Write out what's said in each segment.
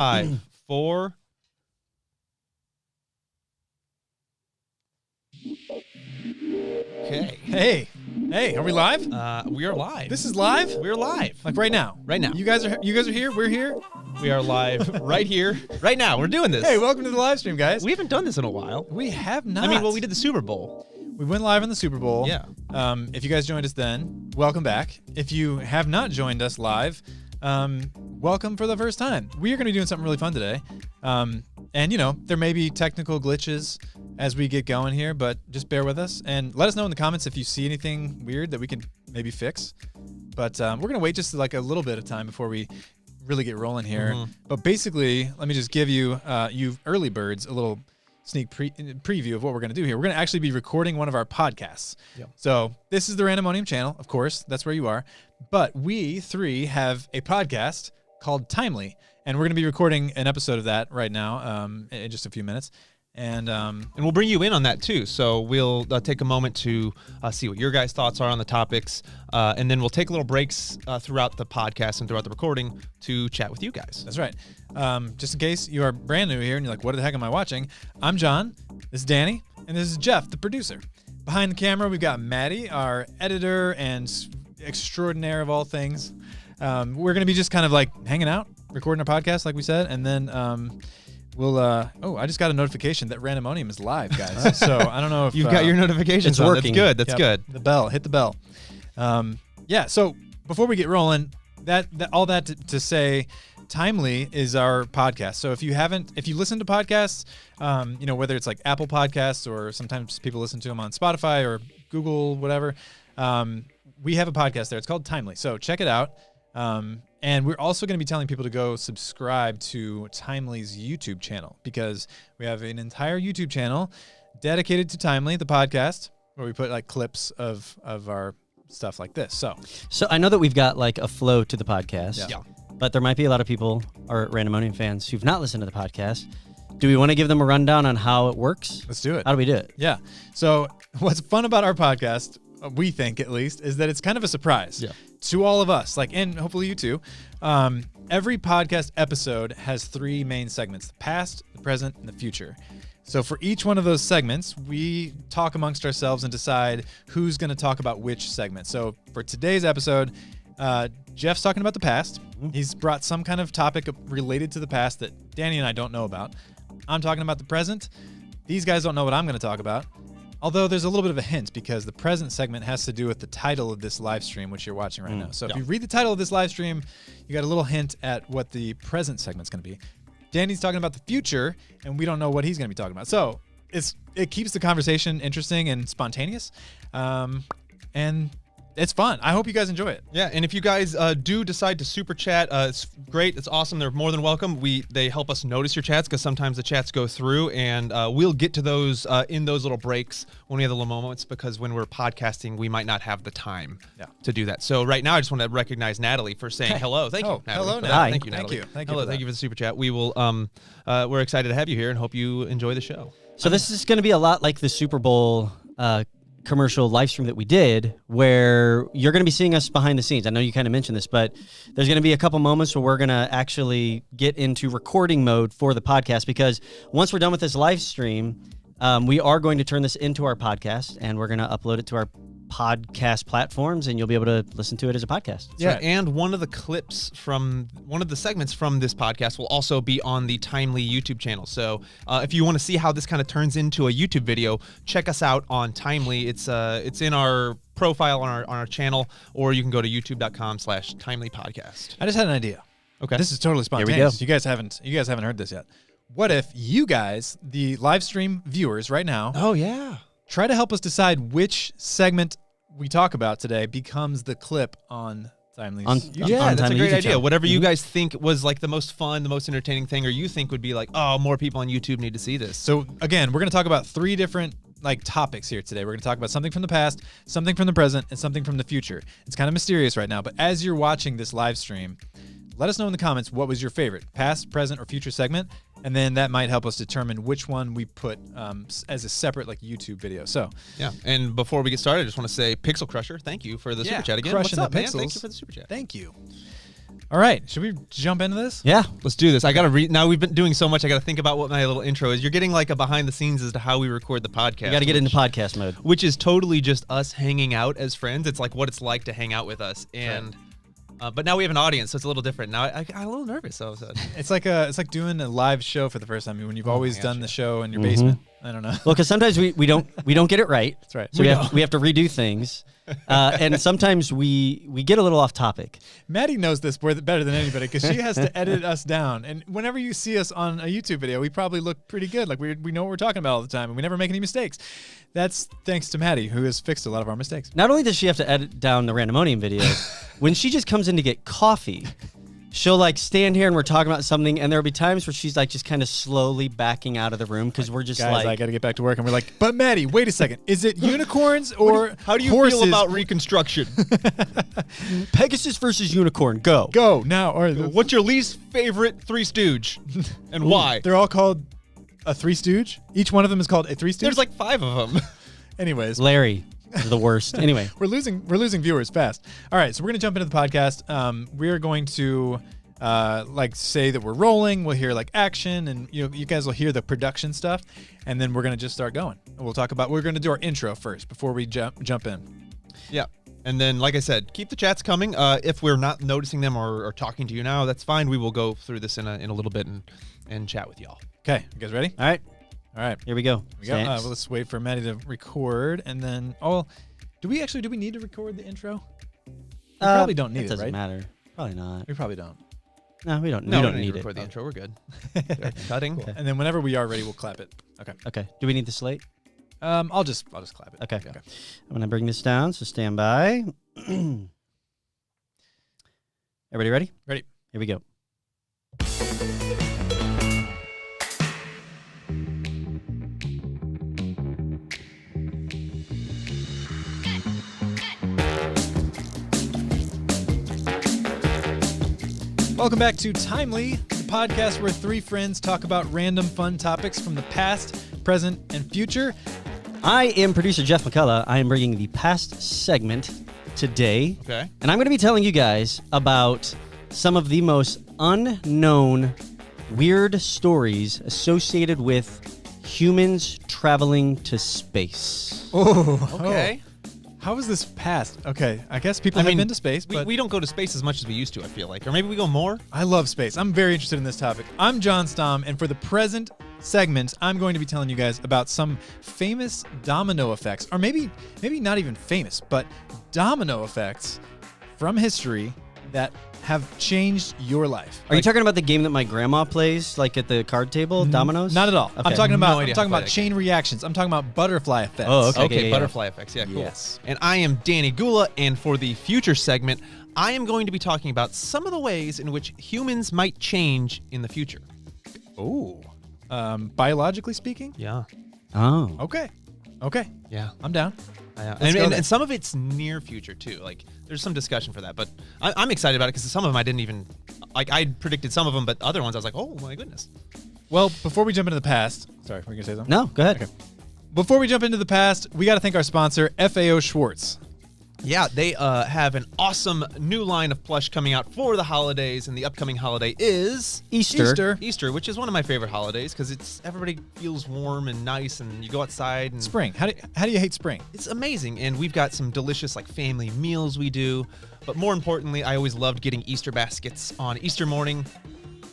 5, 4. Okay. Hey, are we live? We are live. This is live? We're live. Like right now. Right now. You guys are here, we're here. We are live right here, right now. We're doing this. Hey, welcome to the live stream, guys. We haven't done this in a while. We have not. I mean, well, we did the Super Bowl. We went live in the Super Bowl. Yeah. If you guys joined us then, welcome back. If you have not joined us live, welcome for the first time. We are going to be doing something really fun today. And, you know, there may be technical glitches as we get going here, but just bear with us. And let us know in the comments if you see anything weird that we can maybe fix. But we're going to wait just like a little bit of time before we really get rolling here. Mm-hmm. But basically, let me just give you, you early birds, a little sneak preview of what we're going to do here. We're going to actually be recording one of our podcasts. Yep. So this is the Randomonium channel, of course. That's where you are. But we three have a podcast called Timely, and we're going to be recording an episode of that right now in just a few minutes. And we'll bring you in on that too. So we'll take a moment to see what your guys' thoughts are on the topics, and then we'll take little breaks throughout the podcast and throughout the recording to chat with you guys. That's right. Just in case you are brand new here and you're like, what the heck am I watching? I'm John, this is Danny, and this is Jeff, the producer. Behind the camera, we've got Maddie, our editor and extraordinaire of all things. We're going to be just kind of like hanging out, recording our podcast, like we said, and then we'll, I just got a notification that Randomonium is live, guys. So I don't know if you've got your notifications it's on. working. That's good. That's good. The bell, hit the bell. Yeah. So before we get rolling, all that to say, Timely is our podcast. So if you listen to podcasts, you know, whether it's like Apple Podcasts or sometimes people listen to them on Spotify or Google, whatever, we have a podcast there. It's called Timely. So check it out. And we're also going to be telling people to go subscribe to Timely's YouTube channel, because we have an entire YouTube channel dedicated to Timely, the podcast, where we put like clips of our stuff like this. So I know that we've got like a flow to the podcast, yeah. But there might be a lot of people or Randomonium fans who've not listened to the podcast. Do we want to give them a rundown on how it works? Let's do it. How do we do it? Yeah. So what's fun about our podcast, we think at least, is that it's kind of a surprise to all of us, like, and hopefully you too. Every podcast episode has three main segments: the past, the present, and the future. So for each one of those segments, we talk amongst ourselves and decide who's going to talk about which segment. So for today's episode, Jeff's talking about the past. He's brought some kind of topic related to the past that Danny and I don't know about. I'm talking about the present. These guys don't know what I'm going to talk about. Although there's a little bit of a hint, because the present segment has to do with the title of this live stream, which you're watching right now. So if you read the title of this live stream, you got a little hint at what the present segment's going to be. Danny's talking about the future, and we don't know what he's going to be talking about. So it keeps the conversation interesting and spontaneous, and it's fun. I hope you guys enjoy it. Yeah, and if you guys do decide to super chat, it's great. It's awesome. They're more than welcome. They help us notice your chats, because sometimes the chats go through, and we'll get to those in those little breaks when we have the little moments, because when we're podcasting, we might not have the time to do that. So right now, I just want to recognize Natalie for saying hello. Thank you, Natalie. Hello, Natalie. Thank you, Natalie. Thank you. Hello, thank you for the super chat. We will. We're excited to have you here and hope you enjoy the show. So this is going to be a lot like the Super Bowl commercial live stream that we did, where you're going to be seeing us behind the scenes. I know you kind of mentioned this, but there's going to be a couple moments where we're going to actually get into recording mode for the podcast, because once we're done with this live stream, we are going to turn this into our podcast, and we're going to upload it to our podcast platforms, and you'll be able to listen to it as a podcast. Yeah, right. And one of the clips from one of the segments from this podcast will also be on the Timely YouTube channel. So if you want to see how this kind of turns into a YouTube video, check us out on Timely. It's in our profile on our channel, or you can go to youtube.com/timelypodcast. I just had an idea. Okay. This is totally spontaneous. You guys haven't heard this yet. What if you guys, the live stream viewers right now, try to help us decide which segment we talk about today becomes the clip on Timely's YouTube. Yeah, that's a great idea. Whatever you guys think was like the most fun, the most entertaining thing, or you think would be like, oh, more people on YouTube need to see this. So again, we're going to talk about three different like topics here today. We're going to talk about something from the past, something from the present, and something from the future. It's kind of mysterious right now, but as you're watching this live stream, let us know in the comments what was your favorite past, present, or future segment, and then that might help us determine which one we put as a separate like YouTube video. So yeah, and before we get started, I just want to say, Pixel Crusher, thank you for the super chat again. What's up, man? Pixels. Thank you for the super chat. Thank you. All right, should we jump into this? Yeah. Let's do this. I got to now we've been doing so much. I got to think about what my little intro is. You're getting like a behind the scenes as to how we record the podcast. You got to get into podcast mode. Which is totally just us hanging out as friends. It's like what it's like to hang out with us. And but now we have an audience, so it's a little different. Now I got a little nervous all of a sudden. It's like doing a live show for the first time when you've always done the show in your basement. I don't know. Well, because sometimes we don't get it right. That's right. So we have to redo things. And sometimes we get a little off topic. Maddie knows this better than anybody because she has to edit us down. And whenever you see us on a YouTube video, we probably look pretty good. Like we know what we're talking about all the time, and we never make any mistakes. That's thanks to Maddie, who has fixed a lot of our mistakes. Not only does she have to edit down the Randomonium videos, when she just comes in to get coffee, she'll like stand here and we're talking about something, and there'll be times where she's like just kind of slowly backing out of the room because we're just Guys, like, I got to get back to work, and we're like, but Maddie, wait a second, is it unicorns or How do you horses? feel about Reconstruction? Pegasus versus unicorn, go. Go now, or What's your least favorite Three Stooge, and why? They're all called a Three Stooge. Each one of them is called a Three Stooge. There's like 5 of them. Anyways, Larry is the worst. Anyway, we're losing viewers fast. All right, so we're gonna jump into the podcast. We're going to like say that we're rolling. We'll hear like action, and you guys will hear the production stuff, and then we're gonna just start going. We'll talk about. We're gonna do our intro first before we jump in. Yeah. And then, like I said, keep the chats coming. If we're not noticing them or talking to you now, that's fine. We will go through this in a little bit and chat with y'all. Okay, you guys ready? all right, All right, here we go. we go. Well, let's wait for Maddie to record, and then do we need to record the intro? We probably don't need it, doesn't right? matter. Probably not. We probably don't. No, we don't. No, we we don't need to it. record the intro. We're good. Cutting. Cool. And then whenever we are ready, we'll clap it. Okay. Okay. Do we need the slate? I'll just clap it. Okay. I'm gonna bring this down. So stand by. Everybody ready? Ready. Here we go. Welcome back to Timely, the podcast where 3 friends talk about random fun topics from the past, present, and future. I am producer Jeff McCullough. I am bringing the past segment today. Okay. And I'm going to be telling you guys about some of the most unknown weird stories associated with humans traveling to space. Oh, Okay. How is this past? Okay, I guess people have been to space, but we don't go to space as much as we used to, I feel like. Or maybe we go more. I love space. I'm very interested in this topic. I'm John Stom, and for the present segment, I'm going to be telling you guys about some famous domino effects, or maybe not even famous, but domino effects from history that have changed your life. Are you talking about the game that my grandma plays, like at the card table, dominoes? Not at all. Okay. I'm talking No about idea how to play that chain reactions. I'm talking about butterfly effects. Oh, okay. Okay, yeah. butterfly effects. Yeah, cool. Yes. And I am Danny Gula, and for the future segment, I am going to be talking about some of the ways in which humans might change in the future. Oh. Biologically speaking? Yeah. Oh. Okay. Yeah. I'm down. And, go and, then. and some of it's near future too. Like there's some discussion for that, but I'm excited about it because some of them I didn't even like. I predicted some of them, but other ones I was like, oh my goodness. Well, before we jump into the past, sorry, were you gonna say something? No, go ahead. Okay. Before we jump into the past, we got to thank our sponsor, FAO Schwartz. Yeah, they have an awesome new line of plush coming out for the holidays, and the upcoming holiday is Easter. Easter, which is one of my favorite holidays because it's everybody feels warm and nice, and you go outside and Spring. How do you hate spring? it's amazing. And we've got some delicious like family meals we do, but more importantly, I always loved getting Easter baskets on Easter morning.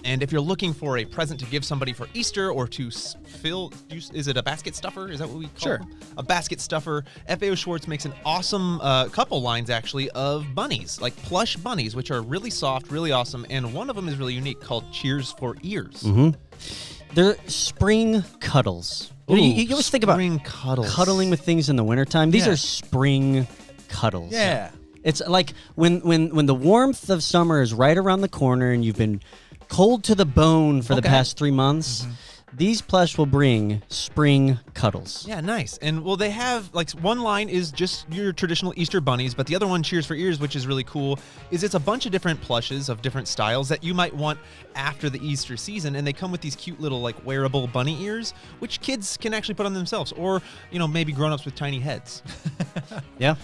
And if you're looking for a present to give somebody for Easter or to fill, is it a basket stuffer? Is that what we call Sure. them? A basket stuffer. FAO Schwartz makes an awesome couple lines, actually, of bunnies, like plush bunnies, which are really soft, really awesome. And one of them is really unique called Cheers for Ears. Mm-hmm. They're spring cuddles. You always think about spring cuddles. cuddling with things in the wintertime. These Yeah. are spring cuddles. Yeah. It's like when the warmth of summer is right around the corner and you've been cold to the bone for the past 3 months, these plush will bring spring cuddles. Yeah, nice. And well, they have like one line is just your traditional Easter bunnies, but the other one, Cheers for Ears, which is really cool, is it's a bunch of different plushes of different styles that you might want after the Easter season, and they come with these cute little like wearable bunny ears, which kids can actually put on themselves, or maybe grown-ups with tiny heads. Yeah.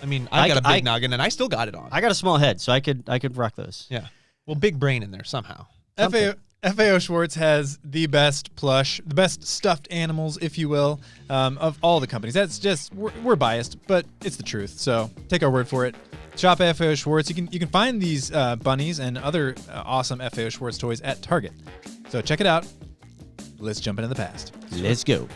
I mean, I got a big noggin, and I still got it on. I got a small head, so I could rock those. Yeah. Well, big brain in there somehow. FAO Schwartz has the best plush, the best stuffed animals, if you will, of all the companies. That's just we're biased, but it's the truth. So take our word for it. Shop at FAO Schwartz. You can find these bunnies and other awesome FAO Schwartz toys at Target. So check it out. Let's jump into the past. Let's go.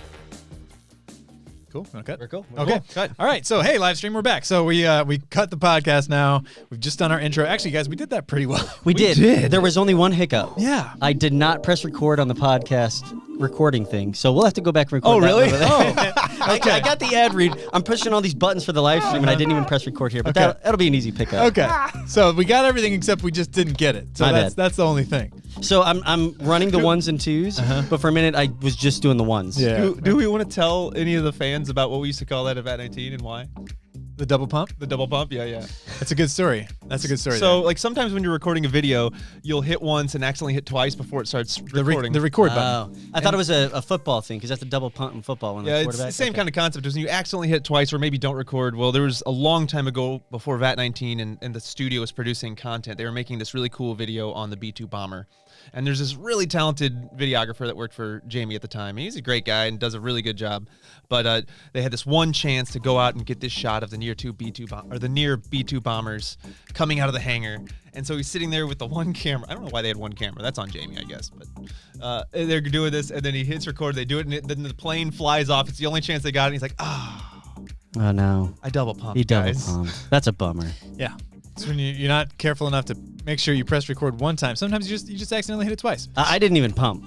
Cool. Want to cut? Very cool. Okay. Cut. All right. So hey, live stream, we're back. So we cut the podcast now. We've just done our intro. Actually, guys, we did that pretty well. We did. There was only one hiccup. Yeah. I did not press record on the podcast recording thing, so we'll have to go back and record. Oh, really? I got the ad read. I'm pushing all these buttons for the live stream, and I didn't even press record here. But Okay. that'll be an easy pickup. Okay. So we got everything except we just didn't get it. So My bad. that's the only thing. So I'm running the ones and twos, but for a minute I was just doing the ones. Yeah. Do we want to tell any of the fans about what we used to call that at VAT 19 and why? The double pump. The double bump? Yeah. That's a good story. That's a good story. So, like, sometimes when you're recording a video, you'll hit once and accidentally hit twice before it starts recording. the record Oh, button. I thought it was a football thing because that's a double punt in football. When Yeah, the it's quarterback. the same Okay. kind of concept as when you accidentally hit twice or maybe don't record. Well, there was a long time ago before VAT 19 and the studio was producing content. They were making this really cool video on the B-2 bomber. And there's this really talented videographer that worked for Jamie at the time. He's a great guy and does a really good job. But they had this one chance to go out and get this shot of the near B-2 bombers coming out of the hangar. And so he's sitting there with the one camera. I don't know why they had one camera. That's on Jamie, I guess. But they're doing this, and then he hits record. They do it, and then the plane flies off. It's the only chance they got, and he's like, Oh no. I double pumped, He double guys. pumped. That's a bummer. Yeah. It's when you're not careful enough to make sure you press record one time. Sometimes you just accidentally hit it twice. I didn't even pump.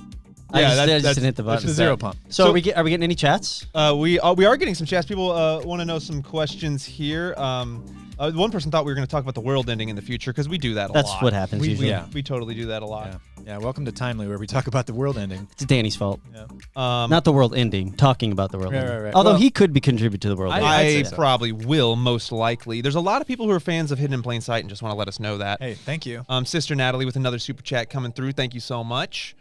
I Yeah, just that's didn't hit the That's button. the zero pump. So are we getting any chats? We are getting some chats. People want to know some questions here. One person thought we were going to talk about the world ending in the future because we do that a lot. That's what happens usually. We totally do that a lot. Yeah. Welcome to Timely, where we talk about the world ending. It's Danny's fault. Yeah. Not the world ending, talking about the world ending. Right. Although Well, he could be contribute to the world ending. I I'd say so. probably will, most likely. There's a lot of people who are fans of Hidden in Plain Sight and just want to let us know that. Hey, thank you. Sister Natalie with another super chat coming through. Thank you so much.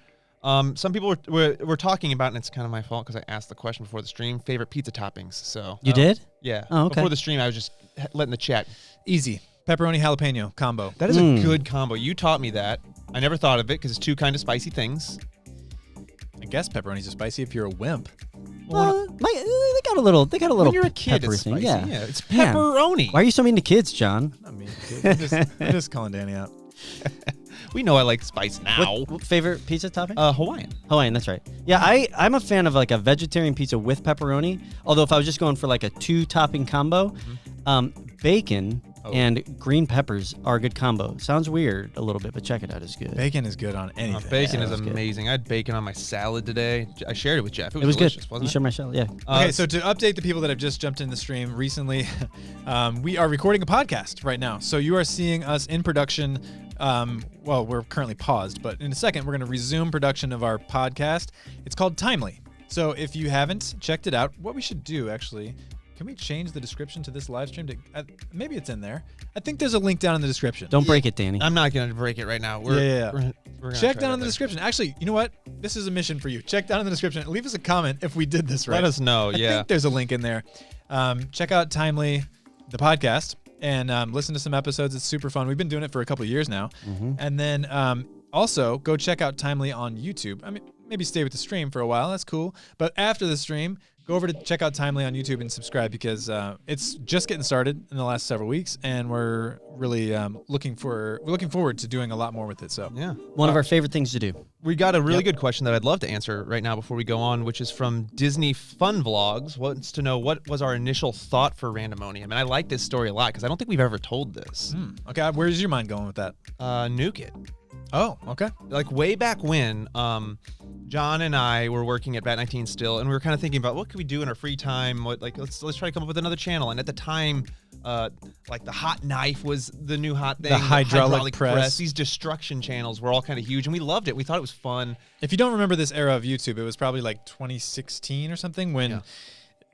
Some people were talking about, and it's kind of my fault because I asked the question before the stream, favorite pizza toppings. So You did? Yeah. Oh, okay. Before the stream, I was just letting the chat. Easy. Pepperoni jalapeno combo. That is a good combo. You taught me that. I never thought of it because it's two kind of spicy things. I guess pepperonis are spicy if you're a wimp. Well, they got a little. They got a little. When you're a kid, peppery it's thing. spicy. Yeah. Yeah, it's pepperoni. Why are you so mean to kids, John? I mean, I'm just calling Danny out. We know I like spice now. What favorite pizza topping? Hawaiian. Hawaiian, that's right. Yeah, I'm a fan of like a vegetarian pizza with pepperoni. Although if I was just going for like a 2-topping combo, bacon and green peppers are a good combo. Sounds weird a little bit, but check it out. It's good. Bacon is good on anything. Bacon Yeah, is that was good. amazing. I had bacon on my salad today. I shared it with Jeff. It was delicious, good. wasn't You it? shared my shell, yeah. Okay, so to update the people that have just jumped in the stream recently, we are recording a podcast right now. So you are seeing us in production. Well, we're currently paused, but in a second, we're going to resume production of our podcast. It's called Timely. So if you haven't checked it out, what we should do, actually, can we change the description to this live stream? Maybe it's in there. I think there's a link down in the description. Don't break it, Danny. I'm not going to break it right now. Yeah. We're gonna Check try down that in the later. description. Actually, you know what? This is a mission for you. Check down in the description. Leave us a comment if we did this right. Let us know. I Yeah. think there's a link in there. Check out Timely, the podcast, and listen to some episodes. It's super fun. We've been doing it for a couple of years now. And then also go check out Timely on YouTube. I mean, maybe stay with the stream for a while. That's cool. But after the stream, go over to check out Timely on YouTube and subscribe because it's just getting started in the last several weeks, and we're really looking forward to doing a lot more with it. So Yeah. One of our favorite things to do. We got a really good question that I'd love to answer right now before we go on, which is from Disney Fun Vlogs. Wants to know what was our initial thought for Randomonium. And I like this story a lot because I don't think we've ever told this. okay, where's your mind going with that? Nuke it. Oh, okay. Like way back when, John and I were working at VAT 19 still, and we were kind of thinking about what could we do in our free time. Let's try to come up with another channel. And at the time, like the hot knife was the new hot thing. The hydraulic press. These destruction channels were all kind of huge, and we loved it. We thought it was fun. If you don't remember this era of YouTube, it was probably like 2016 or something when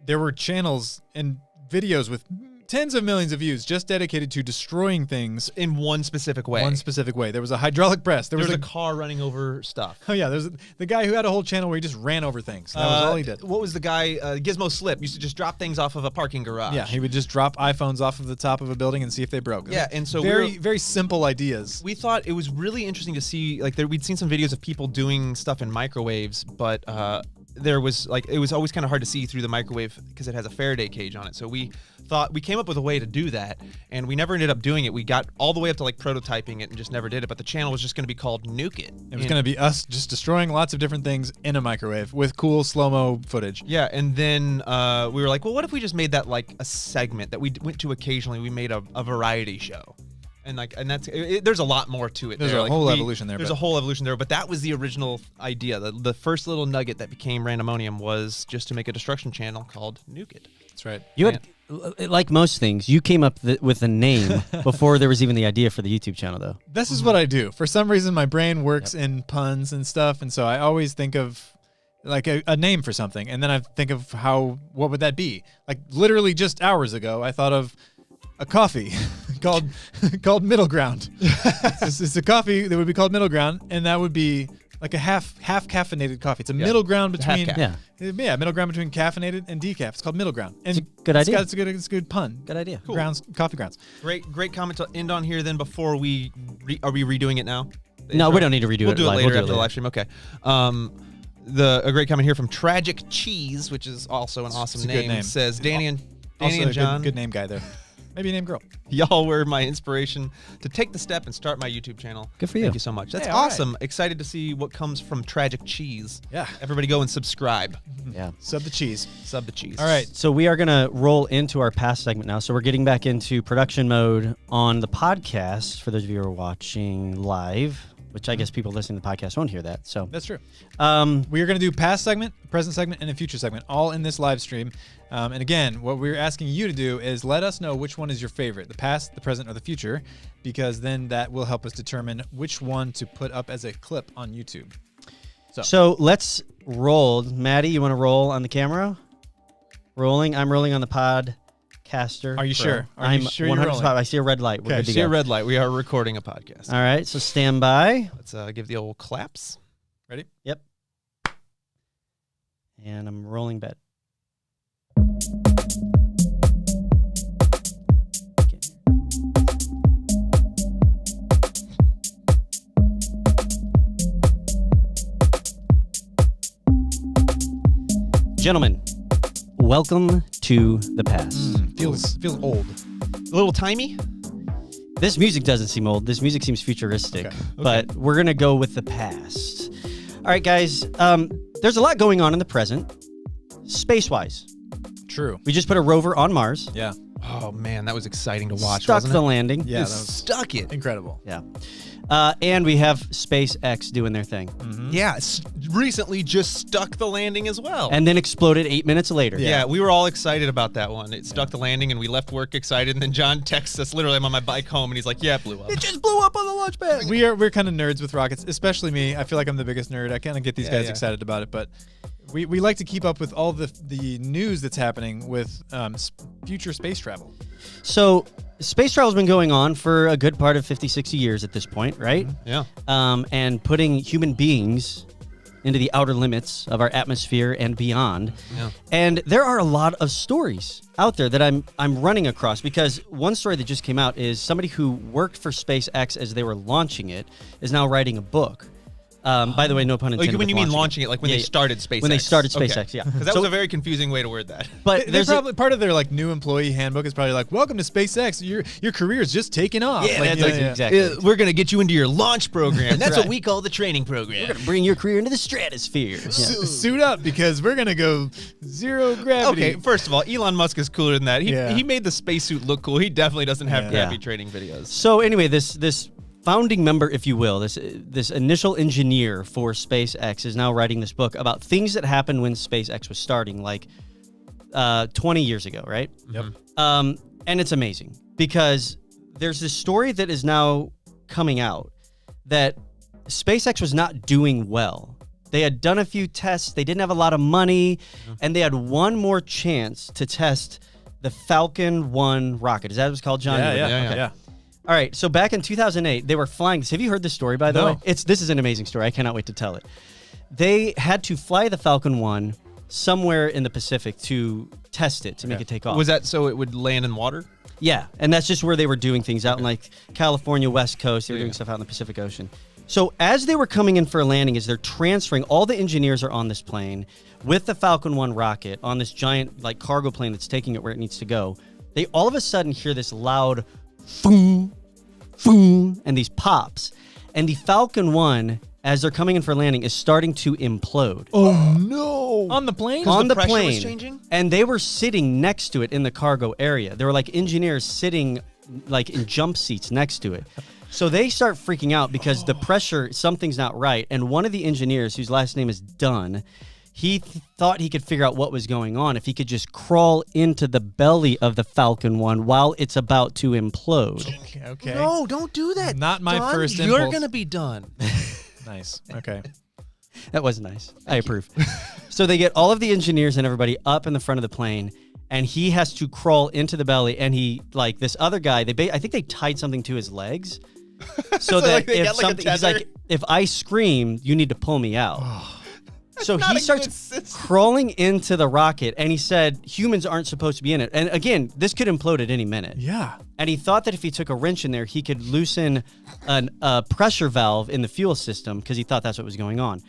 there were channels and videos with tens of millions of views just dedicated to destroying things in one specific way. one specific way. There was a hydraulic press. There was a car running over stuff. Oh yeah, there's the guy who had a whole channel where he just ran over things. That was all he did. What was the guy? Gizmo Slip used to just drop things off of a parking garage. Yeah, he would just drop iPhones off of the top of a building and see if they broke. Yeah, and so very simple ideas. We thought it was really interesting to see, like, we'd seen some videos of people doing stuff in microwaves, but there was it was always kind of hard to see through the microwave because it has a Faraday cage on it. So we came up with a way to do that, and we never ended up doing it. We got all the way up to like prototyping it and just never did it. But the channel was just going to be called Nuke It. It was going to be us just destroying lots of different things in a microwave with cool slow-mo footage. Yeah, and then we were like, well, what if we just made that like a segment that we went to occasionally? We made a variety show. And there's a lot more to it. There's there. a whole evolution there. There's a whole evolution there, but that was the original idea. The first little nugget that became Randomonium was just to make a destruction channel called Nuke It. That's right. You had, like most things, you came up with a name before there was even the idea for the YouTube channel, though. This is what I do. For some reason, my brain works in puns and stuff, and so I always think of like a name for something, and then I think of what would that be? Like literally just hours ago, I thought of a coffee called Middle Ground. It's a coffee that would be called Middle Ground, and that would be like a half caffeinated coffee. It's a middle ground between middle ground between caffeinated and decaf. It's called Middle Ground. And it's a good idea. It's a good pun. Good idea. Cool. Coffee grounds. Great comment to end on here. Then before are we redoing it now? No, we don't need to redo it. We'll do it live. later We'll do after the live stream. Okay. A great comment here from Tragic Cheese, which is also an awesome name. name. It says Danny and Also John. Good name guy there. Maybe a name girl. Y'all were my inspiration to take the step and start my YouTube channel. Good for you. Thank you so much. That's Hey, all awesome. Excited to see what comes from Tragic Cheese. Yeah. Everybody go and subscribe. Yeah. Sub the cheese. Sub the cheese. All right. So we are going to roll into our past segment now. So we're getting back into production mode on the podcast for those of you who are watching live, which I guess people listening to the podcast won't hear that. So That's true. We we are going to do past segment, present segment, and a future segment, all in this live stream. And again, what we're asking you to do is let us know which one is your favorite, the past, the present, or the future, because then that will help us determine which one to put up as a clip on YouTube. So let's roll. Maddie, you want to roll on the camera? Rolling. I'm rolling on the podcaster. Are you sure? Are I'm you sure you're 100%. rolling? I see a red light. We're Okay, good to See a go. red light. We are recording a podcast. All right. So stand by. Let's give the old claps. Ready? Yep. And I'm rolling bet. Gentlemen, welcome to the past. Feels old. A little timey. This music doesn't seem old. This music seems futuristic, Okay. but we're going to go with the past. All right, guys. There's a lot going on in the present, space-wise. True. We just put a rover on Mars. Yeah. Oh man, that was exciting to watch. Stuck wasn't the it? landing. Yeah, Just stuck it. incredible. Yeah. And we have SpaceX doing their thing. Yeah, recently just stuck the landing as well. And then exploded 8 minutes later. yeah, we were all excited about that one. It stuck the landing, and we left work excited. And then John texts us. Literally, I'm on my bike home, and he's like, "Yeah, it blew up. It just blew up on the launch pad. We're kind of nerds with rockets, especially me. I feel like I'm the biggest nerd. I kind of get these guys yeah. excited about it, but we like to keep up with all the news that's happening with future space travel. So space travel's been going on for a good part of 50, 60 years at this point, right? Yeah. And putting human beings into the outer limits of our atmosphere and beyond. Yeah. And there are a lot of stories out there that I'm running across, because one story that just came out is somebody who worked for SpaceX as they were launching it is now writing a book. By the way, no pun intended. Like when with you mean launching it, like when Yeah, they started SpaceX. When they started Okay. SpaceX, yeah. Because that So- was a very confusing way to word that. But They there's probably part of their like new employee handbook is probably like, "Welcome to SpaceX. Your career is just taking off." Yeah, Like, that's exactly. We're going to get you into your launch program. That's right. what we call the training program. Bring your career into the stratosphere. Yeah. Suit up because we're gonna go zero gravity. Okay, first of all, Elon Musk is cooler than that. Yeah. He made the spacesuit look cool. He definitely doesn't have Yeah. crappy Yeah. training videos. So anyway, this founding member, if you will, this initial engineer for SpaceX is now writing this book about things that happened when SpaceX was starting, like 20 years ago, right? Yep. And it's amazing because there's this story that is now coming out that SpaceX was not doing well. They had done a few tests. They didn't have a lot of money, and they had one more chance to test the Falcon 1 rocket. Is that what it's called, John? Yeah. All right, so back in 2008, they were flying this. Have you heard this story, by the way? This is an amazing story. I cannot wait to tell it. They had to fly the Falcon 1 somewhere in the Pacific to test it, to make it take off. Was that so it would land in water? Yeah, and that's just where they were doing things out in like California, West Coast. They were doing stuff out in the Pacific Ocean. So as they were coming in for a landing, as they're transferring, all the engineers are on this plane with the Falcon 1 rocket on this giant like cargo plane that's taking it where it needs to go. They all of a sudden hear this loud boom, boom, and these pops. And the Falcon 1, as they're coming in for landing, is starting to implode. Oh no! On the plane? On the pressure plane. was changing? And they were sitting next to it in the cargo area. There were like engineers sitting like in jump seats next to it. So they start freaking out because the pressure, something's not right. And one of the engineers, whose last name is Dunn, he thought he could figure out what was going on if he could just crawl into the belly of the Falcon 1 while it's about to implode. Okay. No, don't do that. Not my Don. first You're impulse. gonna be done. Nice. Okay. That was nice. I approve. So they get all of the engineers and everybody up in the front of the plane, and he has to crawl into the belly. And he, like this other guy, I think they tied something to his legs, so that like they if got, like, a something, he's tether? like, if I scream, you need to pull me out. So not he a good starts system. crawling into the rocket, and he said humans aren't supposed to be in it. And again, this could implode at any minute. Yeah. And he thought that if he took a wrench in there, he could loosen a pressure valve in the fuel system because he thought that's what was going on.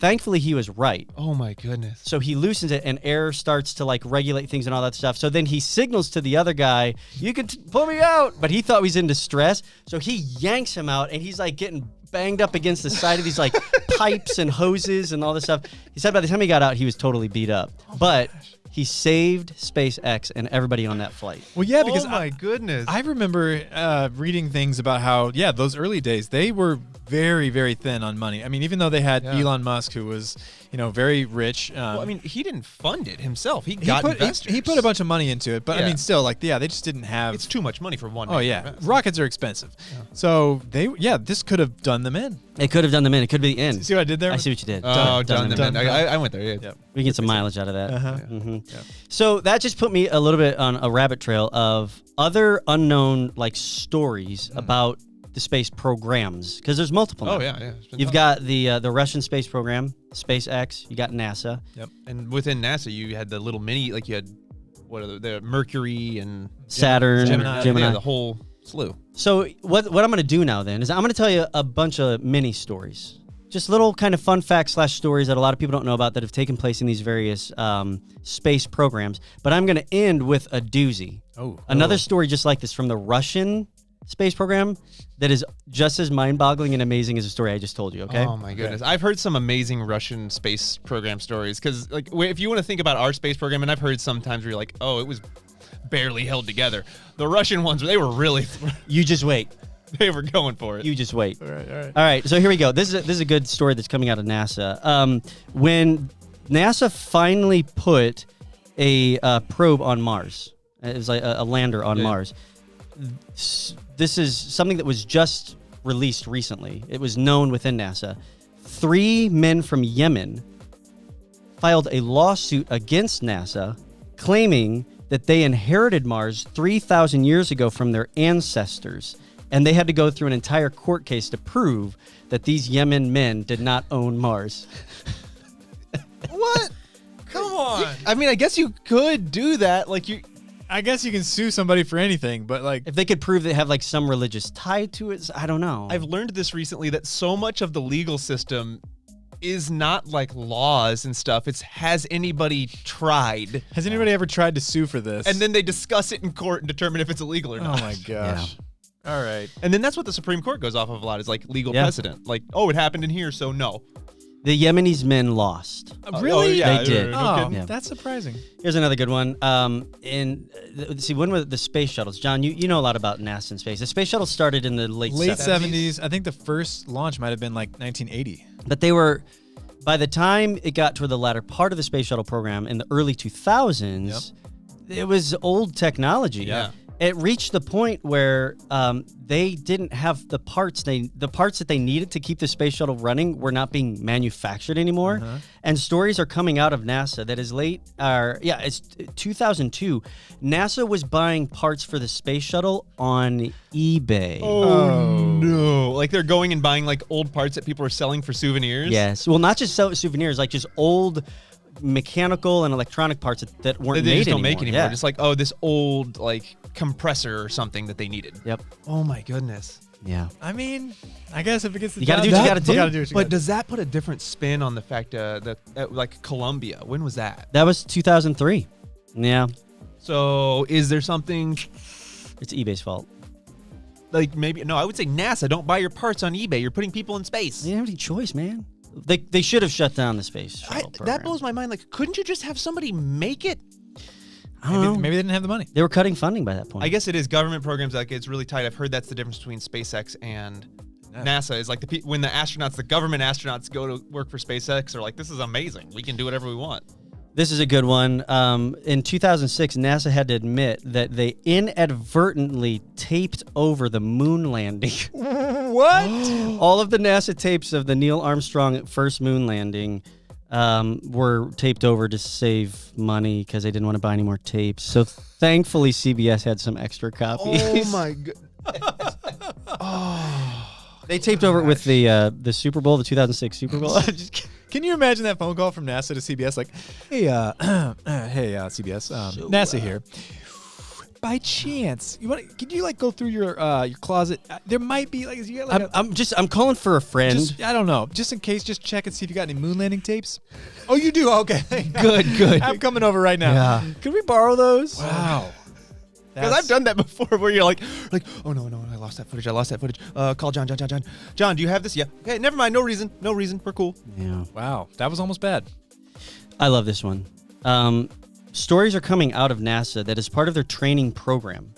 Thankfully, he was right. Oh my goodness. So he loosens it, and air starts to like regulate things and all that stuff. So then he signals to the other guy, "You can pull me out," but he thought he was in distress. So he yanks him out, and he's like getting banged up against the side of these like pipes and hoses and all this stuff. He said by the time he got out, he was totally beat up. But he saved SpaceX and everybody on that flight. Well, yeah, because oh my goodness. I remember reading things about how, those early days, they were very, very thin on money. I mean, even though they had Elon Musk, who was, very rich. Well, I mean, he didn't fund it himself. He got investors. He put a bunch of money into it, but I mean, still, they just didn't have. It's too much money for one. Oh yeah, rockets are expensive. So this could have done them in. It could have done them in. It could be the end. See what I did there? I see what you did. Oh, Done them in. I went there. Yeah. Yep. We can get some mileage out of that. Uh-huh. So that just put me a little bit on a rabbit trail of other unknown like stories about the space programs, because there's multiple now. Oh yeah. You've got the Russian space program, SpaceX. You got NASA. Yep. And within NASA, you had the little mini, like you had what are the Mercury and Saturn, Gemini. Yeah, the whole slew. So what I'm going to do now then is I'm going to tell you a bunch of mini stories. Just little kind of fun facts / stories that a lot of people don't know about that have taken place in these various space programs. But I'm going to end with a doozy. Another story just like this from the Russian space program that is just as mind-boggling and amazing as the story I just told you, okay? Oh my goodness. I've heard some amazing Russian space program stories, because like if you want to think about our space program, and I've heard sometimes where you're like, oh, it was barely held together. The Russian ones, they were really You just wait. they were going for it. You just wait. All right. All right, so here we go. This is a good story that's coming out of NASA. When NASA finally put a probe on Mars, it was like a lander on Mars. This is something that was just released recently. It was known within NASA. 3 men from Yemen filed a lawsuit against NASA, claiming that they inherited Mars 3,000 years ago from their ancestors. And they had to go through an entire court case to prove that these Yemen men did not own Mars. What? Come on. I mean, I guess you could do that. Like I guess you can sue somebody for anything, but like If they could prove they have like some religious tie to it, I don't know. I've learned this recently, that so much of the legal system is not like laws and stuff. It's has anybody tried? has anybody ever tried to sue for this? And then they discuss it in court and determine if it's illegal or oh not. my gosh. All right. And then that's what the Supreme Court goes off of a lot, is like legal Yeah. precedent. Like, oh, it happened in here, so no. The Yemenis men lost. Really? yeah, They did. no Oh, kidding. Yeah. that's surprising. Here's another good one. When were the space shuttles? John, you know a lot about NASA and space. The space shuttle started in the late 70s. I think the first launch might have been like 1980. But they were, by the time it got toward the latter part of the space shuttle program in the early 2000s, it was old technology. Yeah. It reached the point where they didn't have the parts that they needed to keep the space shuttle running were not being manufactured anymore. And stories are coming out of NASA that it's 2002. NASA was buying parts for the space shuttle on eBay. Oh no! Like they're going and buying like old parts that people are selling for souvenirs. Yes. Well, not just souvenirs, like just old mechanical and electronic parts that weren't they made just don't anymore. make anymore. Yeah. Just like, oh, this old like compressor or something that they needed. Yep. Oh my goodness. Yeah. I mean, I guess if it gets the You gotta job do what you done, gotta do. you gotta do what you But gotta does that put a different spin on the fact that like Columbia? When was that? That was 2003. Yeah. So is there something It's eBay's fault. like maybe no? I would say NASA. Don't buy your parts on eBay. You're putting people in space. They didn't have any choice, man. They should have shut down the space shuttle program. That blows my mind. Like, couldn't you just have somebody make it? I don't know. Maybe they didn't have the money. They were cutting funding by that point. I guess it is government programs. Like, it's really tight. I've heard that's the difference between SpaceX and NASA. Is like when the government astronauts go to work for SpaceX, they're like, this is amazing. We can do whatever we want. This is a good one. In 2006, NASA had to admit that they inadvertently taped over the moon landing. What? All of the NASA tapes of the Neil Armstrong first moon landing were taped over to save money because they didn't want to buy any more tapes. So thankfully, CBS had some extra copies. Oh my god. They taped over it with the Super Bowl, the 2006 Super Bowl. Can you imagine that phone call from NASA to CBS? Like, hey, CBS, NASA here. By chance, can you like go through your closet? There might be like, you got, like I'm calling for a friend. I don't know, just in case, just check and see if you got any moon landing tapes. Oh, you do? Okay, Good. I'm coming over right now. Yeah. Can we borrow those? Wow. Because I've done that before, where you're like, oh no, I lost that footage. Call John. John, do you have this? Yeah. Okay, never mind. No reason. We're cool. Yeah. Wow, that was almost bad. I love this one. Stories are coming out of NASA that is part of their training program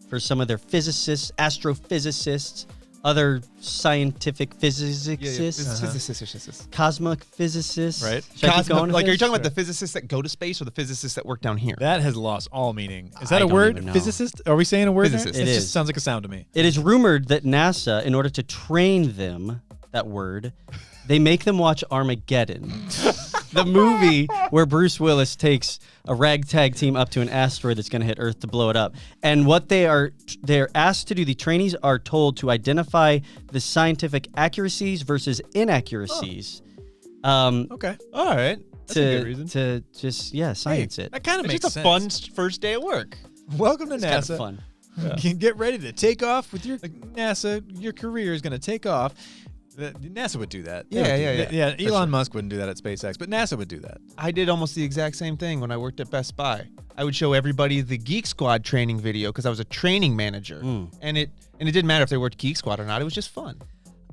for some of their physicists, astrophysicists, other scientific physicists, cosmic physicists. Right. Should I keep going with Like, are you this? talking about the physicists that go to space or the physicists that work down here? That has lost all meaning. Is that I a don't word? even know. Physicist? Are we saying a word? Physicist. There? It It is. just sounds like a sound to me. It is rumored that NASA, in order to train them, that word, they make them watch Armageddon, the movie where Bruce Willis takes a ragtag team up to an asteroid that's going to hit Earth to blow it up. And what they're asked to do, the trainees are told to identify the scientific accuracies versus inaccuracies. Okay. All right. That's a good reason. To just science it. That kind of It's makes just a sense. fun first day at work. Welcome to It's kind of NASA. fun. You can get ready to take off with your NASA. Your career is going to take off. NASA would do that. Yeah. Elon Musk wouldn't do that at SpaceX, but NASA would do that. I did almost the exact same thing when I worked at Best Buy. I would show everybody the Geek Squad training video because I was a training manager, and it didn't matter if they worked Geek Squad or not. It was just fun.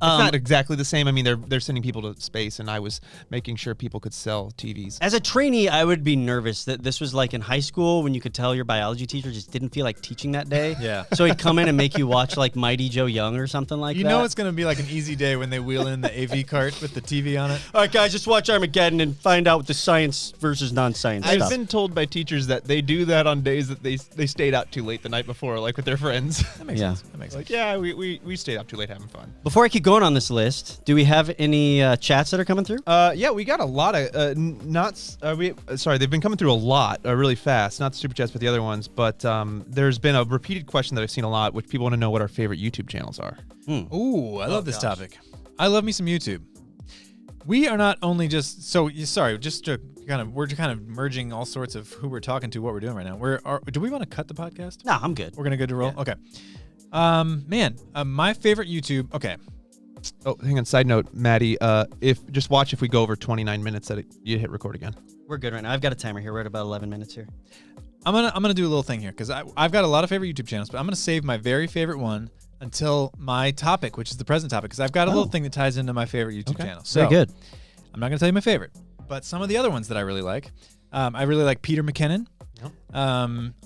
It's not exactly the same. I mean, they're sending people to space, and I was making sure people could sell TVs. As a trainee, I would be nervous that this was like in high school when you could tell your biology teacher just didn't feel like teaching that day. Yeah. So he'd come in and make you watch like Mighty Joe Young or something like You that. know it's going to be like an easy day when they wheel in the AV cart with the TV on it. All right, guys, just watch Armageddon and find out the science versus non-science I've stuff. been told by teachers that they do that on days that they stayed out too late the night before, like with their friends. That makes sense. That makes sense. Like, yeah, we stayed up too late having fun. Before I keep going on this list, do we have any chats that are coming through? Yeah, we got a lot of they've been coming through a lot really fast. Not the super chats, but the other ones. But there's been a repeated question that I've seen a lot, which people want to know what our favorite YouTube channels are. Ooh, I love this topic. I love me some YouTube. We are not only just we're kind of merging all sorts of who we're talking to, what we're doing right now. Do we want to cut the podcast? No, I'm good. We're gonna go to roll. Okay. My favorite YouTube. Okay. Oh, hang on. Side note, Maddie, if we go over 29 minutes, you hit record again. We're good right now. I've got a timer here. We're at about 11 minutes here. I'm gonna do a little thing here because I've got a lot of favorite YouTube channels, but I'm gonna save my very favorite one until my topic, which is the present topic, because I've got a little thing that ties into my favorite YouTube channel. So very good. I'm not gonna tell you my favorite, but some of the other ones that I really like. I really like Peter McKinnon. Yep.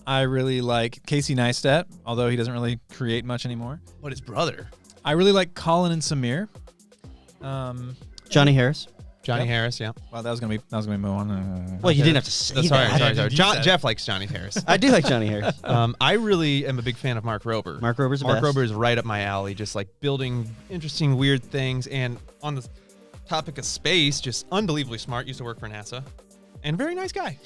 I really like Casey Neistat, although he doesn't really create much anymore. What his brother? I really like Colin and Samir. Johnny Harris. Johnny Harris, yeah. Well, that was gonna be my one. Well, you didn't have to say that. Sorry. Jeff likes Johnny Harris. I do like Johnny Harris. I really am a big fan of Mark Rober. Mark Rober's the best. Mark Rober is right up my alley, just like building interesting, weird things. And on the topic of space, just unbelievably smart. Used to work for NASA. And very nice guy.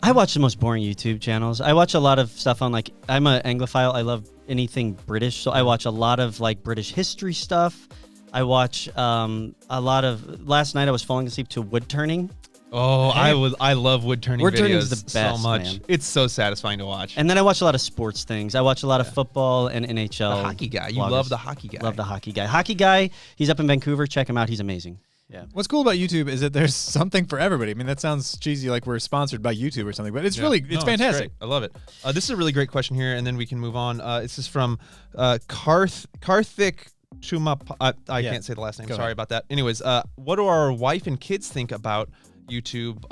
I watch the most boring YouTube channels. I watch a lot of stuff on like, I'm an Anglophile. I love anything British. So I watch a lot of like British history stuff. I watch a lot of, last night I was falling asleep to wood turning. Oh, I love wood turning Wood videos turning's the best, so much. man. It's so satisfying to watch. And then I watch a lot of sports things. I watch a lot of football and NHL. The hockey guy. You vloggers. love the hockey guy. Love the hockey guy. Hockey guy, he's up in Vancouver. Check him out. He's amazing. Yeah. What's cool about YouTube is that there's something for everybody. I mean, that sounds cheesy, like we're sponsored by YouTube or something, but it's it's fantastic. I love it. This is a really great question here, and then we can move on. This is from Karthik Chuma. I can't say the last name. Sorry about that. Anyways, what do our wife and kids think about YouTube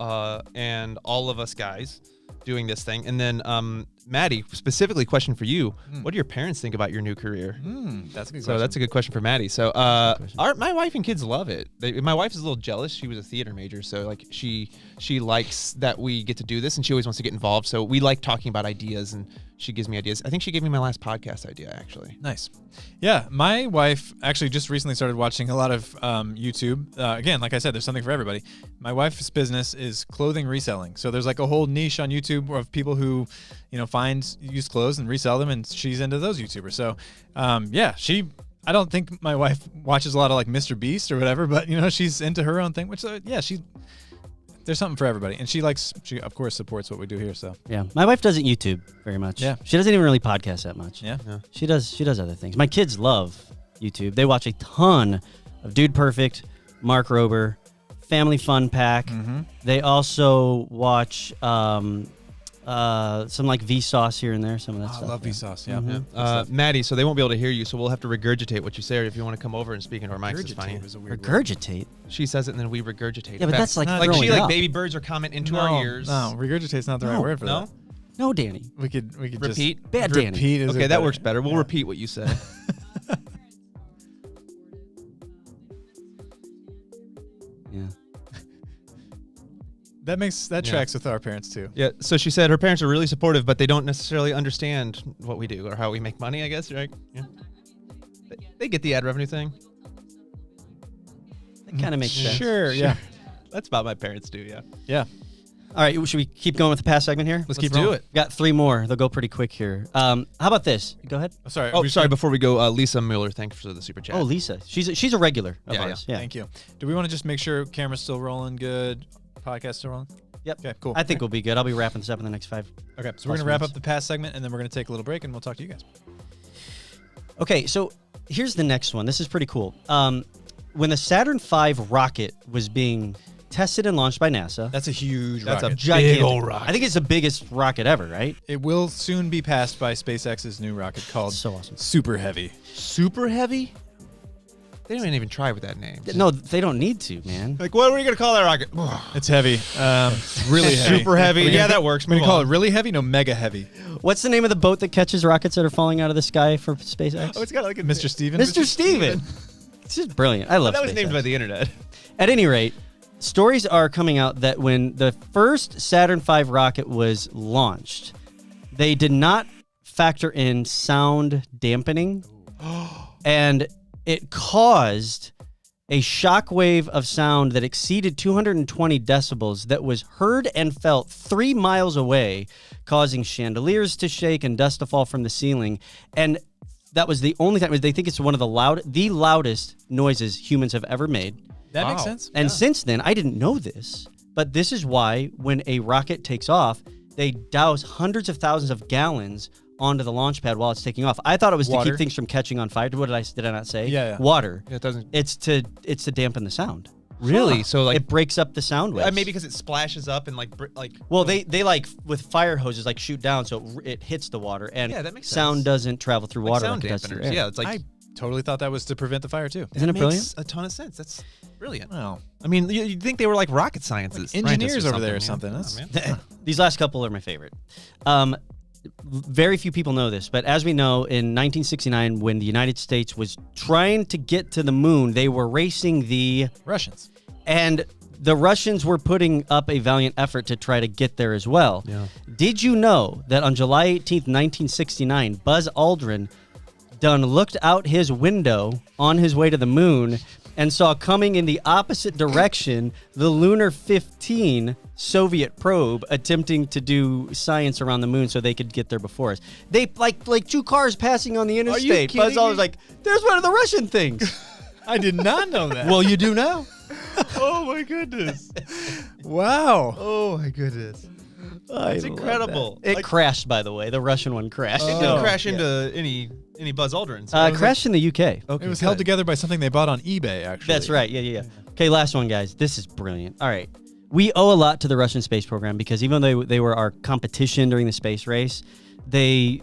and all of us guys doing this thing? And then Maddie, specifically question for you. What do your parents think about your new career? That's a good question. So that's a good question for Maddie. So my wife and kids love it. My wife is a little jealous. She was a theater major, so like she likes that we get to do this, and she always wants to get involved. So we like talking about ideas, and she gives me ideas. I think she gave me my last podcast idea, actually. Nice. Yeah, my wife actually just recently started watching a lot of YouTube. Again, like I said, there's something for everybody. My wife's business is clothing reselling. So there's like a whole niche on YouTube of people who, find used clothes and resell them, and she's into those YouTubers. So, I don't think my wife watches a lot of like Mr. Beast or whatever, but she's into her own thing, which there's something for everybody. And she of course supports what we do here. So yeah, my wife doesn't YouTube very much. Yeah. She doesn't even really podcast that much. Yeah. She does other things. My kids love YouTube. They watch a ton of Dude Perfect, Mark Rober, Family Fun Pack. They also watch some like Vsauce here and there, some of that stuff. I love Vsauce, yeah. Maddie, so they won't be able to hear you, so we'll have to regurgitate what you say, or if you want to come over and speak into our mics, it's fine. Regurgitate? She says it, and then we regurgitate. Yeah, but that's like she up. baby birds are comment into our ears. No, regurgitate's not the right word for that. No, Danny. We could repeat. Just Bad Danny. Repeat is okay, that works better. We'll repeat what you said. Yeah. That tracks with our parents too. Yeah. So she said her parents are really supportive, but they don't necessarily understand what we do or how we make money, I guess, right? Yeah. They get the ad revenue thing. That kind of makes sense. Sure. Yeah. That's about my parents do. Yeah. Yeah. All right, should we keep going with the past segment here? Let's keep doing it. Got 3 more. They'll go pretty quick here. How about this? Go ahead. Sorry. Before we go, Lisa Mueller, thanks for the super chat. Oh, Lisa. She's a regular of ours. Yeah. Thank you. Do we want to just make sure camera's still rolling good? Podcast still rolling? Yep. Okay, cool. I think we'll be good. I'll be wrapping this up in the next 5. Okay, so we're going to wrap up the past segment, and then we're going to take a little break, and we'll talk to you guys. Okay, so here's the next one. This is pretty cool. When the Saturn V rocket was being tested and launched by NASA. That's a huge rocket. That's a gigantic, big old rocket. I think it's the biggest rocket ever, right? It will soon be passed by SpaceX's new rocket called so awesome. Super Heavy. Super Heavy? They didn't even try with that name. No, they don't need to, man. Like, what are you going to call that rocket? It's heavy. Really heavy. Super heavy. Yeah, that works. We're going to call it really heavy? No, mega heavy. What's the name of the boat that catches rockets that are falling out of the sky for SpaceX? Oh, it's got like a Mr. Steven? Mr. Steven. It's just brilliant. I love that was SpaceX. named by the internet. At any rate, stories are coming out that when the first Saturn V rocket was launched, they did not factor in sound dampening, and it caused a shockwave of sound that exceeded 220 decibels that was heard and felt 3 miles away, causing chandeliers to shake and dust to fall from the ceiling. And that was the only time. They think it's one of the loudest noises humans have ever made. That makes sense. And since then, I didn't know this, but this is why when a rocket takes off, they douse hundreds of thousands of gallons onto the launch pad while it's taking off. I thought it was to keep things from catching on fire. What did I not say? Yeah. Water. Yeah, it doesn't. It's to dampen the sound. Really? Huh. So like it breaks up the sound waves. Maybe because it splashes up and like. Well, they like with fire hoses like shoot down so it hits the water and that makes sound sense. doesn't travel through water sound like it does through air. Yeah, it's like I totally thought that was to prevent the fire too. Isn't it brilliant? A ton of sense. That's brilliant. Wow. I mean, you'd think they were like rocket scientists, like engineers over there or something. Man. These last couple are my favorite. Very few people know this, but as we know, in 1969, when the United States was trying to get to the moon, they were racing the Russians. And the Russians were putting up a valiant effort to try to get there as well. Yeah. Did you know that on July 18th, 1969, Buzz Aldrin looked out his window on his way to the moon and saw coming in the opposite direction the Lunar 15 Soviet probe attempting to do science around the moon so they could get there before us. They like 2 cars passing on the interstate. Buzz Aldrin's like, there's one of the Russian things. I did not know that. Well, you do now. Oh my goodness. Wow. Oh my goodness. That's incredible. It crashed, by the way. The Russian one crashed. It didn't crash into any Buzz Aldrin. So Crashed in the UK. okay, It was held together by something they bought on eBay, actually. That's right. Yeah. Okay, last one, guys. This is brilliant. All right. We owe a lot to the Russian space program because even though they were our competition during the space race, they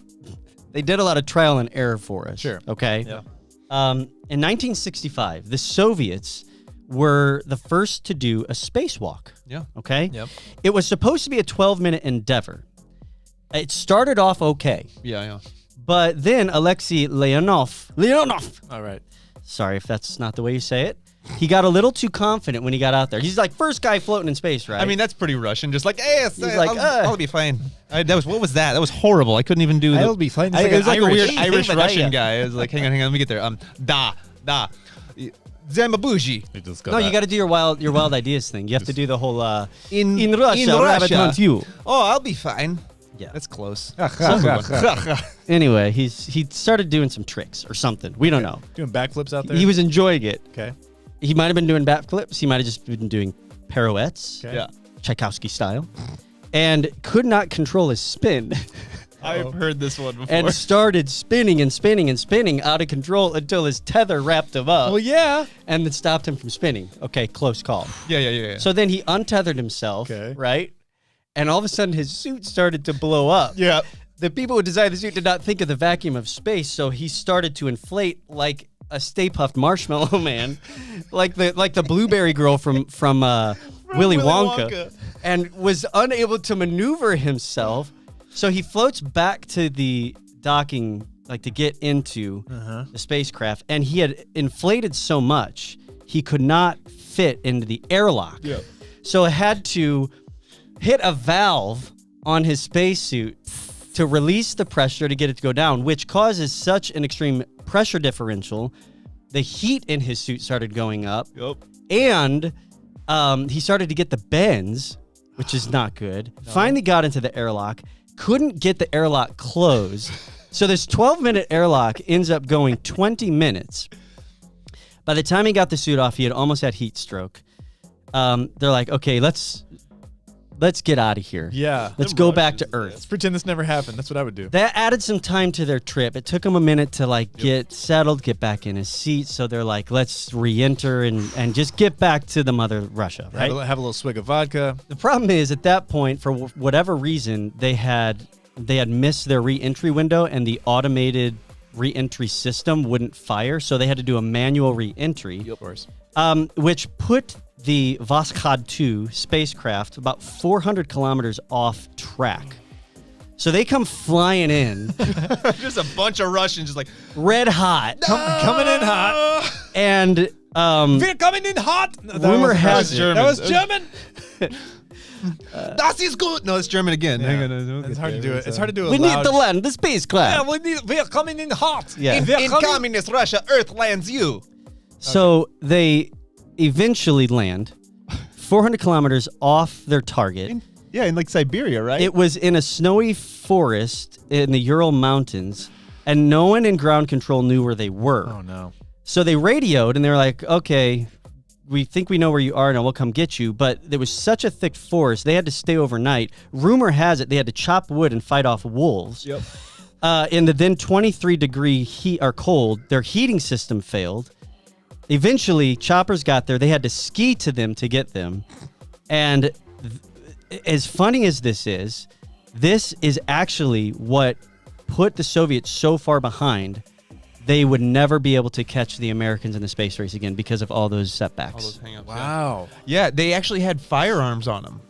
did a lot of trial and error for us. Sure. Okay? Yeah. In 1965, the Soviets were the first to do a spacewalk. Yeah. Okay? Yep. It was supposed to be a 12-minute endeavor. It started off okay. Yeah. But then Alexei Leonov, All right. sorry if that's not the way you say it, he got a little too confident when he got out there. He's like, first guy floating in space, right? I mean, that's pretty Russian. Just like, hey, He's like, I'll be fine. What was that? That was horrible. I couldn't even do that. I'll be fine. It was like a weird Irish. Irish Yeah. Russian guy. It was like, hang on, let me get there. Zamabuji. No, you got to do your wild ideas thing. You have to do the whole In Russia, rabbit hunt you. Oh, I'll be fine. Yeah. That's close. Anyway, he started doing some tricks or something. We don't know. Doing backflips out there? He was enjoying it. Okay. He might have been doing backflips. He might have just been doing pirouettes, Okay. Yeah. Tchaikovsky style, and could not control his spin. I've heard this one before. And started spinning and spinning and spinning out of control until his tether wrapped him up. Well, yeah. And then stopped him from spinning. Okay, close call. Yeah. So then he untethered himself, Okay. right? And all of a sudden his suit started to blow up. Yeah. The people who designed the suit did not think of the vacuum of space, so he started to inflate like a Stay Puft Marshmallow Man, like the blueberry girl from Willy Wonka, and was unable to maneuver himself. So he floats back to the docking, like to get into the spacecraft, and he had inflated so much he could not fit into the airlock. Yeah. So it had to hit a valve on his spacesuit to release the pressure to get it to go down, which causes such an extreme pressure differential. The heat in his suit started going up, and he started to get the bends, which is not good. No. Finally got into the airlock, couldn't get the airlock closed. So this 12-minute airlock ends up going 20 minutes. By the time he got the suit off, he had almost had heat stroke. They're like, okay, let's get out of here. Yeah. Let's go back to Earth. Let's pretend this never happened. That's what I would do. That added some time to their trip. It took him a minute to get settled, get back in his seat. So they're like, let's re-enter and just get back to the mother Russia, right? Have a little swig of vodka. The problem is at that point, for whatever reason, they had missed their re-entry window and the automated re-entry system wouldn't fire. So they had to do a manual re-entry, Of course. which put the Voskhod 2 spacecraft about 400 kilometers off track. So they come flying in. Just a bunch of Russians just like, red hot. Coming in hot. And We're coming in hot. rumor has it. That was German. Das ist gut. No, it's German again. Yeah. Hang on. It's hard to do it. It's hard to do it. We need to land the spacecraft. We're coming in hot. Yeah. In communist Russia, Earth lands you. So they eventually land 400 kilometers off their target. In like Siberia, right? It was in a snowy forest in the Ural Mountains, and no one in ground control knew where they were. Oh, no. So they radioed, and they were like, okay, we think we know where you are, and we'll come get you. But there was such a thick forest, they had to stay overnight. Rumor has it they had to chop wood and fight off wolves. Yep. In the then 23-degree heat or cold, their heating system failed. Eventually, choppers got there. They had to ski to them to get them. And as funny as this is actually what put the Soviets so far behind, they would never be able to catch the Americans in the space race again because of all those setbacks. All those hang-ups, Wow. Yeah, they actually had firearms on them.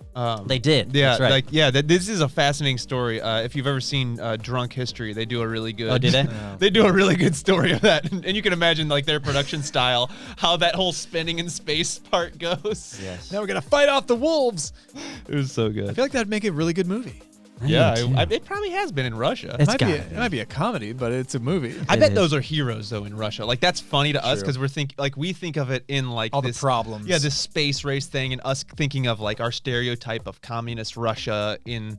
They did. Yeah, That's right. this is a fascinating story. If you've ever seen Drunk History, they do a really good. Oh, did they? They do a really good story of that, and you can imagine like their production style, how that whole spinning in space part goes. Yes. Now we're gonna fight off the wolves. It was so good. I feel like that'd make a really good movie. Yeah, it probably has been in Russia. It might be a comedy, but it's a movie. I bet those are heroes though in Russia. Like that's funny to us because we think of it in like all this, the problems. Yeah, this space race thing, and us thinking of like our stereotype of communist Russia in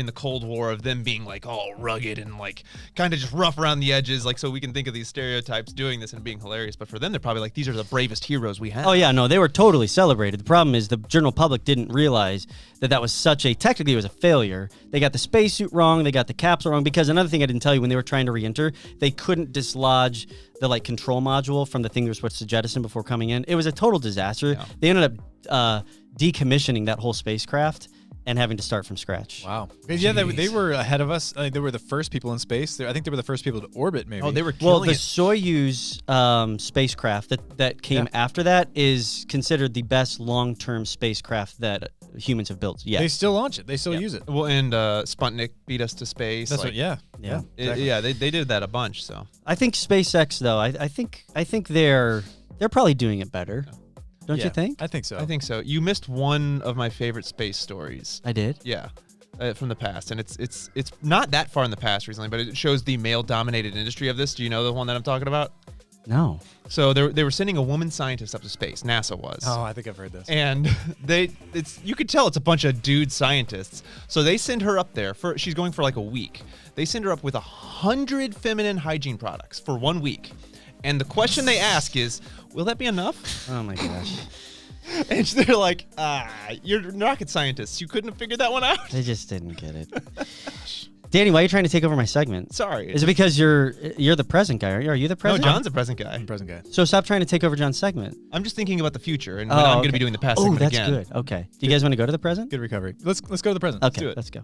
the Cold War of them being like all rugged and like kind of just rough around the edges, like so we can think of these stereotypes doing this and being hilarious. But for them, they're probably like these are the bravest heroes we have. Oh yeah, no, they were totally celebrated. The problem is the general public didn't realize that was technically it was a failure. They got the spacesuit wrong, they got the capsule wrong, because another thing I didn't tell you, when they were trying to re-enter, they couldn't dislodge the like control module from the thing they were supposed to jettison before coming in. It was a total disaster. Yeah. They ended up decommissioning that whole spacecraft and having to start from scratch. Wow. Yeah, they were ahead of us. They were the first people in space. I think they were the first people to orbit, maybe. Oh, they were killing the Soyuz spacecraft that came after that is considered the best long-term spacecraft that humans have built yet. They still launch it. They still use it. Well, and Sputnik beat us to space. That's exactly. They did that a bunch. So I think SpaceX though. I think they're probably doing it better. Don't you think? I think so. I think so. You missed one of my favorite space stories. I did? Yeah. From the past. And it's not that far in the past recently, but it shows the male-dominated industry of this. Do you know the one that I'm talking about? No. So they were sending a woman scientist up to space. NASA was. Oh, I think I've heard this. And you could tell it's a bunch of dude scientists. So they send her up there she's going for like a week. They send her up with 100 feminine hygiene products for 1 week. And the question they ask is, will that be enough? Oh my gosh. And they're like, you're rocket scientists. You couldn't have figured that one out? They just didn't get it. Danny, why are you trying to take over my segment? Sorry. Is it because you're the present guy? Are you the present? No, John's the present guy. I'm the present guy. So stop trying to take over John's segment. I'm just thinking about the future and when I'm going to be doing the past segment again. Oh, that's good. Okay. Do you guys want to go to the present? Good recovery. Let's go to the present. Okay, let's go.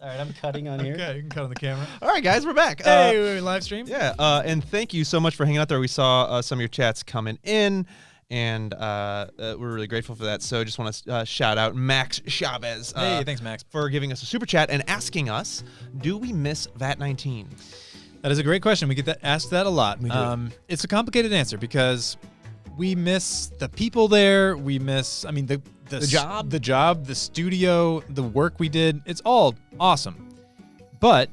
All right, I'm cutting on here. Okay, you can cut on the camera. All right, guys, we're back. Hey, live stream. Yeah, and thank you so much for hanging out there. We saw some of your chats coming in, and we're really grateful for that. So just want to shout out Max Chavez. Hey, thanks, Max, for giving us a super chat and asking us, do we miss VAT-19? That is a great question. We get asked that a lot. We do. It's a complicated answer because we miss the people there. We miss, the job, the studio, the work we did. It's all awesome. But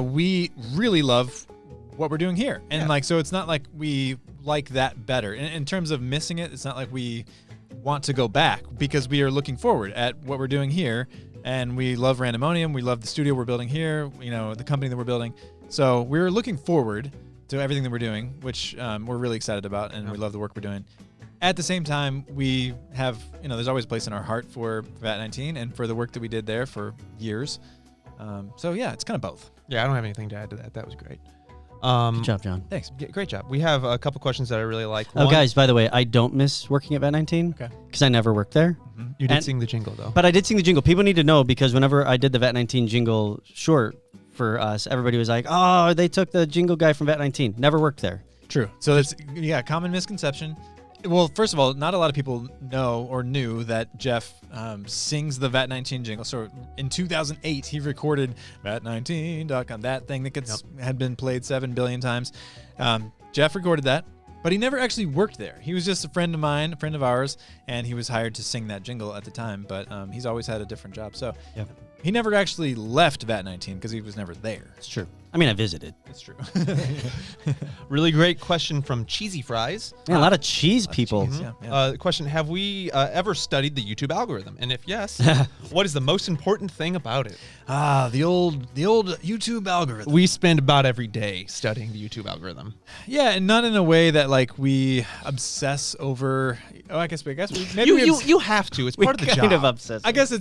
we really love what we're doing here. And so it's not like we like that better. In terms of missing it, it's not like we want to go back because we are looking forward at what we're doing here. And we love Randomonium. We love the studio we're building here, the company that we're building. So we're looking forward to everything that we're doing, which we're really excited about, and we love the work we're doing. At the same time, we have, there's always a place in our heart for VAT-19 and for the work that we did there for years. So yeah, it's kind of both. Yeah, I don't have anything to add to that. That was great. Good job, John. Thanks. Great job. We have a couple questions that I really like. Oh, guys, by the way, I don't miss working at VAT-19 because I never worked there. Mm-hmm. You did sing the jingle, though. But I did sing the jingle. People need to know because whenever I did the VAT-19 jingle short for us, everybody was like, oh, they took the jingle guy from VAT-19. Never worked there. True. So it's, common misconception. Well, first of all, not a lot of people know or knew that Jeff sings the VAT-19 jingle. So in 2008, he recorded VAT19.com, that thing that had been played 7 billion times. Jeff recorded that, but he never actually worked there. He was just a friend of mine, a friend of ours, and he was hired to sing that jingle at the time. But he's always had a different job. So he never actually left VAT-19 because he was never there. It's true. I mean, I visited. It's true. Really great question from Cheesy Fries. Yeah, a lot of cheese people. Cheese, yeah. Question, have we ever studied the YouTube algorithm? And if yes, what is the most important thing about it? The old YouTube algorithm. We spend about every day studying the YouTube algorithm. Yeah, and not in a way that like we obsess over. Oh, I guess maybe you have to. It's part of the job. Kind of obsess. I guess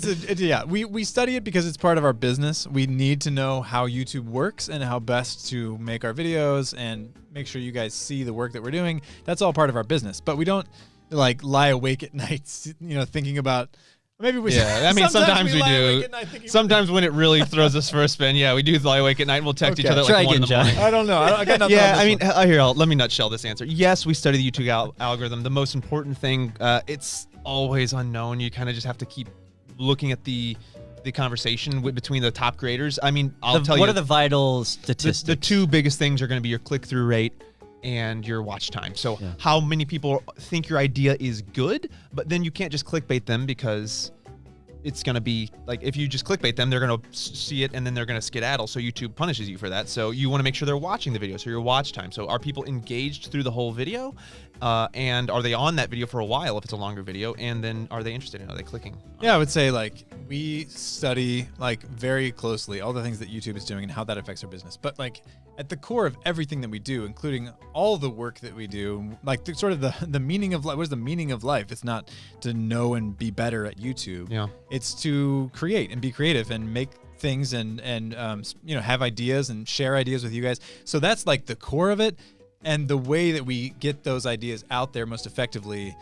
we study it because it's part of our business. We need to know how YouTube works and how best to make our videos and make sure you guys see the work that we're doing. That's all part of our business. But we don't like lie awake at night, thinking about. Maybe we. Yeah, I mean, sometimes we do. Sometimes when it really throws us for a spin, we do lie awake at night. And we'll text each other at like 1 in the morning. I don't know. I got nothing. Yeah, I mean, let me nutshell this answer. Yes, we study the YouTube algorithm. The most important thing, it's always unknown. You kind of just have to keep looking at the conversation between the top creators. I mean, I'll tell you. What are the vital statistics? The two biggest things are going to be your click-through rate and your watch time. So how many people think your idea is good, but then you can't just clickbait them because it's going to be like, if you just clickbait them, they're going to see it and then they're going to skedaddle. So YouTube punishes you for that. So you want to make sure they're watching the video. So your watch time. So are people engaged through the whole video? And are they on that video for a while if it's a longer video? And then are they interested in it? Are they clicking? Yeah, I would say like we study like very closely all the things that YouTube is doing and how that affects our business. But like at the core of everything that we do, including all the work that we do, like sort of the meaning of life. What is the meaning of life? It's not to know and be better at YouTube. Yeah. It's to create and be creative and make things and have ideas and share ideas with you guys. So that's like the core of it. And the way that we get those ideas out there most effectively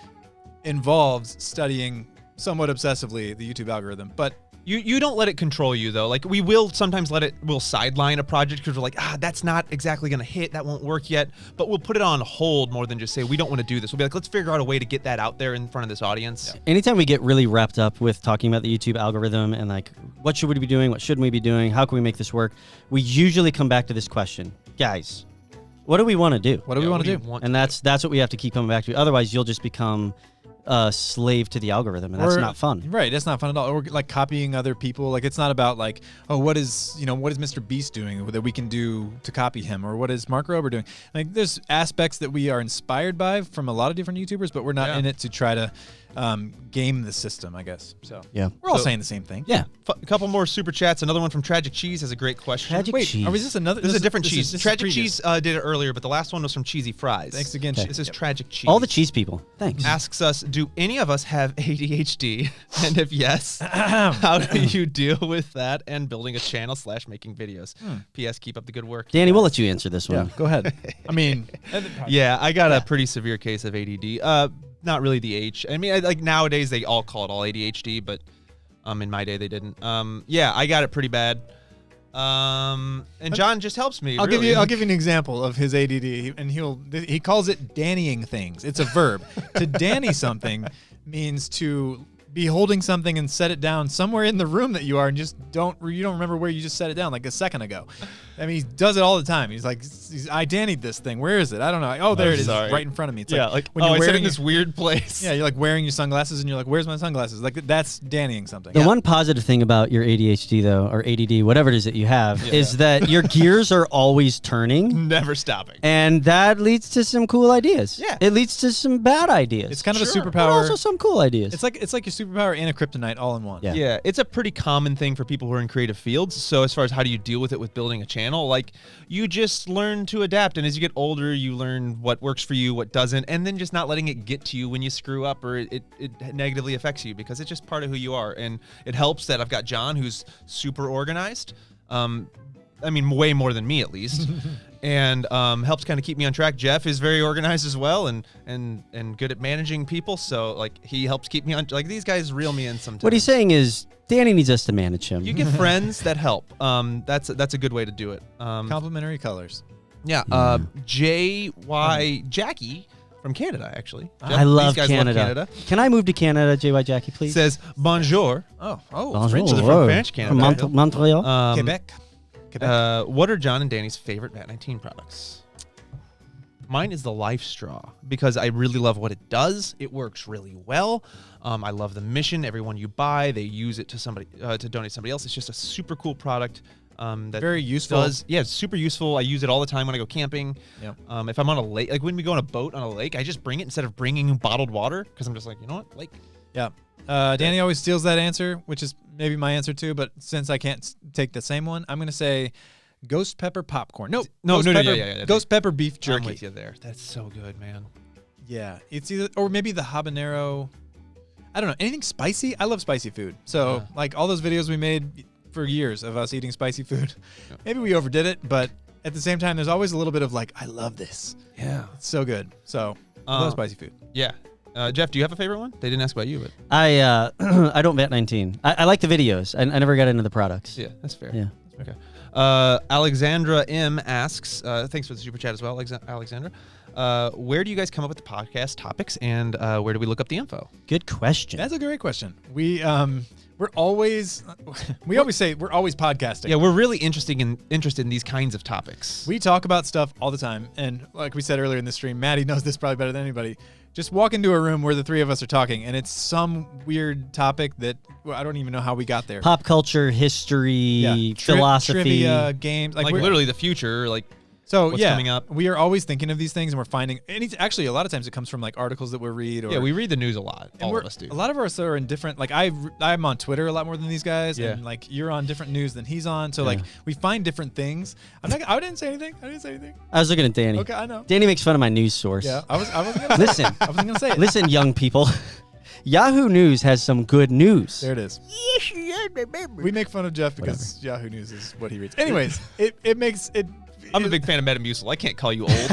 involves studying somewhat obsessively the YouTube algorithm. But you don't let it control you, though. Like, we will sometimes we'll sideline a project because we're like, that's not exactly going to hit. That won't work yet. But we'll put it on hold more than just say, we don't want to do this. We'll be like, let's figure out a way to get that out there in front of this audience. Yeah. Anytime we get really wrapped up with talking about the YouTube algorithm and like, what should we be doing? What shouldn't we be doing? How can we make this work? We usually come back to this question. Guys, what do we want to do? What do we want to do? And that's what we have to keep coming back to. Otherwise, you'll just become a slave to the algorithm, and that's not fun. Right, that's not fun at all. Or like copying other people. Like it's not about like, oh, what is Mr. Beast doing that we can do to copy him, or what is Mark Rober doing? Like there's aspects that we are inspired by from a lot of different YouTubers, but we're not in it to try to game the system, I guess. So we're all saying the same thing. Yeah. A couple more super chats. Another one from Tragic Cheese has a great question. Cheese. Is this another? This is a different cheese. Tragic Cheese did it earlier, but the last one was from Cheesy Fries. Thanks again. This is Tragic Cheese. All the cheese people. Thanks. Asks us, do any of us have ADHD? And if yes, how do you deal with that and building a channel / making videos? P.S. Keep up the good work. Danny, we'll let you answer this one. Yeah, go ahead. I mean, yeah, I got a pretty severe case of ADD. Not really the H. I mean, like nowadays they all call it all ADHD, but in my day they didn't. Yeah, I got it pretty bad. And John just helps me. I'll give you an example of his ADD, and he calls it Dannying things. It's a verb. To Danny something means to be holding something and set it down somewhere in the room that you are, and you don't remember where you just set it down like a second ago. I mean, he does it all the time. He's like, I Danny'd this thing. Where is it? I don't know. Oh, there it is, right in front of me. It's like when you're wearing this weird place. Yeah, you're like wearing your sunglasses, and you're like, where's my sunglasses? Like that's Dannying something. The one positive thing about your ADHD though, or ADD, whatever it is that you have, is that your gears are always turning, never stopping, and that leads to some cool ideas. Yeah, it leads to some bad ideas. It's kind of a superpower, but also some cool ideas. It's like your superpower and a kryptonite all in one. Yeah, it's a pretty common thing for people who are in creative fields. So as far as how do you deal with it with building a channel, like you just learn to adapt, and as you get older, you learn what works for you, what doesn't, and then just not letting it get to you when you screw up or it negatively affects you, because it's just part of who you are. And it helps that I've got John, who's super organized. I mean, way more than me at least. And helps kind of keep me on track. Jeff is very organized as well, and good at managing people. So like he helps keep me on. Like these guys reel me in sometimes. What he's saying is Danny needs us to manage him. You get friends that help. That's a good way to do it. Complementary colors. Yeah. JY Jackie from Canada, actually. Jeff, I love these guys Canada. Love Canada. Can I move to Canada, JY Jackie, please? Says bonjour. Bonjour. French. So they're from French Canada. From Montreal. Quebec. What are John and Danny's favorite Bat19 products? Mine is the Life Straw, because I really love what it does. It works really well. I love the mission. Everyone you buy, they use it to somebody to donate to somebody else. It's just a super cool product. That very useful. It's super useful. I use it all the time when I go camping. Yep. If I'm on a lake, like when we go on a boat on a lake, I just bring it instead of bringing bottled water, because I'm just like, you know what, lake. Yeah. Danny always steals that answer, which is maybe my answer too. But since I can't take the same one, I'm gonna say ghost pepper popcorn. No, ghost pepper beef jerky. I'm with you there. That's so good, man. Yeah, it's either, or maybe the habanero. I don't know, anything spicy. I love spicy food. So like all those videos we made for years of us eating spicy food. Yeah. Maybe we overdid it, but at the same time, there's always a little bit of like, I love this. Yeah, it's so good. So I love spicy food. Yeah. Jeff, do you have a favorite one? They didn't ask about you, but I don't Bat19. I like the videos. I never got into the products. Yeah, that's fair. Yeah. Okay. Alexandra M asks, thanks for the super chat as well, Alexandra. where do you guys come up with the podcast topics, and where do we look up the info? Good question. That's a great question. We're always say we're always podcasting. Yeah, we're really interested in these kinds of topics. We talk about stuff all the time, and like we said earlier in the stream, Maddie knows this probably better than anybody. Just walk into a room where the three of us are talking, and it's some weird topic that I don't even know how we got there. Pop culture, history, philosophy, trivia, games, like literally the future, like. So what's coming up. We are always thinking of these things, and we're finding. And actually, a lot of times it comes from like articles that we read. Or, we read the news a lot. All of us do. A lot of us are in different. Like I'm on Twitter a lot more than these guys, and like you're on different news than he's on. So like we find different things. I didn't say anything. I was looking at Danny. Okay, I know. Danny makes fun of my news source. Yeah, I wasn't gonna listen. I wasn't gonna say it. Listen, young people. Yahoo News has some good news. There it is. We make fun of Jeff because Yahoo News is what he reads. Anyways, it makes it. I'm a big fan of Metamucil. I can't call you old.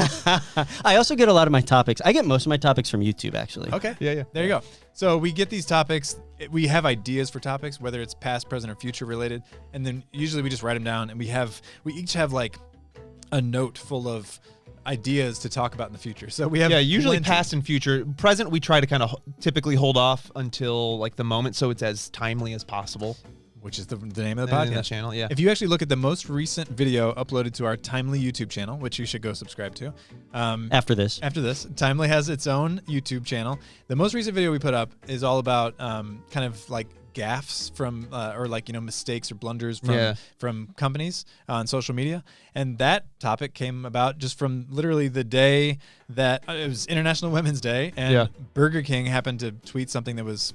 I also get a lot of my topics. I get most of my topics from YouTube, actually. Okay. Yeah. There you go. So we get these topics. We have ideas for topics, whether it's past, present, or future related. And then usually we just write them down, and we each have like a note full of ideas to talk about in the future. So we have usually past and future. Present, we try to kind of typically hold off until like the moment, so it's as timely as possible. Which is the name of the podcast channel, yeah. If you actually look at the most recent video uploaded to our Timely YouTube channel, which you should go subscribe to. After this, Timely has its own YouTube channel. The most recent video we put up is all about kind of like gaffes from or like mistakes or blunders from companies on social media, and that topic came about just from literally the day that it was International Women's Day, and Burger King happened to tweet something that was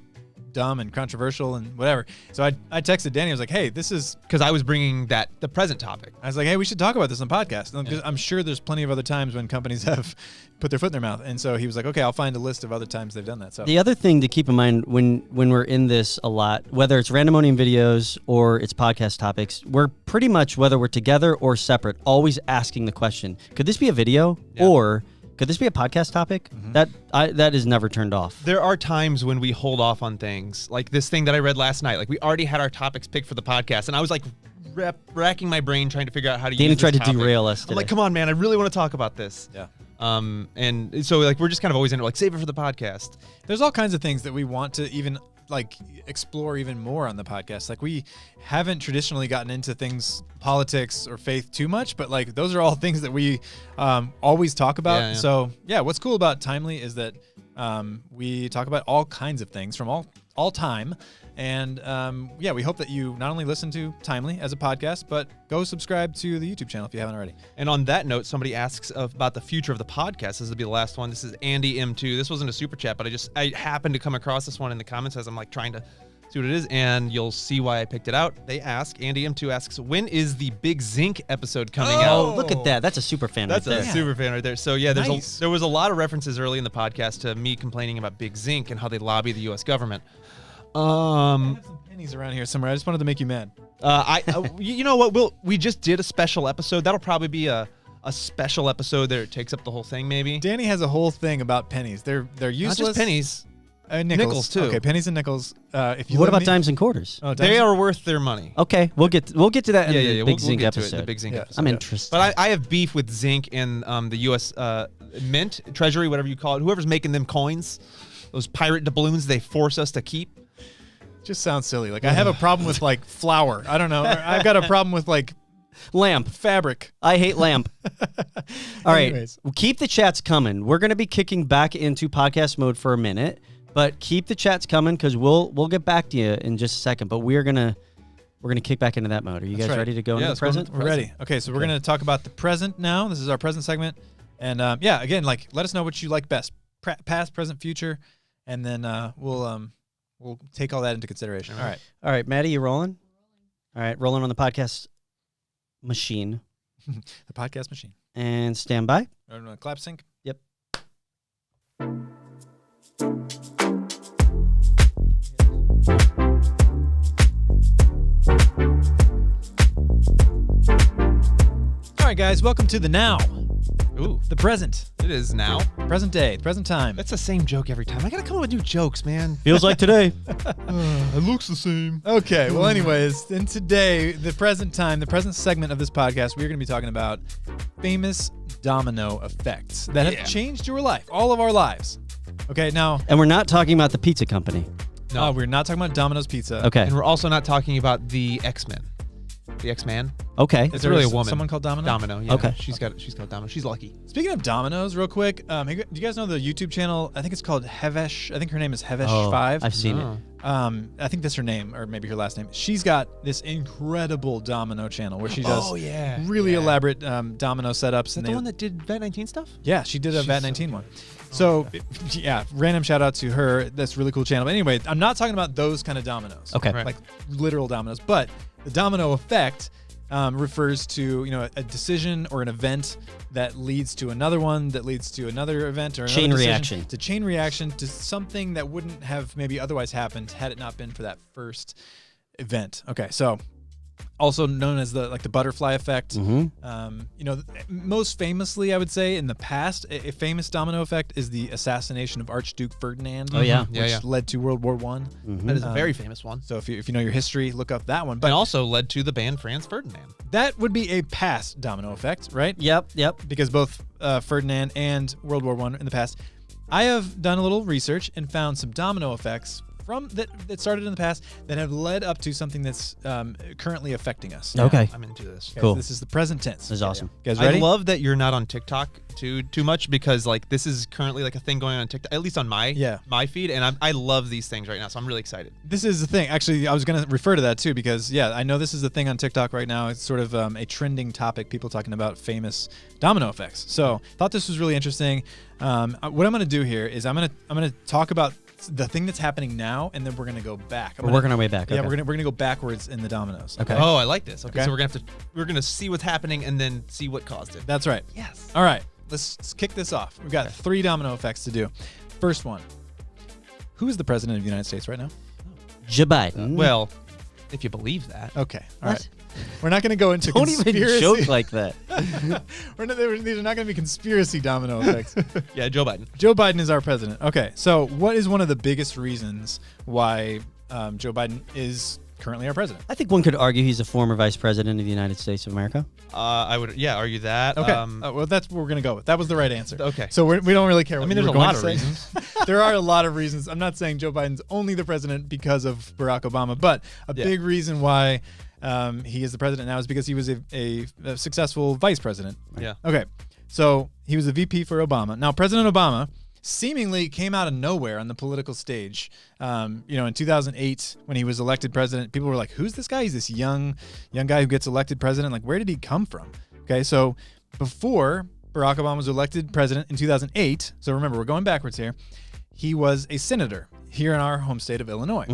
dumb and controversial and whatever. So I texted Danny. I was like, hey, this is because I was bringing the present topic. I was like, hey, we should talk about this on podcast. Because I'm sure there's plenty of other times when companies have put their foot in their mouth. And so he was like, okay, I'll find a list of other times they've done that. So the other thing to keep in mind when we're in this a lot, whether it's Randomonium videos or it's podcast topics, we're pretty much, whether we're together or separate, always asking the question, could this be a video or could this be a podcast topic? That is never turned off. There are times when we hold off on things, like this thing that I read last night. Like we already had our topics picked for the podcast, and I was like racking my brain trying to figure out how to use this tried to topic. derail us today. I'm like, come on, man, I really want to talk about this. Yeah. And so like we're just kind of always in it, like save it for the podcast. There's all kinds of things that we want to even like explore even more on the podcast. Like we haven't traditionally gotten into things, politics or faith too much, but like those are all things that we always talk about. So what's cool about Timely is that we talk about all kinds of things from all time. And we hope that you not only listen to Timely as a podcast, but go subscribe to the YouTube channel if you haven't already. And on that note, somebody asks about the future of the podcast. This will be the last one. This is Andy M2. This wasn't a super chat, but I happened to come across this one in the comments as I'm like trying to see what it is, and you'll see why I picked it out. Andy M2 asks, when is the Big Zinc episode coming out? Oh, look at that. That's a super fan That's right there. a super fan right there. So there was a lot of references early in the podcast to me complaining about Big Zinc and how they lobby the U.S. government. I have some pennies around here somewhere. I just wanted to make you mad. You know what? We just did a special episode. That'll probably be a special episode that takes up the whole thing. Maybe Danny has a whole thing about pennies. They're useless. Not just pennies. Nickels too. Okay, pennies and nickels. If you what about dimes and quarters? Oh, they are worth their money. Okay, we'll get to that in the Big Zinc we'll episode. The Big Zinc episode. I'm interested. But I have beef with Zinc and the U.S. Mint, Treasury, whatever you call it. Whoever's making them coins, those pirate doubloons they force us to keep. Just sounds silly. Like I have a problem with like flour. I don't know. I've got a problem with like lamp fabric. I hate lamp. All right. Anyways. Keep the chats coming. We're going to be kicking back into podcast mode for a minute, but keep the chats coming because we'll get back to you in just a second. But we're gonna kick back into that mode. Are you guys ready to go into the present? We're ready. Okay, so we're gonna talk about the present now. This is our present segment, and again, like let us know what you like best, past, present, future, and then we'll take all that into consideration. All right, Maddie, you rolling? All right, rolling on the podcast machine. The podcast machine. And stand by. Clap sync. Yep. All right, guys, welcome to the now. Ooh, the present. It is now. Present day, present time. That's the same joke every time. I gotta come up with new jokes, man. Feels like today. It looks the same. Okay, well, anyways, and today, the present time, the present segment of this podcast, we're going to be talking about famous domino effects that have changed your life, all of our lives. Okay, now... And we're not talking about the pizza company. No, we're not talking about Domino's Pizza. Okay. And we're also not talking about the X-Men. The X-Man. Okay. It's really a woman. Someone called Domino? Domino, yeah. Okay. She's called Domino. She's lucky. Speaking of Domino's, real quick, do you guys know the YouTube channel? I think it's called Hevesh. I think her name is Hevesh5. I've seen it. I think that's her name, or maybe her last name. She's got this incredible domino channel where she does really elaborate domino setups. Is that the one that did Vet 19 stuff? Yeah, she did a Vat 19 one. So, yeah, random shout out to her. That's a really cool channel. But anyway, I'm not talking about those kind of dominoes. Okay. Right. Like literal dominoes. But the domino effect refers to, a decision or an event that leads to another one, that leads to another event or another Chain decision. reaction. It's a chain reaction to something that wouldn't have maybe otherwise happened had it not been for that first event. Okay, so also known as the butterfly effect. Most famously, I would say in the past, a famous domino effect is the assassination of Archduke Ferdinand. Oh, yeah. which led to World War I. That is a very famous one. So if you know your history, look up that one. But And also led to the band Franz Ferdinand. that would be a past domino effect, right? Yep. Because both Ferdinand and World War I in the past. I have done a little research and found some domino effects from that started in the past that have led up to something that's currently affecting us. Okay. I'm into this. Okay, Cool. so this is the present tense. This is awesome. You guys ready? I love that you're not on TikTok too much because like this is currently like a thing going on TikTok, at least on my feed, and I love these things right now, so I'm really excited. This is the thing. Actually, I was going to refer to that too because, I know this is the thing on TikTok right now. It's sort of a trending topic, people talking about famous domino effects. So thought this was really interesting. What I'm going to do here is I'm going to talk about the thing that's happening now, and then we're going to go back. We're working our way back. Yeah, Okay. we're gonna go backwards in the dominoes. Okay. Oh, I like this. Okay, Okay. so we're gonna see what's happening and then see what caused it. That's right. Yes. All right, let's kick this off. We've got 3 domino effects to do. First one. Who is the president of the United States right now? Joe Biden. Well, if you believe that. Okay. All What? right. We're not going to go into Don't conspiracy. even joke like that. These are not going to be conspiracy domino effects. Yeah, Joe Biden. Joe Biden is our president. Okay. So what is one of the biggest reasons why Joe Biden is currently our president? I think one could argue he's a former vice president of the United States of America. I would argue that. Okay. Well, that's what we're going to go with. That was the right answer. Okay. So we don't really care what mean, you there's were a going lot to of say. reasons. There are a lot of reasons. I'm not saying Joe Biden's only the president because of Barack Obama, but a big reason why he is the president now is because he was a successful vice president. Yeah. Okay. So he was a VP for Obama. Now, President Obama seemingly came out of nowhere on the political stage. In 2008, when he was elected president, people were like, who's this guy? He's this young guy who gets elected president. Like, where did he come from? Okay. So before Barack Obama was elected president in 2008, so remember, we're going backwards here, he was a senator here in our home state of Illinois.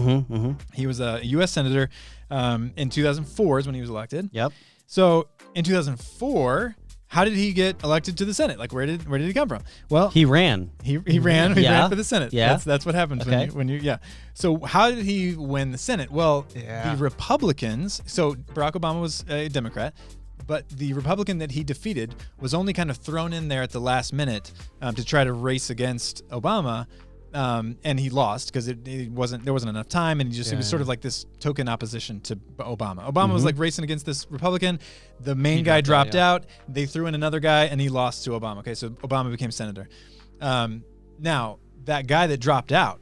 He was a U.S. senator in 2004 is when he was elected. Yep. So in 2004, how did he get elected to the Senate? Like, where did he come from? Well, He ran. he ran for the Senate. Yeah. That's what happens Okay. when you. So how did he win the Senate? Well, the Republicans. So Barack Obama was a Democrat, but the Republican that he defeated was only kind of thrown in there at the last minute to try to race against Obama. And he lost because there wasn't enough time, and it was sort of like this token opposition to Obama. Obama was like racing against this Republican. The main guy dropped out. They threw in another guy, and he lost to Obama. Okay, so Obama became senator. Now that guy that dropped out,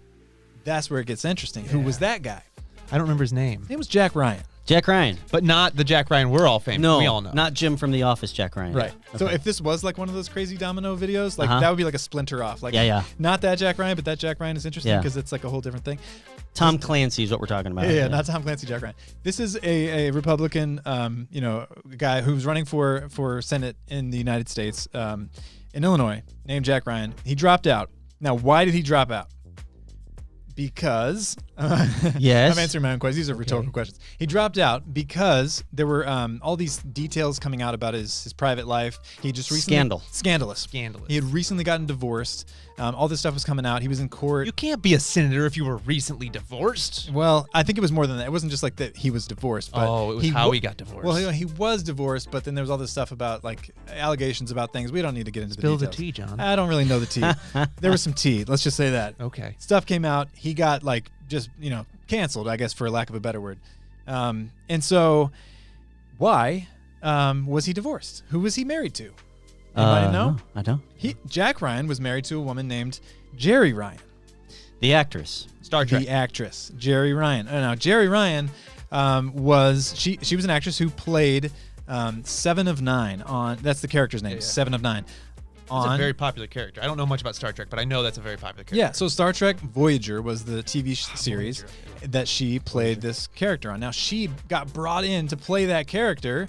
that's where it gets interesting. Who was that guy? I don't remember his name. It was Jack Ryan. Jack Ryan. But not the Jack Ryan we're all famous. No, we all know. not Jim from The Office, Jack Ryan. Right. So Okay. if this was like one of those crazy domino videos, like that would be like a splinter off. Like Yeah. not that Jack Ryan, but that Jack Ryan is interesting Yeah. because it's like a whole different thing. Tom Clancy is what we're talking about. Yeah, not Tom Clancy, Jack Ryan. This is a Republican, guy who's running for Senate in the United States, in Illinois, named Jack Ryan. He dropped out. Now, why did he drop out? Because Yes. I'm answering my own questions. These are rhetorical questions. He dropped out because there were all these details coming out about his private life. He just recently scandalous. He had recently gotten divorced. All this stuff was coming out. He was in court. You can't be a senator if you were recently divorced. Well, I think it was more than that. It wasn't just like that he was divorced. But it was how he got divorced. Well, he was divorced, but then there was all this stuff about like allegations about things. We don't need to get into Spill the the details. tea, John. I don't really know the tea. There was some tea. Let's just say that. Okay. Stuff came out. He got like just canceled, I guess, for lack of a better word. And so, why was he divorced? Who was he married to? Anybody know? No, I don't. Jack Ryan was married to a woman named Jerry Ryan. The actress. Star Trek. The actress, Jerry Ryan. Now, Jerry Ryan was an actress who played 7 of 9 on. That's the character's name. 7 of 9. It's a very popular character. I don't know much about Star Trek, but I know that's a very popular character. Yeah, so Star Trek Voyager was the TV series that she played this character on. Now, she got brought in to play that character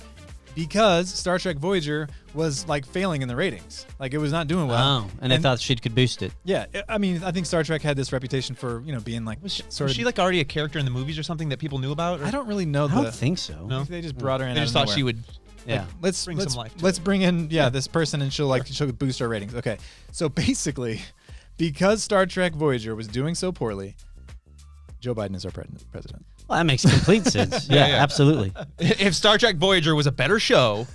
because Star Trek Voyager was like failing in the ratings. Like it was not doing well. Oh, and I thought she could boost it. Yeah, I mean, I think Star Trek had this reputation for, being like Was she like already a character in the movies or something that people knew about? Or? I don't really know. I don't think so. No? They just brought her in. They just thought she would. Yeah. Let's bring some life to Let's bring in this person and she'll boost our ratings. Okay, so basically, because Star Trek Voyager was doing so poorly, Joe Biden is our president. Well, that makes complete sense. Yeah, Yeah. absolutely. If Star Trek Voyager was a better show,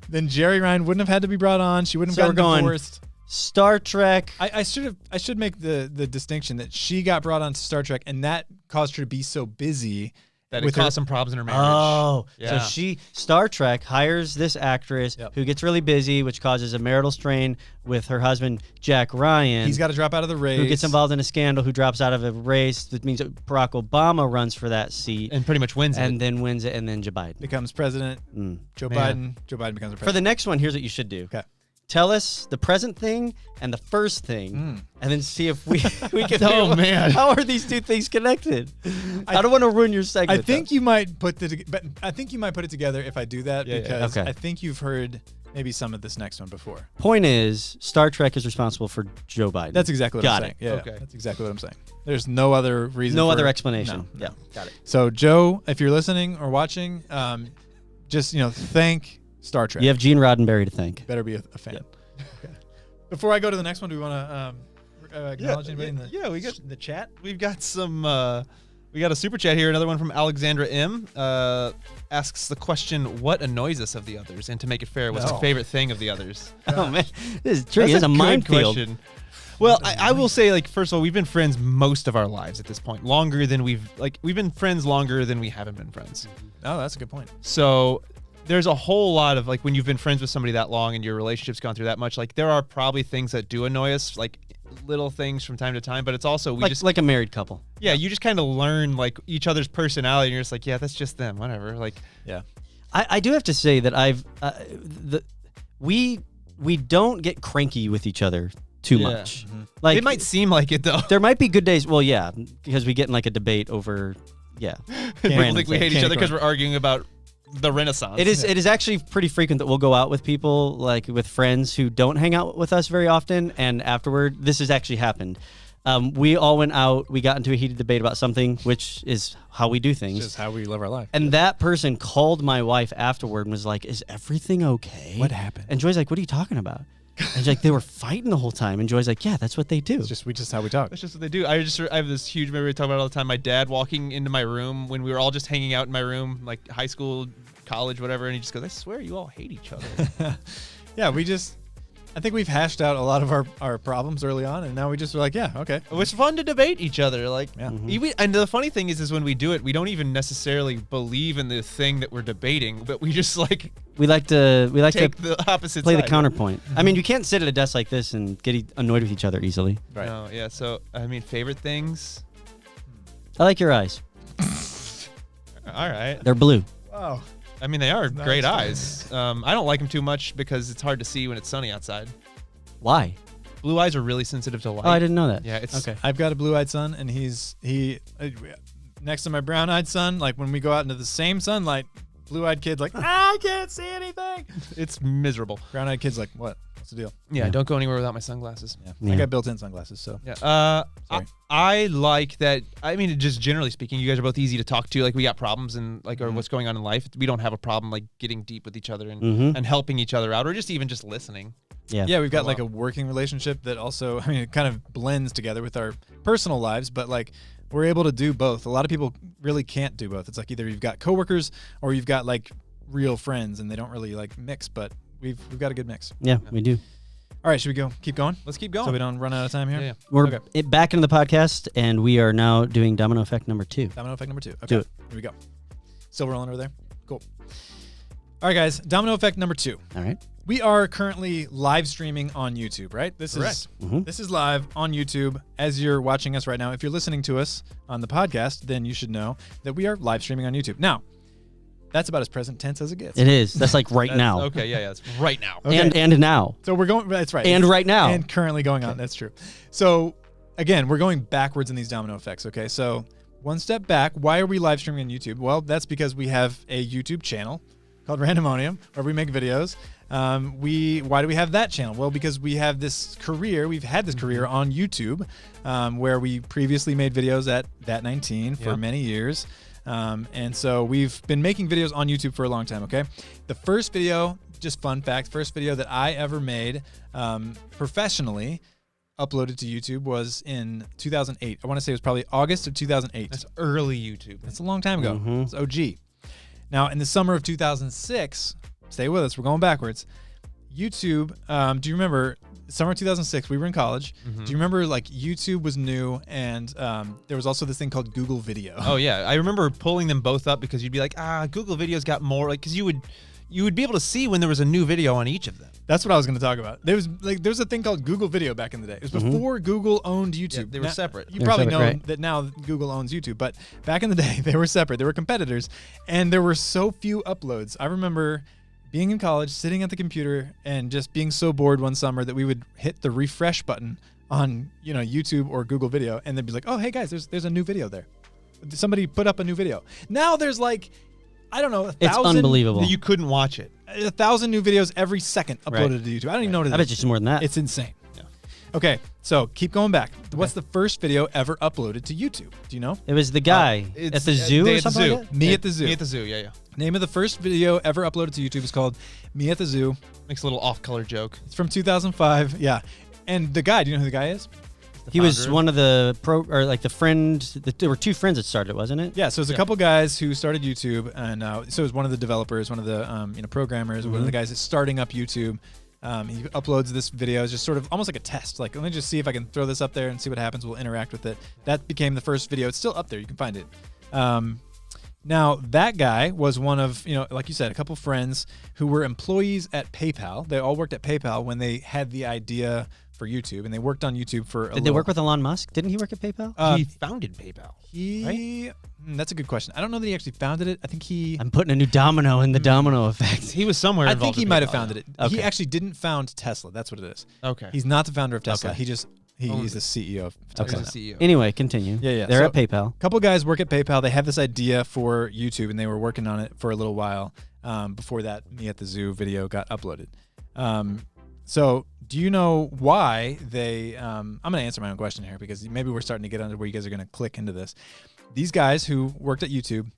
Then Jerry Ryan wouldn't have had to be brought on. She wouldn't So have we're gotten going divorced. Star Trek. I should make the distinction that she got brought on to Star Trek and that caused her to be so busy that it with her. caused some problems in her marriage. Oh, Yeah. so Star Trek hires this actress Yep. who gets really busy, which causes a marital strain with her husband, Jack Ryan. He's got to drop out of the race. who gets involved in a scandal, who drops out of a race. That means that Barack Obama runs for that seat And pretty much wins and it. then wins it, and then Joe Biden. Prebecomes president. Joe Man. Biden becomes the For president. the next one, here's what you should do. Okay. Tell us the present thing and the first thing, and then see if we can. Oh, figure man. how are these two things connected? I don't want to ruin your segment. I think though. you might put it together if I do that Yeah, yeah. because Okay. I think you've heard maybe some of this next one before. Point is, Star Trek is responsible for Joe Biden. That's exactly what Got I'm it. saying. Yeah, Okay. that's exactly what I'm saying. There's no other reason. No for other it. explanation. No. Yeah, got it. So Joe, if you're listening or watching, just thank Star Trek. You have Gene Roddenberry to thank. Better be a fan. Okay. Before I go to the next one, do we want to acknowledge anybody in the we got the chat? We've got some. We got a super chat here. Another one from Alexandra M. Asks the question, "What annoys us of the others?" And to make it fair, what's the No. favorite thing of the others? Oh man, this is tricky. That's It's a good minefield. question. Well, I will say, like, first of all, we've been friends most of our lives at this point. Longer than we've been friends longer than we haven't been friends. Oh, that's a good point. So there's a whole lot of, like, when you've been friends with somebody that long and your relationship's gone through that much, like, there are probably things that do annoy us, like little things from time to time, but it's also Like a married couple. you just kind of learn like each other's personality, and you're just like, yeah, that's just them, whatever. Like, Yeah. I do have to say that we don't get cranky with each other too Yeah. much. Like it might seem like it though. there might be good days. Well, yeah, because we get in like a debate over People random think we hate things. each other because we're arguing about the Renaissance. It is actually pretty frequent that we'll go out with people, like with friends who don't hang out with us very often, and afterward, this has actually happened. We all went out, we got into a heated debate about something, which is how we do things. It's just how we live our life. And that person called my wife afterward and was like, "Is everything okay? What happened?" And Joy's like, "What are you talking about?" And she's like, "They were fighting the whole time." And Joy's like, "Yeah, that's what they do." It's just how we talk. That's just what they do. I have this huge memory I talk about all the time. My dad walking into my room when we were all just hanging out in my room, like high school, college, whatever, and he just goes, "I swear you all hate each other." Yeah, I think we've hashed out a lot of our problems early on, and now we just are like, yeah, okay. It was fun to debate each other. Like, Yeah. and the funny thing is when we do it, we don't even necessarily believe in the thing that we're debating, but we just like we like to take the opposite play side. the counterpoint. I mean, you can't sit at a desk like this and get annoyed with each other easily. Right. No, yeah. So I mean, favorite things. I like your eyes. All right. They're blue. Wow. I mean, they are Nice. great eyes. I don't like them too much because it's hard to see when it's sunny outside. Why? Blue eyes are really sensitive to light. Oh, I didn't know that. Yeah, it's okay. I've got a blue-eyed son, and he next to my brown-eyed son. Like when we go out into the same sunlight, blue-eyed kid's like, I can't see anything. It's miserable. Brown-eyed kid's like, what? What's the deal? Yeah, Yeah. don't go anywhere without my sunglasses. Yeah. Yeah. I got built-in sunglasses, so Yeah. Sorry. I like that. I mean, just generally speaking, you guys are both easy to talk to. Like, we got problems and like, or what's going on in life. We don't have a problem like getting deep with each other and and helping each other out, or just even just listening. Yeah. yeah, we've got Oh, like wow. a working relationship that also, I mean, it kind of blends together with our personal lives, but like we're able to do both. A lot of people really can't do both. It's like either you've got coworkers or you've got like real friends, and they don't really like mix. But we've got a good mix. Yeah, we do. All right, should we keep going? Let's keep So going. we don't run out of time here. Yeah, yeah. We're Okay. back into the podcast, and we are now doing Domino Effect number 2. Domino effect number 2. Okay. Do it. Here we go. Still rolling over there. Cool. All right, guys. Domino effect number 2. All right. We are currently live streaming on YouTube, right? This Correct. This is live on YouTube as you're watching us right now. If you're listening to us on the podcast, then you should know that we are live streaming on YouTube. Now, that's about as present tense as it gets. It is. That's like right now. Okay, yeah, it's right now. Okay. And now. So we're going, that's right. And right now. And currently going on, that's true. So again, we're going backwards in these domino effects, okay? So one step back, why are we live streaming on YouTube? Well, that's because we have a YouTube channel called Randomonium where we make videos. Why do we have that channel? Well, because we have this career, we've had this career on YouTube, where we previously made videos at That19 for many years. And so we've been making videos on YouTube for a long time, okay? The first video, just fun fact, first video that I ever made professionally uploaded to YouTube was in 2008. I want to say it was probably August of 2008. That's early YouTube. That's a long time ago. It's OG. Now, in the summer of 2006, stay with us, we're going backwards. YouTube, do you remember, summer of 2006, we were in college. Do you remember, like, YouTube was new, and there was also this thing called Google Video? Oh, yeah. I remember pulling them both up because you'd be like, Google Video's got more, like, because you would be able to see when there was a new video on each of them. That's what I was going to talk about. There's a thing called Google Video back in the day. It was before Google owned YouTube. Yeah, they were separate. You probably know right? that now Google owns YouTube, but back in the day, they were separate. They were competitors, and there were so few uploads. I remember being in college, sitting at the computer, and just being so bored one summer that we would hit the refresh button on YouTube or Google Video, and they'd be like, "Oh, hey guys, there's a new video there. Somebody put up a new video." Now there's like, I don't know, 1,000. It's unbelievable. You couldn't watch it. 1,000 new videos every second uploaded to YouTube. I don't even know what it is. I bet you it's more than that. It's insane. Yeah. Okay, so keep going back. What's the first video ever uploaded to YouTube? Do you know? It was the guy at the zoo Day or at the something Zoo. like that? Me at the Zoo. Me at the Zoo, yeah. Name of the first video ever uploaded to YouTube is called Me at the Zoo. Makes a little off-color joke. It's from 2005. Yeah. And the guy, do you know who the guy is? He was founder. one of the the friend. There were two friends that started, wasn't it? Yeah, so there's a couple guys who started YouTube, and so it was one of the developers, one of the programmers, one of the guys that's starting up YouTube. He uploads this video. It's just sort of almost like a test. Like, let me just see if I can throw this up there and see what happens. We'll interact with it. That became the first video. It's still up there. You can find it. Now, that guy was one of, like you said, a couple friends who were employees at PayPal. They all worked at PayPal when they had the idea for YouTube, and they worked on YouTube for Did they work with Elon Musk? Didn't he work at PayPal? He founded PayPal. That's a good question. I don't know that he actually founded it. I think I'm putting a new domino in the domino effect. He was somewhere I involved think he with might have PayPal, founded it. Okay. He actually didn't found Tesla. That's what it is. Okay. He's not the founder of Tesla. Okay. He's the CEO of Tesla. He's the CEO. Anyway, continue. Yeah. They're So- at PayPal. A couple guys work at PayPal. They have this idea for YouTube, and they were working on it for a little while before that Me at the Zoo video got uploaded. So do you know why they I'm going to answer my own question here because maybe we're starting to get under where you guys are going to click into this. These guys who worked at YouTube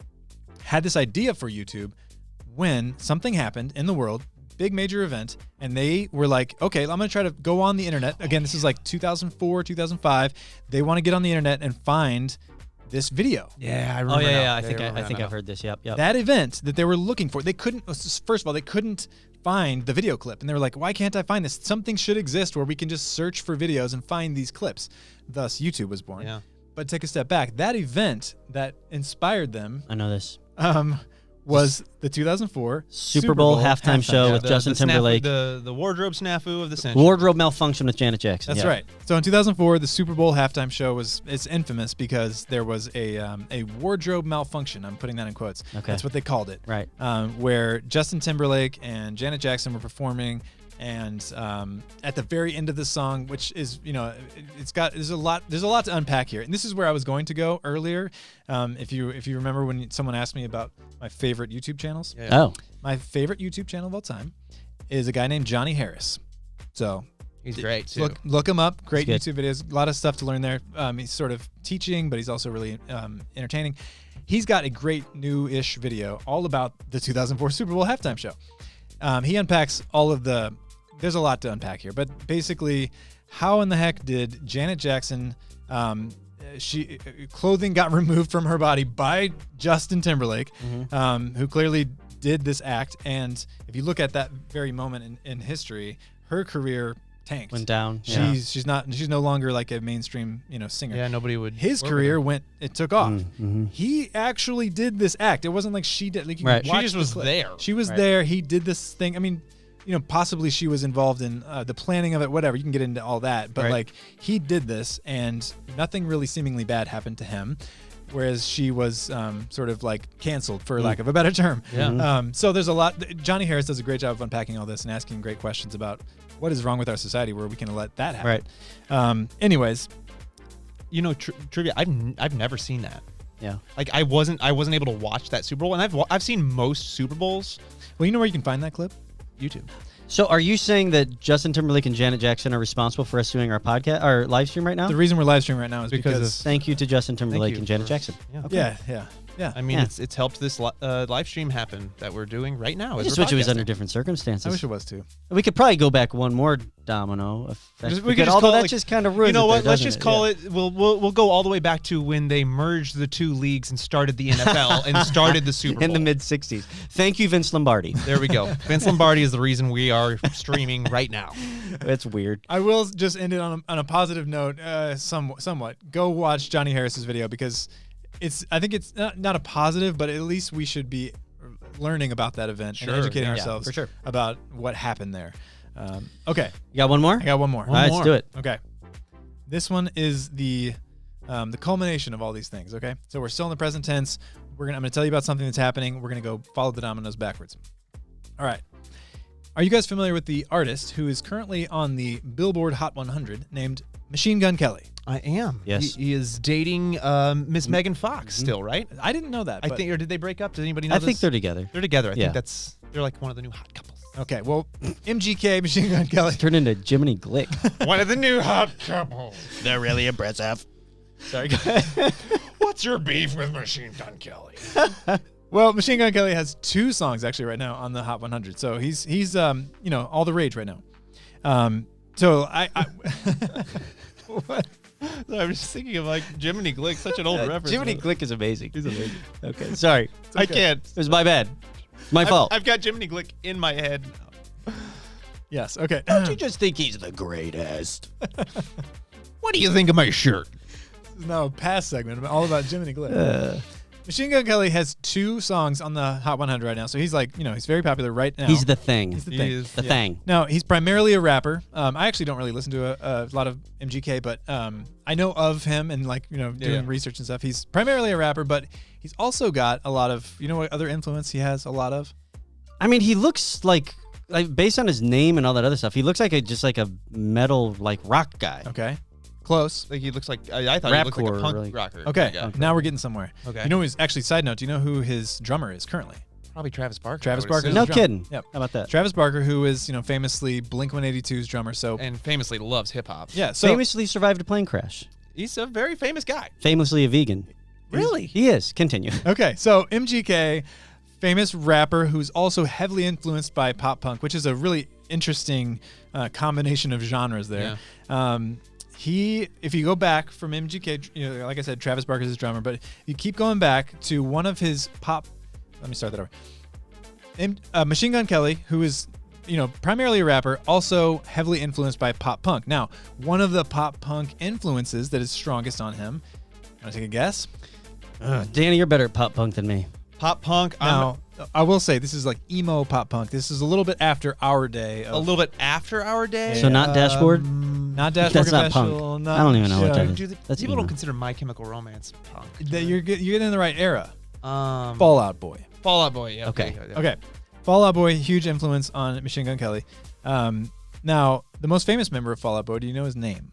had this idea for YouTube when something happened in the world, big major event, and they were like, okay, I'm going to try to go on the internet. Again, this is like 2004, 2005. They want to get on the internet and find this video. Yeah, I Oh remember. yeah, now. yeah. I remember think now. I've heard this. Yep. That event that they were looking for, they couldn't, first of all, they couldn't find the video clip. And they were like, why can't I find this? Something should exist where we can just search for videos and find these clips. Thus, YouTube was born. Yeah. But take a step back. That event that inspired them I know this. was the 2004 Super Bowl halftime show with Justin Timberlake. The wardrobe snafu of the century. Wardrobe malfunction with Janet Jackson. That's yeah. right. So in 2004, the Super Bowl halftime show it's infamous because there was a wardrobe malfunction. I'm putting that in quotes. Okay. That's what they called it. Right. Where Justin Timberlake and Janet Jackson were performing, and at the very end of the song, which is there's a lot to unpack here, and this is where I was going to go earlier. If you remember when someone asked me about my favorite YouTube channels. Yeah. Oh. My favorite YouTube channel of all time is a guy named Johnny Harris. So He's great too. look him up. Great He's YouTube videos. A lot of stuff to learn there. He's sort of teaching, but he's also really entertaining. He's got a great new-ish video all about the 2004 Super Bowl halftime show. He unpacks all of the. There's a lot to unpack here, but basically, how in the heck did Janet Jackson? Clothing got removed from her body by Justin Timberlake, who clearly did this act. And if you look at that very moment in history, her career tanked. Went down. Yeah. She's no longer like a mainstream singer. Yeah, nobody would. His work career with it took off. Mm-hmm. He actually did this act. It wasn't like she did. Like, you Right. can She watch just the was clip. there. She was Right. there. He did this thing. I mean, possibly she was involved in the planning of it, whatever. You can get into all that. But, like, he did this, and nothing really seemingly bad happened to him, whereas she was sort of, like, canceled, for lack of a better term. Yeah. So there's a lot. Johnny Harris does a great job of unpacking all this and asking great questions about what is wrong with our society where we can let that happen. Right. Anyways. Trivia, I've never seen that. Yeah. Like, I wasn't able to watch that Super Bowl, and I've seen most Super Bowls. Well, you know where you can find that clip? YouTube. So are you saying that Justin Timberlake and Janet Jackson are responsible for us doing our live stream right now? The reason we're live streaming right now is because Thank you to Justin Timberlake and Janet Jackson. Yeah. Yeah. I mean, it's helped this live stream happen that we're doing right now. I just wish it was under different circumstances. I wish it was too. We could probably go back one more domino effect. We could just although call it, that like, just kind of ruins You know it what? there, Let's doesn't just call it. it. We'll go all the way back to when they merged the two leagues and started the NFL and started the Super Bowl in the mid '60s. Thank you, Vince Lombardi. There we go. Vince Lombardi is the reason we are streaming right now. That's weird. I will just end it on a positive note, somewhat. Go watch Johnny Harris's video because I think it's not a positive, but at least we should be learning about that event and educating ourselves for sure. about what happened there. Okay. You got one more? I got one more. All right, let's do it. Okay. This one is the culmination of all these things, okay? So we're still in the present tense. I'm going to tell you about something that's happening. We're going to go follow the dominoes backwards. All right. Are you guys familiar with the artist who is currently on the Billboard Hot 100 named Machine Gun Kelly? I am. Yes. He is dating Miss Megan Fox still, right? I didn't know that. I but- think, or did they break up? Does anybody know I this? think they're together. They're together. I Yeah. think they're like one of the new hot couples. Okay, well, MGK, Machine Gun Kelly. Turned into Jiminy Glick. One of the new hot couples. They're really impressive. Sorry, go ahead. What's your beef with Machine Gun Kelly? Well, Machine Gun Kelly has 2 songs actually right now on the Hot 100. So he's all the rage right now. So I what? So I'm just thinking of like Jiminy Glick, such an old reference. Jiminy Glick is amazing. He's amazing. Okay, sorry. I can't. It was my bad. My fault. I've got Jiminy Glick in my head. Yes, okay. Don't you just think he's the greatest? What do you think of my shirt? This is now a past segment all about Jiminy Glick. Machine Gun Kelly has 2 songs on the Hot 100 right now. So he's like, he's very popular right now. He's the thing. He's the He thing. is. The thing. Now, he's primarily a rapper. I actually don't really listen to a lot of MGK, but I know of him and doing research and stuff. He's primarily a rapper, but he's also got a lot of, what other influence he has a lot of? I mean, he looks like based on his name and all that other stuff, he looks like a metal rock guy. Okay. Close. Like he looks like I thought Rapcore, he looked like a punk really. rocker. Okay. Yeah. Now we're getting somewhere. Okay. You know who's actually, side note, do you know who his drummer is currently? Probably Travis Barker. Travis I would Barker. assume. No drum. kidding. Yep. How about that? Travis Barker, who is, famously Blink-182's drummer. So And famously loves hip hop. yeah, so Famously survived a plane crash. He's a very famous guy. Famously a vegan. Really? He is. Continue. okay, so MGK, famous rapper who's also heavily influenced by pop punk, which is a really interesting combination of genres there. If you go back from MGK, like I said, Travis Barker's his drummer, but you keep going back to one of his pop. Let me start that over. Machine Gun Kelly, who is primarily a rapper, also heavily influenced by pop punk. Now, one of the pop punk influences that is strongest on him. Want to take a guess? Danny, you're better at pop punk than me. Pop punk. Now, I will say this is like emo pop punk. This is a little bit after our day. A little bit after our day. So not Dashboard? Not Dashboard That's not Confessional. punk. Not, I don't even know what that is. Dude, That's people emo. don't consider My Chemical Romance punk. You're getting in the right era. Fall Fallout Boy. Out Boy. Yeah. Okay. Okay. Fallout Boy, huge influence on Machine Gun Kelly. Now, the most famous member of Fallout Boy, do you know his name?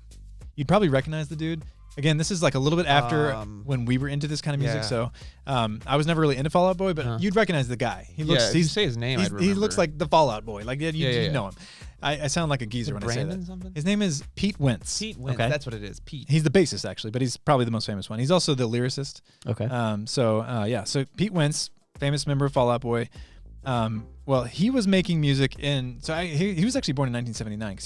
You'd probably recognize the dude. Again, this is like a little bit after when we were into this kind of music, yeah. so I was never really into Fallout Boy, but you'd recognize the guy. He looks. If you say his name, I'd remember. He looks like the Fallout Boy. Like you know him. I sound like a geezer when I say Brandon that. something? His name is Pete Wentz. Pete Wentz. Okay. That's what it is. Pete. He's the bassist actually, but he's probably the most famous one. He's also the lyricist. Okay. So Pete Wentz, famous member of Fall Out Boy. Well, he was making music he was actually born in 1979 because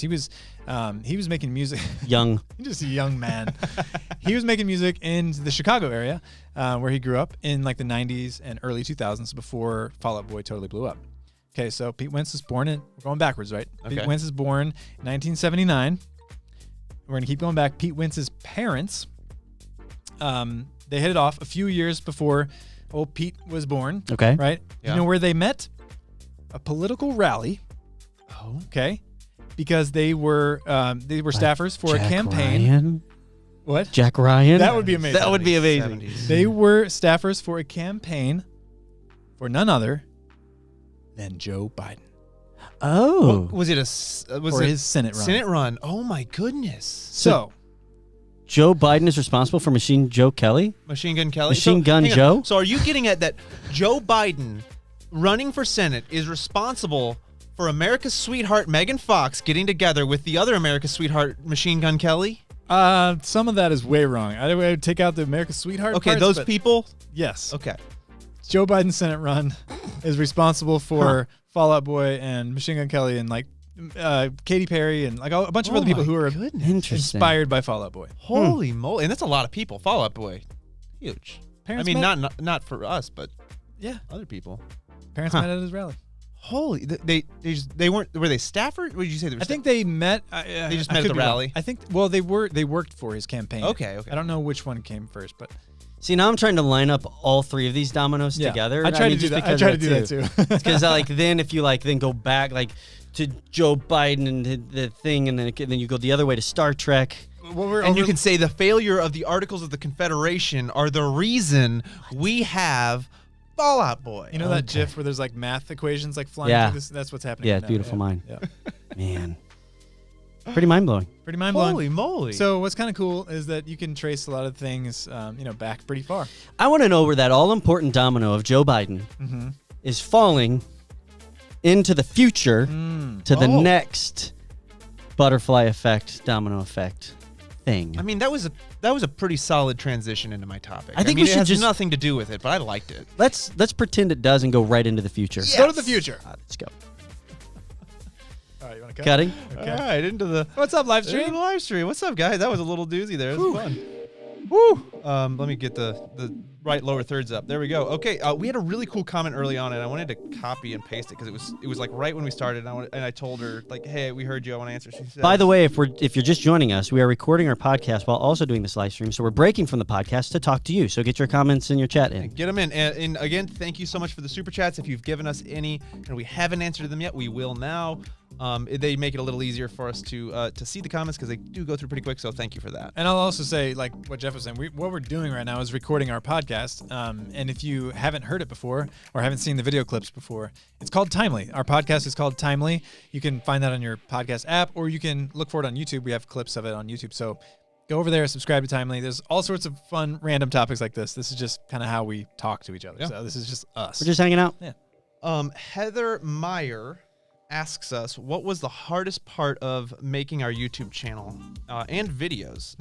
he was making music. Young. Just a young man. He was making music in the Chicago area where he grew up in like the 90s and early 2000s before Fall Out Boy totally blew up. Okay, so Pete Wentz is born we're going backwards, right? Okay. Pete Wentz is born in 1979. We're going to keep going back. Pete Wentz's parents, they hit it off a few years before old Pete was born. Okay. Right? Yeah. You know where they met? A political rally Oh. Okay, because they were staffers for a campaign. Ryan? What? Jack Ryan? That would be amazing. That would be amazing. 70s. They were staffers for a campaign for none other than Joe Biden Oh. Was it for his Senate run. Senate run? Oh my goodness. So Joe Biden is responsible for Machine Joe Kelly? Machine Gun Kelly. Machine Gun hang on. Joe? So are you getting at that Joe Biden running for Senate is responsible for America's sweetheart Megan Fox getting together with the other America's sweetheart Machine Gun Kelly? some of that is way wrong. I would take out the America's sweetheart. Okay, parts, those but people? Yes. Okay. Joe Biden's Senate run is responsible for Fall Out Boy and Machine Gun Kelly and like Katy Perry and like a bunch of other people who are Interesting. inspired by Fall Out Boy. Holy moly. And that's a lot of people. Fall Out Boy. Huge. Parents I mean, met, not for us, but yeah, other people. parents met at his rally. Holy, they weren't, were they staffers? What did you say? They were I think they met. They just met at the rally. I think. Well, they worked for his campaign. Okay. I don't know which one came first, but See, now I'm trying to line up all three of these dominoes yeah. together. I try to do that. I try to do that too. Because then if you then go back to Joe Biden and the thing, and then you go the other way to Star Trek. And you can say the failure of the Articles of the Confederation are the reason we have Fall Out Boy. You know that GIF where there's like math equations like flying Yeah. through this? That's what's happening. Yeah, right now. beautiful mind. Yeah. Man. Pretty mind-blowing. Pretty mind blowing. Holy moly. So what's kind of cool is that you can trace a lot of things, back pretty far. I want to know where that all-important domino of Joe Biden is falling into the future to the next butterfly effect, domino effect thing. I mean, that was a pretty solid transition into my topic. I think mean, we should it has just- nothing to do with it, but I liked it. Let's pretend it does and go right into the future. Go to the future. Let's go. All right, you want to cut? Cutting. Okay. All right, into the What's up, live into stream? the live stream. What's up, guys? That was a little doozy there. It was fun. Woo! Let me get the right lower thirds up. There we go. Okay, we had a really cool comment early on, and I wanted to copy and paste it because it was like right when we started, and I told her like, "Hey, we heard you. I want to answer." She said, By the way, if you're just joining us, we are recording our podcast while also doing this live stream. So we're breaking from the podcast to talk to you. So get your comments in your chat in. get them in. And again, thank you so much for the super chats. If you've given us any and we haven't answered them yet, we will now. They make it a little easier for us to see the comments because they do go through pretty quick. So thank you for that. And I'll also say, like what Jeff was saying, what we're doing right now is recording our podcast. And if you haven't heard it before or haven't seen the video clips before, it's called Timely. Our podcast is called Timely. You can find that on your podcast app, or you can look for it on YouTube. We have clips of it on YouTube. So go over there, subscribe to Timely. There's all sorts of fun, random topics like this. This is just kind of how we talk to each other. Yeah. So this is just us. We're just hanging out. Yeah. Heather Meyer asks us, what was the hardest part of making our YouTube channel and videos?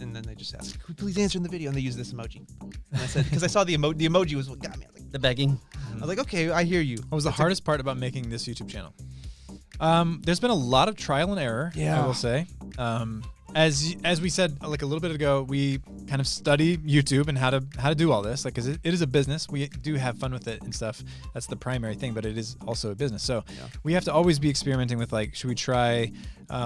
And then they just asked, could we please answer in the video? And they use this emoji. And I said, because I saw the emoji was what got me. I was like, The begging. okay, I hear you. What was the hardest part about making this YouTube channel? There's been a lot of trial and error, Yeah. I will say. As we said like a little bit ago, we kind of study YouTube and how to do all this, like, because it is a business. We do have fun with it and stuff. That's the primary thing, but it is also a business. So we have to always be experimenting with, like, should we try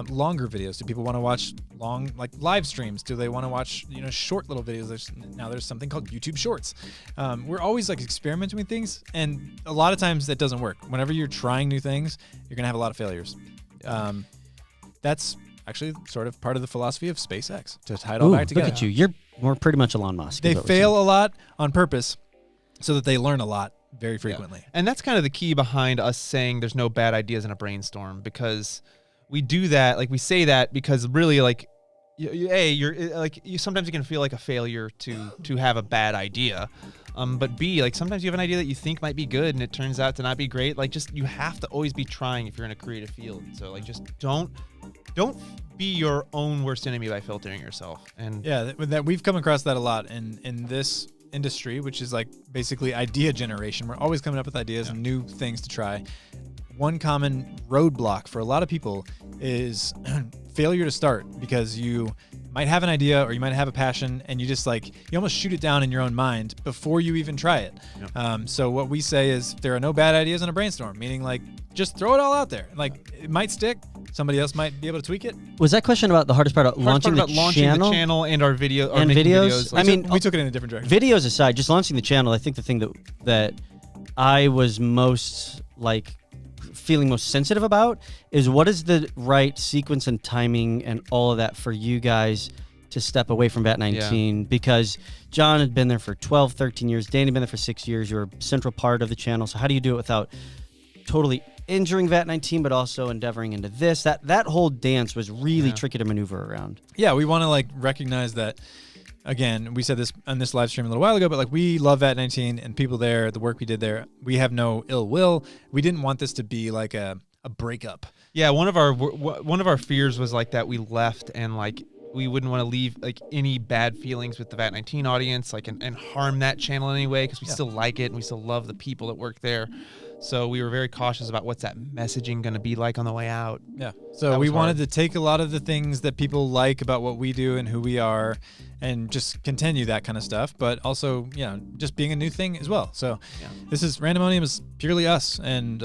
longer videos? Do people want to watch long, like, live streams? Do they want to watch short little videos? There's something called YouTube Shorts. We're always like experimenting with things, and a lot of times that doesn't work. Whenever you're trying new things, you're gonna have a lot of failures. That's actually sort of part of the philosophy of SpaceX, to tie it all back together. Look at you. We're pretty much Elon Musk. They fail a lot on purpose so that they learn a lot very frequently. And that's kind of the key behind us saying there's no bad ideas in a brainstorm, because we do that, like we say that because really, like, sometimes you can feel like a failure to have a bad idea. But B, like, sometimes you have an idea that you think might be good and it turns out to not be great. Like, just, you have to always be trying if you're in a creative field. So, like, just don't be your own worst enemy by filtering yourself. And yeah, that we've come across that a lot in this industry, which is like basically idea generation. We're always coming up with ideas and new things to try. One common roadblock for a lot of people is failure to start, because you might have an idea or you might have a passion and you just you almost shoot it down in your own mind before you even try it. So what we say is there are no bad ideas in a brainstorm, meaning like just throw it all out there. Like, it might stick. Somebody else might be able to tweak it. Was that question about the hardest part about launching the channel? And our video or And making videos? Like, I mean, We took it in a different direction. videos aside, just launching the channel, I think the thing that I was most feeling most sensitive about is what is the right sequence and timing and all of that for you guys to step away from VAT19, because Jon had been there for 12, 13 years. Danny had been there for 6 years. You're a central part of the channel. So how do you do it without totally injuring VAT19, but also endeavoring into this? That whole dance was really tricky to maneuver around. Yeah, we want to like recognize that. Again, we said this on this live stream a little while ago, but like we love VAT19 and people there, the work we did there. We have no ill will. We didn't want this to be like a breakup. Yeah, one of our fears was like that we left and like we wouldn't want to leave like any bad feelings with the VAT19 audience, like and harm that channel in any way, because we still like it and we still love the people that work there. So we were very cautious about what's that messaging going to be like on the way out. Yeah. So we wanted to take a lot of the things that people like about what we do and who we are and just continue that kind of stuff, but also, just being a new thing as well. So this is Randomonium is purely us. And,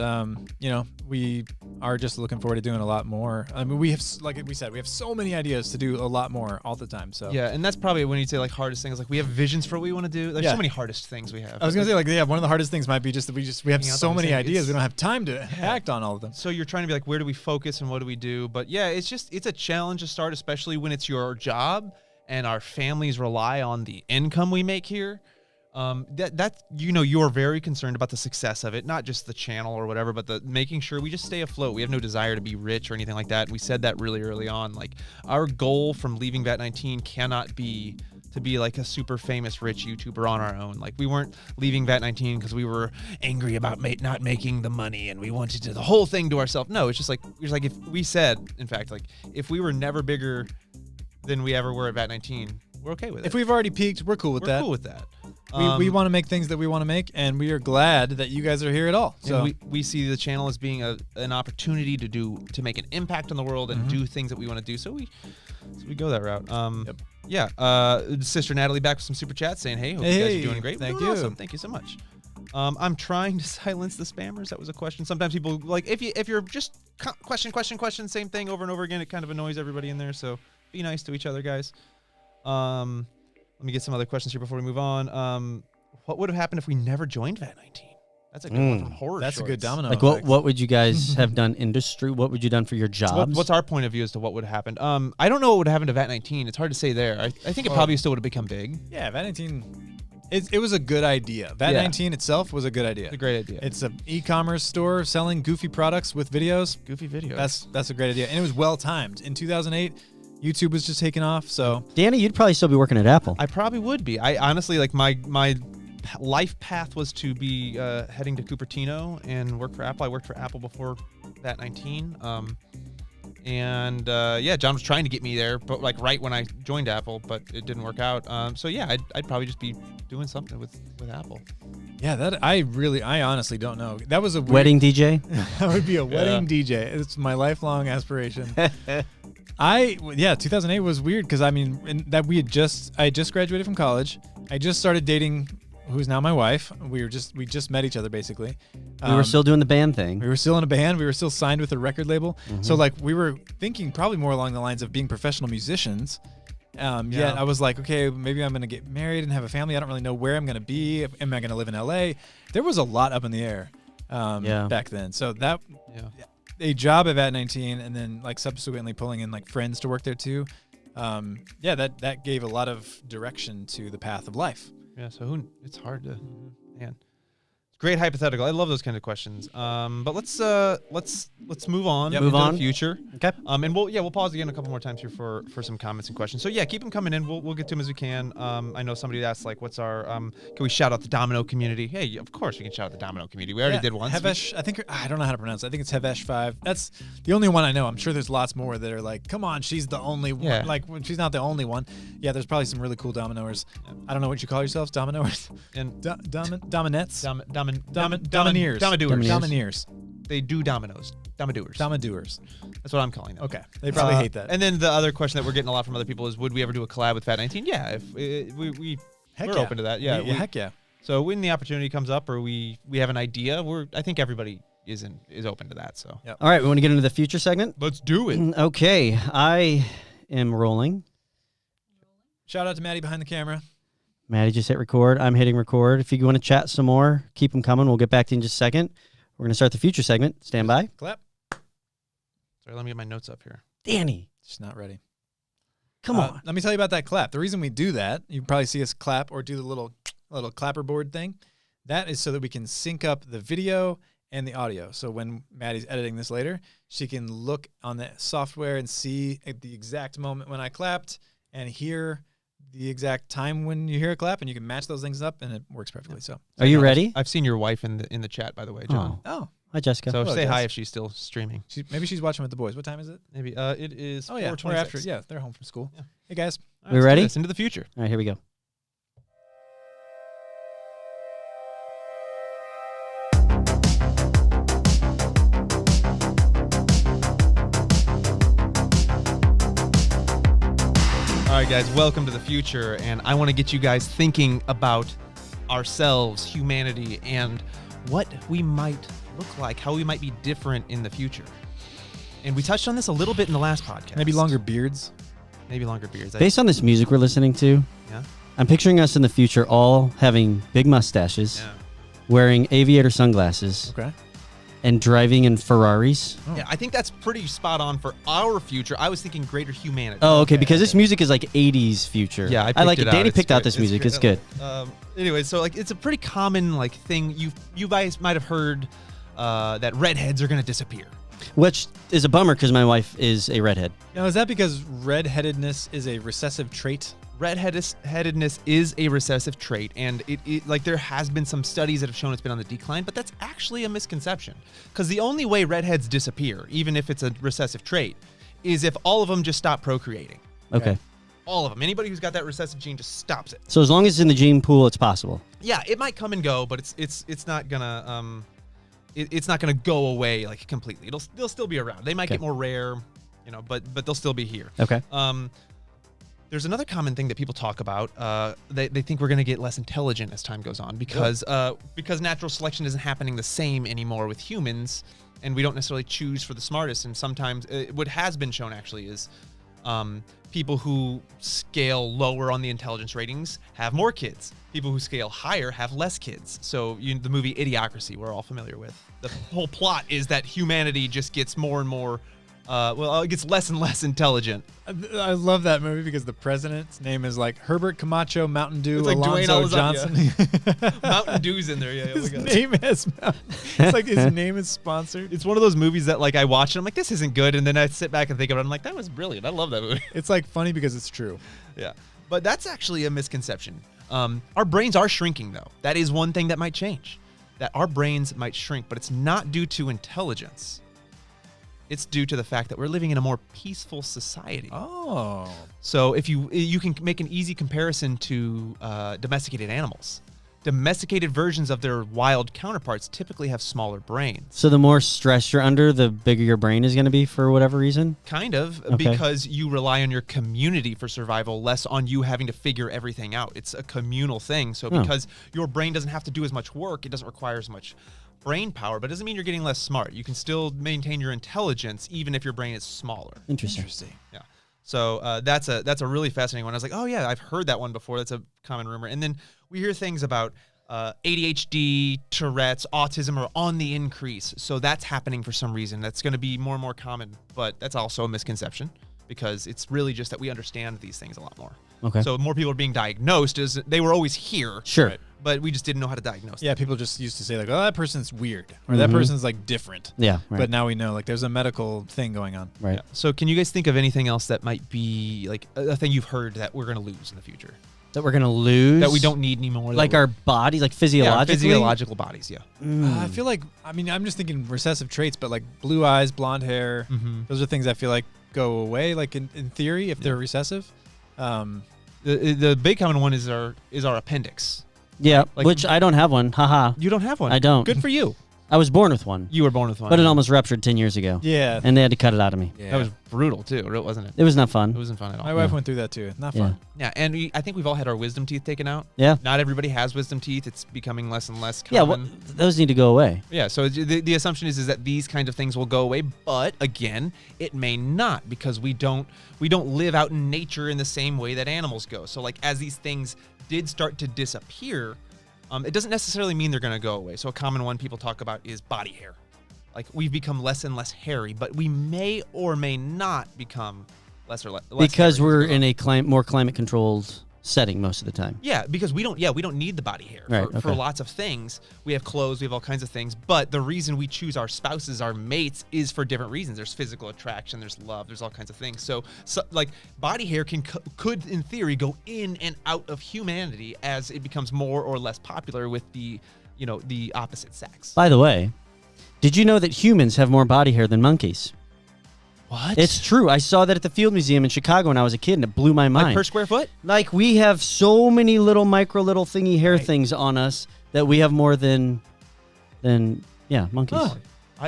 we are just looking forward to doing a lot more. I mean, we have, like we said, we have so many ideas to do a lot more all the time. So yeah, and that's probably when you say like hardest things, like we have visions for what we want to do. There's so many hardest things we have. I was gonna say one of the hardest things might be just that we have so many ideas. We don't have time to act on all of them. So you're trying to be like, where do we focus and what do we do? But yeah, it's a challenge to start, especially when it's your job and our families rely on the income we make here. You're very concerned about the success of it, not just the channel or whatever, but making sure we just stay afloat. We have no desire to be rich or anything like that. And we said that really early on. Like, our goal from leaving VAT19 cannot be to be like a super famous rich YouTuber on our own. Like, we weren't leaving VAT19 because we were angry about not making the money and we wanted to the whole thing to ourselves. No, it's just like if we said, in fact, like if we were never bigger than we ever were at VAT19, we're okay with it. If we've already peaked, we're cool with that. We're cool with that. We want to make things that we want to make, and we are glad that you guys are here at all. So we see the channel as being an opportunity to make an impact on the world and do things that we want to do. So we go that route. Yeah. Sister Natalie back with some super chats saying, "Hey, hope you guys are doing great. Thank you. Awesome. Thank you so much." I'm trying to silence the spammers. That was a question. Sometimes people like if you're just question, same thing over and over again. It kind of annoys everybody in there. So be nice to each other, guys. Let me get some other questions here before we move on. What would have happened if we never joined VAT19? That's a good one from Horror That's Shorts. a good domino. Like, what would you guys have done industry? What would you done for your jobs? What's our point of view as to what would have happened? I don't know what would have happened to VAT19. It's hard to say there. I think it probably still would have become big. Yeah, VAT19, it was a good idea. VAT19 itself was a good idea. It's a great idea. It's an e-commerce store selling goofy products with videos. Goofy videos. That's a great idea. And it was well-timed. In 2008, YouTube was just taking off, so... Danny, you'd probably still be working at Apple. I probably would be. I honestly, like, my life path was to be heading to Cupertino and work for Apple. I worked for Apple before VAT19. Jon was trying to get me there, but like right when I joined Apple, but it didn't work out. I'd probably just be doing something with Apple. Yeah, that I honestly don't know. That was a weird, wedding DJ. That would be a wedding DJ. It's my lifelong aspiration. 2008 was weird because I just graduated from college. I just started dating who's now my wife. We just met each other basically. We were still doing the band thing. We were still in a band. We were still signed with a record label. So like we were thinking probably more along the lines of being professional musicians. Yet I was like, okay, maybe I'm going to get married and have a family. I don't really know where I'm going to be. Am I going to live in LA? There was a lot up in the air back then. So that a job at VAT19 and then like subsequently pulling in like friends to work there too. That gave a lot of direction to the path of life. Yeah, so it's hard to, man. Great hypothetical. I love those kind of questions. But let's move on. Move on. The future. Okay. And we'll pause again a couple more times here for some comments and questions. So yeah, keep them coming in. We'll get to them as we can. I know somebody asked like, what's our can we shout out the Domino community? Hey, of course we can shout out the Domino community. We already did once. Hevesh, I don't know how to pronounce it. I think it's Hevesh 5. That's the only one I know. I'm sure there's lots more that are like, come on, she's the only one. Yeah. Like she's not the only one. Yeah, there's probably some really cool dominoers. Yeah. I don't know what you call yourselves, dominoers. And dominettes. Domineers. Domineers. They do dominoes. Domadoers. That's what I'm calling them. Okay. They probably hate that. And then the other question that we're getting a lot from other people is, would we ever do a collab with VAT19? Yeah, if we're open to that. Yeah, heck yeah. So when the opportunity comes up or we have an idea, I think everybody is open to that. So All right, we want to get into the future segment. Let's do it. Okay, I am rolling. Shout out to Maddie behind the camera. Maddie just hit record. I'm hitting record. If you want to chat some more, keep them coming. We'll get back to you in just a second. We're going to start the future segment. Stand by. Clap. Sorry, let me get my notes up here. Danny. Just not ready. Come on. Let me tell you about that clap. The reason we do that, you probably see us clap or do the little clapper board thing. That is so that we can sync up the video and the audio. So when Maddie's editing this later, she can look on the software and see at the exact moment when I clapped and hear the exact time when you hear a clap, and you can match those things up, and it works perfectly. So, Are you ready? I've seen your wife in the chat, by the way, John. Oh, Hi, Jessica. So Hello, say hi Jess. if she's still streaming. maybe she's watching with the boys. What time is it? Maybe it is. Oh yeah, 4:26. we're after. Yeah, they're home from school. Yeah. Hey guys. All We let's do ready? this. Into the future. All right, here we go. All right, guys, welcome to the future, and I want to get you guys thinking about ourselves, humanity, and what we might look like, how we might be different in the future. And we touched on this a little bit in the last podcast. Maybe longer beards. Maybe longer beards. Based on this music we're listening to, Yeah. I'm picturing us in the future all having big mustaches, Yeah. wearing aviator sunglasses, Okay. and driving in Ferraris. Oh. Yeah, I think that's pretty spot on for our future. I was thinking greater humanity. Oh, okay, because this music is like 80s future. Yeah, I like picked it. out. Danny It's picked out good. this music. It's good. Anyway, so like it's a pretty common like thing. You guys might have heard that redheads are going to disappear. Which is a bummer because my wife is a redhead. Now, is that because redheadedness is a recessive trait? Redheadedness is a recessive trait, and it like there has been some studies that have shown it's been on the decline, but that's actually a misconception. Because the only way redheads disappear, even if it's a recessive trait, is if all of them just stop procreating. Okay. All of them. Anybody who's got that recessive gene just stops it. So as long as it's in the gene pool, it's possible. Yeah, it might come and go, but it's not gonna it's not gonna go away like completely. They'll still be around. They might Okay. get more rare, but they'll still be here. Okay. There's another common thing that people talk about. They think we're going to get less intelligent as time goes on because natural selection isn't happening the same anymore with humans, and we don't necessarily choose for the smartest. And sometimes what has been shown actually is people who scale lower on the intelligence ratings have more kids. People who scale higher have less kids. So the movie Idiocracy, we're all familiar with. The whole plot is that humanity just gets more and more. It gets less and less intelligent. I love that movie because the president's name is like Herbert Camacho Mountain Dew It's like Dwayne Alonzo Alonzo, Johnson. Mountain Dew's in there. Yeah, His look at name is it's like his name is sponsored. It's one of those movies that like I watch and I'm like, this isn't good, and then I sit back and think about it. I'm like, that was brilliant. I love that movie. It's like funny because it's true. Yeah, but that's actually a misconception. Our brains are shrinking though. That is one thing that might change. That our brains might shrink, but it's not due to intelligence. It's due to the fact that we're living in a more peaceful society. Oh. So if you can make an easy comparison to domesticated animals. Domesticated versions of their wild counterparts typically have smaller brains. So the more stress you're under, the bigger your brain is going to be for whatever reason? Kind of, Okay. because you rely on your community for survival, less on you having to figure everything out. It's a communal thing. So Oh. because your brain doesn't have to do as much work, it doesn't require as much brain power, but it doesn't mean you're getting less smart. You can still maintain your intelligence even if your brain is smaller. Interesting. Yeah. So that's a really fascinating one. I was like, oh yeah, I've heard that one before. That's a common rumor. And then we hear things about ADHD, Tourette's, autism are on the increase. So that's happening for some reason. That's going to be more and more common. But that's also a misconception because it's really just that we understand these things a lot more. Okay. So more people are being diagnosed. They were always here. Sure. Right? But we just didn't know how to diagnose them. Yeah, people just used to say like, "Oh, that person's weird," or "That person's like different." Yeah, right. But now we know like there's a medical thing going on. Right. Yeah. So can you guys think of anything else that might be like a thing you've heard that we're going to lose in the future? That we're going to lose? That we don't need anymore? Like our body, like physiologically? physiological bodies, yeah. I feel like I'm just thinking recessive traits, but like blue eyes, blonde hair, those are things I feel like go away. Like in theory, if they're recessive. The big common one is our appendix. Yeah, Like- which I don't have one. Haha. You don't have one. I don't. Good for you. I was born with one, You were born with one. but it almost ruptured 10 years ago. Yeah. And they had to cut it out of me. Yeah. That was brutal too, wasn't it? It was not It fun. wasn't fun at all. My wife went through that too. Not Yeah. fun. Yeah, and I think we've all had our wisdom teeth taken out. Yeah. Not everybody has wisdom teeth. It's becoming less and less Yeah, common. those need to go away. Yeah, so the assumption is that these kind of things will go away, but again, it may not because we don't live out in nature in the same way that animals go. So like as these things did start to disappear, It doesn't necessarily mean they're going to go away. So a common one people talk about is body hair. Like we've become less and less hairy, but we may or may not become less or less because hairy we're in a more climate controlled setting most of the time. Yeah, because we don't need the body hair for lots of things. We have clothes, we have all kinds of things, but the reason we choose our spouses, our mates, is for different reasons. There's physical attraction, there's love, there's all kinds of things. So like body hair could in theory go in and out of humanity as it becomes more or less popular with the opposite sex. By the way, did you know that humans have more body hair than monkeys? What? It's true. I saw that at the Field Museum in Chicago when I was a kid, and it blew my mind. Like per square foot? Like we have so many little thingy hair things on us that we have more than monkeys. Oh,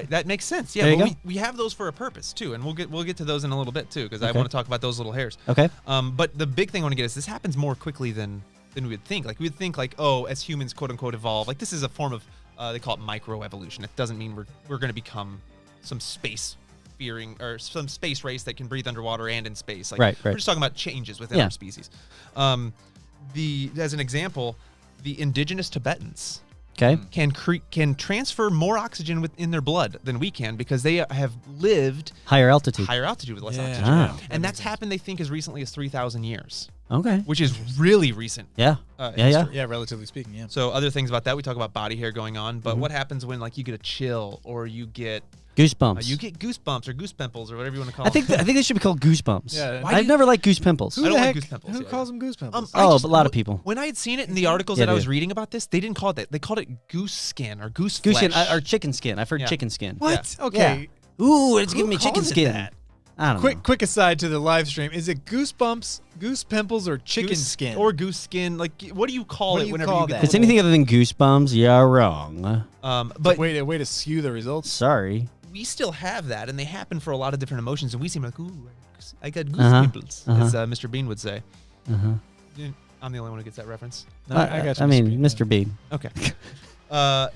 that makes sense. Yeah, There you but go. we have those for a purpose too, and we'll get to those in a little bit too, because I want to talk about those little hairs. Okay. But the big thing I want to get is this happens more quickly than we would think. Like we would think as humans quote unquote evolve, like this is a form of they call it microevolution. It doesn't mean we're going to become some space or some space race that can breathe underwater and in space. Like right. We're just talking about changes within our species. As an example, the indigenous Tibetans can transfer more oxygen within their blood than we can because they have lived higher altitude with less oxygen. And that's happened, they think, as recently as 3,000 years. Okay. Which is really recent. Yeah, relatively speaking, yeah. So other things about that, we talk about body hair going on, but what happens when like you get a chill or you get goosebumps? You get goosebumps or goose pimples or whatever you want to call them. I think they should be called goosebumps. Yeah. I've never liked goose pimples. I don't like goose pimples. Who calls them goose pimples? But a lot of people. When I had seen it in the articles that I was reading about this, they didn't call it that. They called it goose skin or goose flesh. Goose skin or chicken skin. I've heard chicken skin. What? Yeah. Okay. Yeah. Ooh, it's giving me Who chicken calls it skin. that? I don't know. Quick aside to the live stream. Is it goosebumps, goose pimples, or chicken skin? Or goose skin. Like, what do you call it whenever you get If it's anything other than goosebumps, you're wrong. But way to skew the results. Sorry. We still have that, and they happen for a lot of different emotions, and we seem like, ooh, I got goose pimples, as Mr. Bean would say. I'm the only one who gets that reference. No, I got you. Mr. Bean. Okay.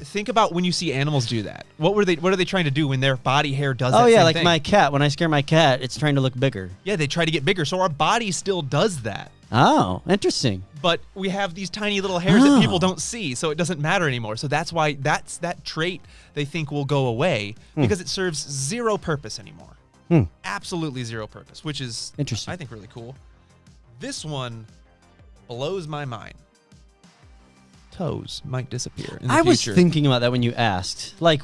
Think about when you see animals do that. What are they trying to do when their body hair does that same thing? My cat. When I scare my cat, it's trying to look bigger. Yeah, they try to get bigger, so our body still does that. Oh, interesting. But we have these tiny little hairs that people don't see, so it doesn't matter anymore. So that's why that trait they think will go away because it serves zero purpose anymore. Absolutely zero purpose, which is interesting. I think really cool. This one blows my mind. Toes might disappear in the I future. was thinking about that when you asked. Like,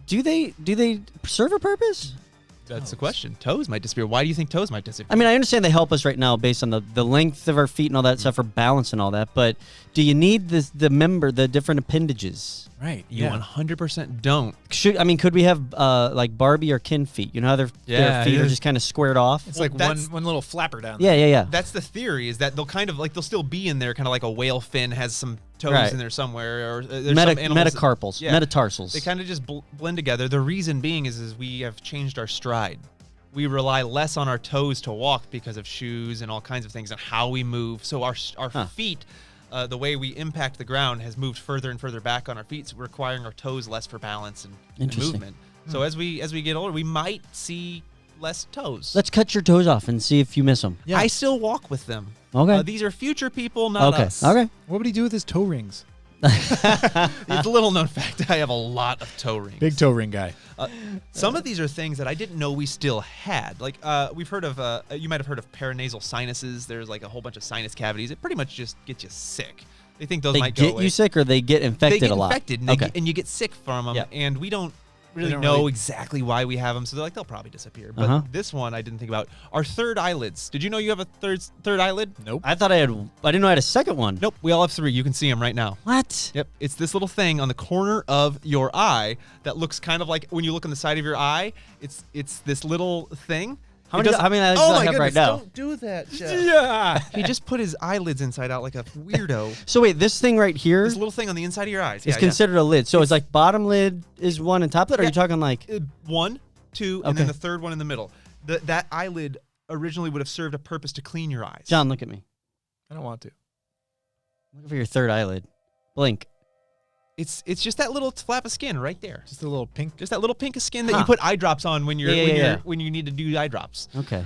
do they serve a purpose? That's the question. Toes might disappear. Why do you think toes might disappear? I mean, I understand they help us right now based on the length of our feet and all that stuff for balance and all that, but do you need the different appendages? Right. You 100% don't. Could we have like Barbie or Ken feet? You know how their feet are just kind of squared off? It's like one little flapper down there. Yeah. That's the theory, is that they'll kind of like they'll still be in there, kind of like a whale fin has some toes in there somewhere, or there's some animals metacarpals, metatarsals. They kind of just blend together. The reason being is we have changed our stride. We rely less on our toes to walk because of shoes and all kinds of things and how we move. So our feet, the way we impact the ground, has moved further and further back on our feet, so requiring our toes less for balance and movement. So as we get older, we might see less toes. Let's cut your toes off and see if you miss them. Yeah. I still walk with them. Okay. These are future people, not us. Okay. What would he do with his toe rings? It's a little known fact. I have a lot of toe rings. Big toe ring guy. Some of these are things that I didn't know we still had. Like we've heard of, you might have heard of paranasal sinuses. There's like a whole bunch of sinus cavities. It pretty much just gets you sick. They think those might go away. They get you sick, or they get infected a lot? They get infected, and you get sick from them. Yeah. And we don't really know exactly why we have them. So they're like, they'll probably disappear. But this one I didn't think about. Our third eyelids. Did you know you have a third eyelid? Nope. I didn't know I had a second one. Nope. We all have three. You can see them right now. What? Yep. It's this little thing on the corner of your eye that looks kind of like when you look on the side of your eye. It's this little thing. How many eyelids do I have right now? Don't do that, Jeff. Yeah. He just put his eyelids inside out like a weirdo. So wait, this thing right here This little thing on the inside of your eyes. is considered a lid. So it's like bottom lid is one and top lid, or are you talking like 1, 2, and then the third one in the middle. That eyelid originally would have served a purpose to clean your eyes. John, look at me. I don't want to. Look for your third eyelid. Blink. It's just that little flap of skin right there. Just a little pink. Just that little pink of skin that you put eye drops on when when you need to do eye drops. Okay.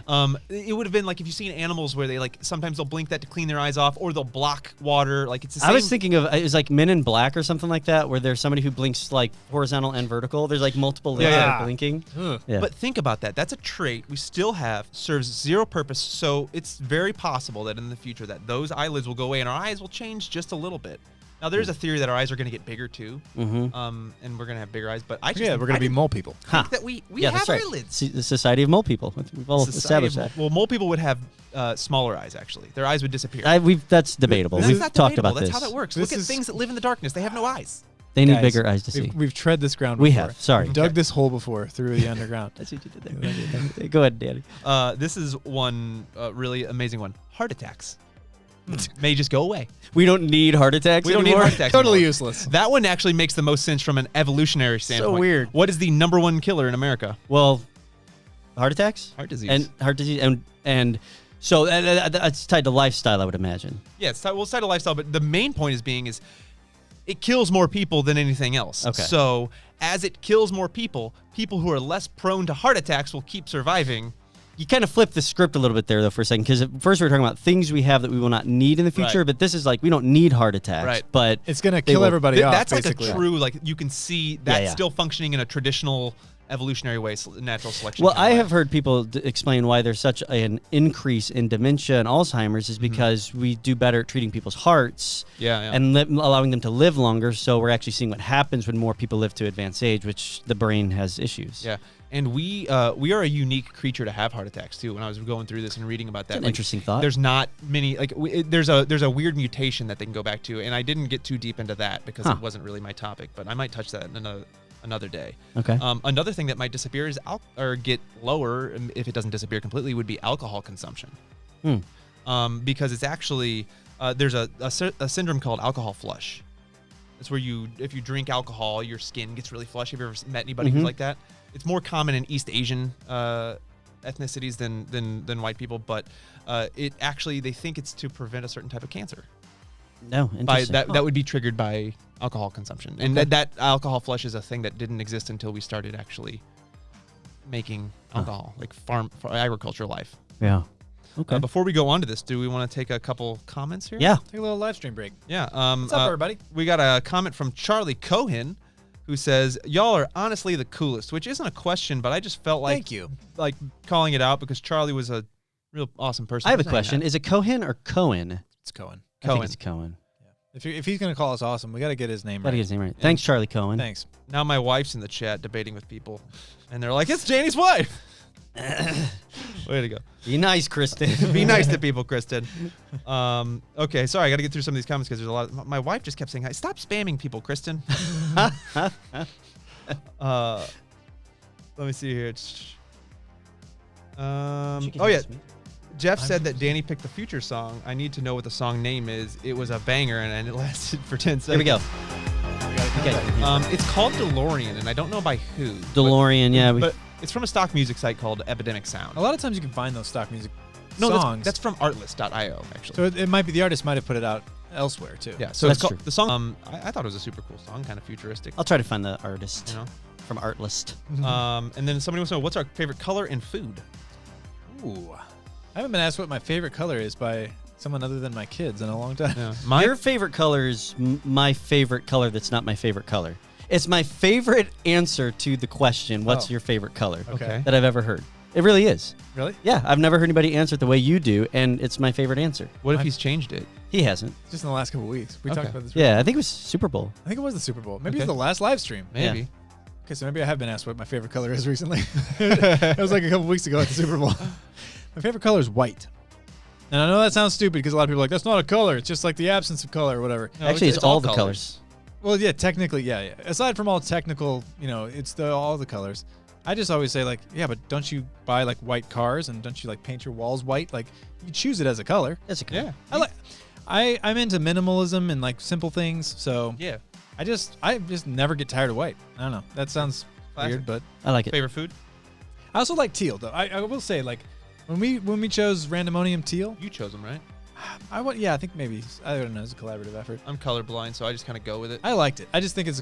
It would have been like if you've seen animals where they like sometimes they'll blink that to clean their eyes off, or they'll block water. Like it's the same. I was thinking of it was like Men in Black or something like that, where there's somebody who blinks like horizontal and vertical. There's like multiple lids that are blinking. Yeah. But think about that. That's a trait we still have, serves zero purpose. So it's very possible that in the future that those eyelids will go away and our eyes will change just a little bit. Now, there's a theory that our eyes are going to get bigger, too, and we're going to have bigger eyes. But I just we're going to be mole people. think that we have that's right. eyelids. The Society of Mole People. We've all established that. Well, mole people would have smaller eyes, actually. Their eyes would disappear. That's debatable. That's We've not talked debatable. about That's this. how that works. This Look at things that live in the darkness. They have no eyes. They need Guys, bigger eyes to see. We've tread this ground before. We have. Sorry. We've dug this hole before through the underground. That's what you did there. Go ahead, Danny. This is one really amazing one. Heart attacks. May just go away. We don't need heart attacks We don't need anymore? heart attacks Totally anymore. useless. That one actually makes the most sense from an evolutionary standpoint. weird. What is the #1 killer in America? Well, heart attacks? Heart disease. And heart disease. And so that's tied to lifestyle, I would imagine. Yeah, it's tied to lifestyle, but the main point is it kills more people than anything else. Okay. So as it kills more people who are less prone to heart attacks will keep surviving. You kind of flipped the script a little bit there, though, for a second, because at first we were talking about things we have that we will not need in the future, Right. but this is like we don't need heart attacks, Right. but It's going to They kill will- everybody off, That's basically. like a true, like you can see that's yeah. still functioning in a traditional evolutionary way, natural selection. Well, kind of I way. have heard people explain why there's such an increase in dementia and Alzheimer's is because we do better at treating people's hearts Yeah. and allowing them to live longer. So we're actually seeing what happens when more people live to advanced age, which the brain has issues. Yeah, and we are a unique creature to have heart attacks too. When I was going through this and reading about that, An interesting thought. There's not many there's a weird mutation that they can go back to, and I didn't get too deep into that because it wasn't really my topic. But I might touch that in another day. Okay. Another thing that might disappear is or get lower if it doesn't disappear completely would be alcohol consumption. Because it's actually there's a syndrome called alcohol flush. It's where if you drink alcohol, your skin gets really flush. Have you ever met anybody who's like that? It's more common in East Asian ethnicities than white people, but it actually they think it's to prevent a certain type of cancer. No, interesting. That would be triggered by alcohol consumption, and that alcohol flush is a thing that didn't exist until we started actually making alcohol, like for agriculture life. Yeah. Okay. Before we go on to this, do we want to take a couple comments here? Yeah. Take a little live stream break. Yeah. What's up, everybody? We got a comment from Charlie Cohen, who says, "Y'all are honestly the coolest," which isn't a question, but I just felt like Thank you. like calling it out because Charlie was a real awesome person. I have a for saying question. that. Is it Cohen or Cohen? It's Cohen. I think Cohen. it's Cohen. If he's going to call us awesome, we got to get his name Gotta right. get his name right. Thanks, Charlie Cohen. Thanks. Now my wife's in the chat debating with people, and they're like, "It's Danny's wife." Way to go. Be nice, Kristen. Be nice to people, Kristen. Okay, sorry, I got to get through some of these comments because there's a lot. My wife just kept saying, "Hi, stop spamming people, Kristen." Let me see here. Oh yeah, Jeff said that Danny picked the Future song. I need to know what the song name is. It was a banger, and it lasted for 10 seconds. Here we go. Okay. It's called DeLorean, and I don't know by who. DeLorean, yeah. But it's from a stock music site called Epidemic Sound. A lot of times you can find those stock music No, songs. that's from Artlist.io, actually. so it might be the artist might have put it out elsewhere, too. Yeah, so That's it's called, true. the song. I thought it was a super cool song, kind of futuristic. I'll try to find the artist You know. from Artlist. And then somebody wants to know what's our favorite color in food. Ooh. I haven't been asked what my favorite color is by someone other than my kids in a long time. Yeah, Your favorite color is my favorite color that's not my favorite color. It's my favorite answer to the question, what's Oh. your favorite color? Okay. That I've ever heard. It really is. Really? Yeah, I've never heard anybody answer it the way you do, and it's my favorite answer. What if he's changed it? He hasn't. Just in the last couple of weeks. We Okay. talked about this. Yeah, I think it was Super Bowl. I think it was the Super Bowl. Maybe it Okay. was the last live stream. Maybe. Yeah. Okay, so maybe I have been asked what my favorite color is recently. It was like a couple weeks ago at the Super Bowl. My favorite color is white. And I know that sounds stupid because a lot of people are like, that's not a color. It's just like the absence of color or whatever. No, Actually, it's all the colors. Well, yeah, technically, yeah. Aside from all technical, it's all the colors. I just always say, like, yeah, but don't you buy, like, white cars and don't you, like, paint your walls white? Like, you choose it as a color. That's a color. Yeah. I'm into minimalism and, like, simple things, so Yeah. I just never get tired of white. I don't know. That sounds Classic. weird, but I like it. Favorite food? I also like teal, though. I will say, like, when we chose Randomonium teal, You chose them, right? I think maybe. I don't know. It's a collaborative effort. I'm colorblind, so I just kind of go with it. I liked it. I just think it's.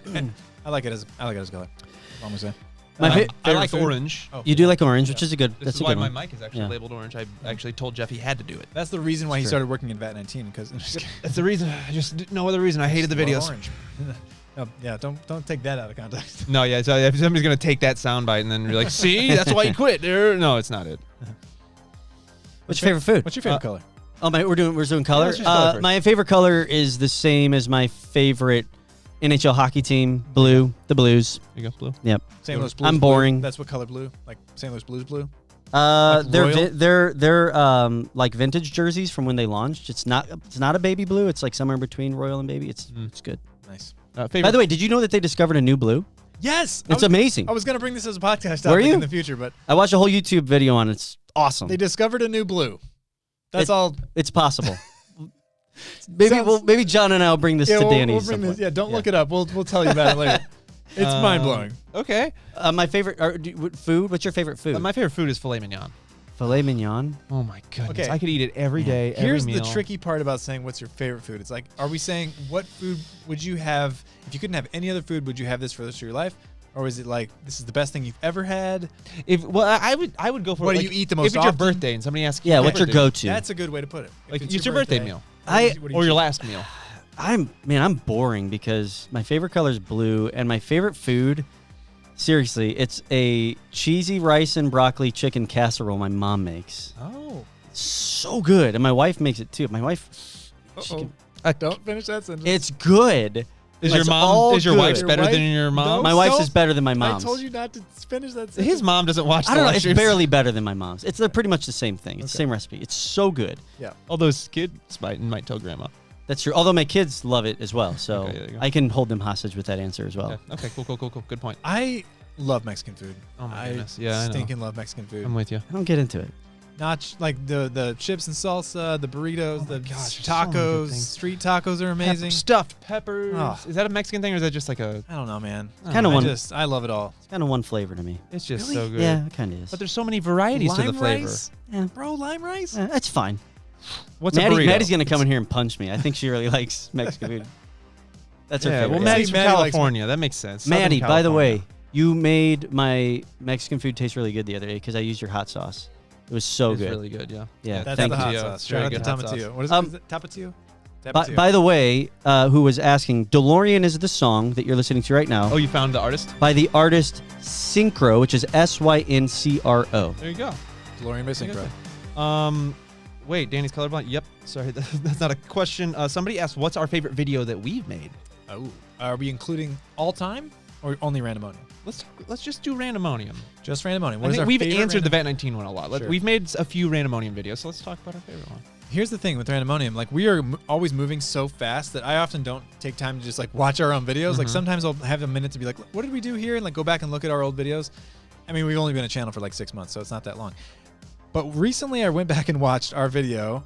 I like it as color. I'm gonna say. I like food? orange. Oh, You do like orange, which is a good. This That's is a why good my one. mic is actually Yeah. labeled orange. I actually told Jeff he had to do it. That's the reason why he True. started working in Vat 19 because That's the reason. Just no other reason. I hated the videos. Orange. No, yeah, don't take that out of context. No, yeah. So if somebody's gonna take that soundbite and then be like, "See, that's why you quit." No, it's not it. What's your favorite food? What's your favorite color? Oh, we're doing color. let's just color first. My favorite color is the same as my favorite NHL hockey team, blue. The Blues. There you go, blue. Yep. St. Louis Blues. I'm boring. Blue. That's what color blue? Like St. Louis Blues blue? They're royal? they're like vintage jerseys from when they launched. It's not a baby blue. It's like somewhere in between royal and baby. It's good. Nice. Favorite. By the way, did you know that they discovered a new blue? Yes. It's amazing. I was gonna bring this as a podcast Were topic you? in the future, but I watched a whole YouTube video on it. It's awesome. they discovered a new blue. That's all. It's possible. Maybe John and I will bring this to Danny. We'll bring this. Yeah, don't look it up. We'll tell you about it later. It's mind blowing. Okay. My favorite food. What's your favorite food? My favorite food is filet mignon. Filet mignon. Oh my goodness! Okay. I could eat it every day. Here's every the meal. tricky part about saying what's your favorite food. It's like, are we saying what food would you have if you couldn't have any other food? Would you have this for the rest of your life, or is it like this is the best thing you've ever had? I would go for. What do like, you eat the most If it's your often? birthday and somebody asks you, Yeah, for what's your birthday, go-to? That's a good way to put it. If Like it's your birthday meal I- what do you or your choose? last meal. I'm boring because my favorite color is blue, and my favorite food, seriously, it's a cheesy rice and broccoli chicken casserole my mom makes. Oh. So good, and my wife makes it too. My wife, she Uh-oh. can- Don't finish that sentence. it's good. Is It's your mom? all Is your good. wife's Your better wife- than your mom? My wife's is better than my mom's. I told you not to finish that sentence. His mom doesn't watch. I don't know. the It's live streams. barely better than my mom's. It's pretty much the same thing. It's the same recipe. It's so good. Yeah. All those kids might tell grandma. That's true. Although my kids love it as well, so Okay, there you go. I can hold them hostage with that answer as well. Yeah. Okay. Cool. Good point. I love Mexican food. Oh my I goodness. Yeah, I know. stinking love Mexican food. I'm with you. I don't get into it. Not like the chips and salsa, the burritos, the gosh, there's so many good tacos. things. Street tacos are amazing. Stuffed peppers. Oh. Is that a Mexican thing or is that just like a? I don't know, man. Kinda one- I love it all. It's kind of one flavor to me. It's just Really? so good. Yeah, it kind of is. But there's so many varieties to the flavor. Rice? Yeah. Bro, lime rice? That's fine. What's a burrito? Maddie's gonna come in here and punch me. I think she really likes Mexican food. That's her Yeah. favorite. Well, yeah. Maddie's See, from Maddie likes- California. That makes sense. Southern Maddie, by the California. way, you made my Mexican food taste really good the other day because I used your hot sauce. It was so It's good. really good. Yeah. Yeah, That's thank the you. hot Tapatio. sauce. It's Shout out very to good hot sauce. Tapatio. What is Um, it? Is it Tapatio? By the way, who was asking, DeLorean is the song that you're listening to right now Oh, you found the artist? by the artist Syncro, which is SYNCRO. There you go. DeLorean by Synchro. Wait, Danny's colorblind. Yep. Sorry, that's not a question. Somebody asked, "What's our favorite video that we've made?" Oh. Are we including all time or only Randomonium? Let's just do Randomonium. Just Randomonium. I What is think our we've favorite answered the random- Vat 19 one a lot. Sure. We've made a few Randomonium videos, so let's talk about our favorite one. Here's the thing with Randomonium. Like, we are always moving so fast that I often don't take time to just, like, watch our own videos. Like, sometimes I'll have a minute to be like, what did we do here? And, like, go back and look at our old videos. I mean, we've only been a channel for, like, 6 months, so it's not that long. But recently I went back and watched our video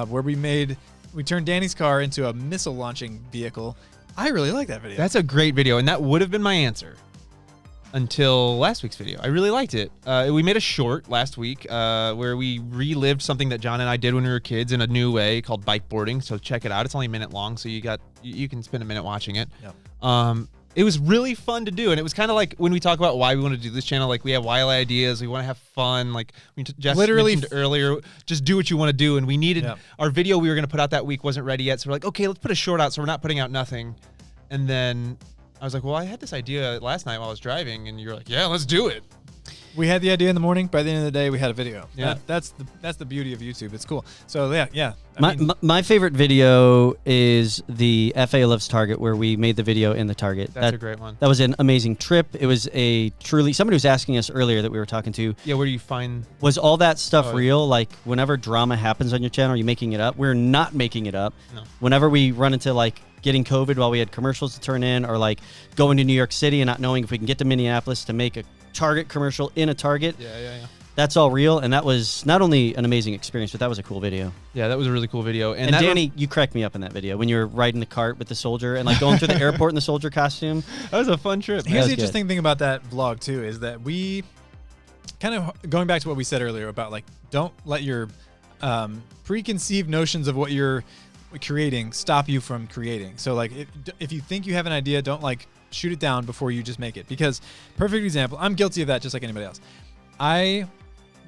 where we turned Danny's car into a missile launching vehicle. I really like that video. That's a great video, and that would have been my answer until last week's video. I really liked it. We made a short last week where we relived something that John and I did when we were kids in a new way called bike boarding. So check it out. It's only a minute long, so you can spend a minute watching it. Yep. It was really fun to do, and it was kind of like when we talk about why we want to do this channel. Like, we have wily ideas, we want to have fun. Like Jess Literally mentioned earlier, just do what you want to do. And we needed Yep. our video we were going to put out that week wasn't ready yet, so we're like, okay, let's put a short out, so we're not putting out nothing. And then I was like, well, I had this idea last night while I was driving, and you're like, yeah, let's do it. We had the idea in the morning. By the end of the day, we had a video. Yeah. That's the beauty of YouTube. It's cool. So yeah. I mean, My favorite video is the FA Loves Target, where we made the video in the Target. That's a great one. That was an amazing trip. It was somebody was asking us earlier that we were talking to, Yeah, where do you find? was all that stuff Oh, real? Like, whenever drama happens on your channel, are you making it up? We're not making it up. No. Whenever we run into, like, getting COVID while we had commercials to turn in, or like going to New York City and not knowing if we can get to Minneapolis to make a Target commercial in a Target, Yeah. that's all real. And that was not only an amazing experience, but that was a cool video. Yeah, that was a really cool video. And that Danny, you cracked me up in that video when you were riding the cart with the soldier and like going through the airport in the soldier costume. that was a fun trip. here's was the good. interesting thing about that vlog too is that we kind of going back to what we said earlier about like don't let your preconceived notions of what you're creating stop you from creating. So like if you think you have an idea, don't like shoot it down before you just make it. Because perfect example, I'm guilty of that just like anybody else.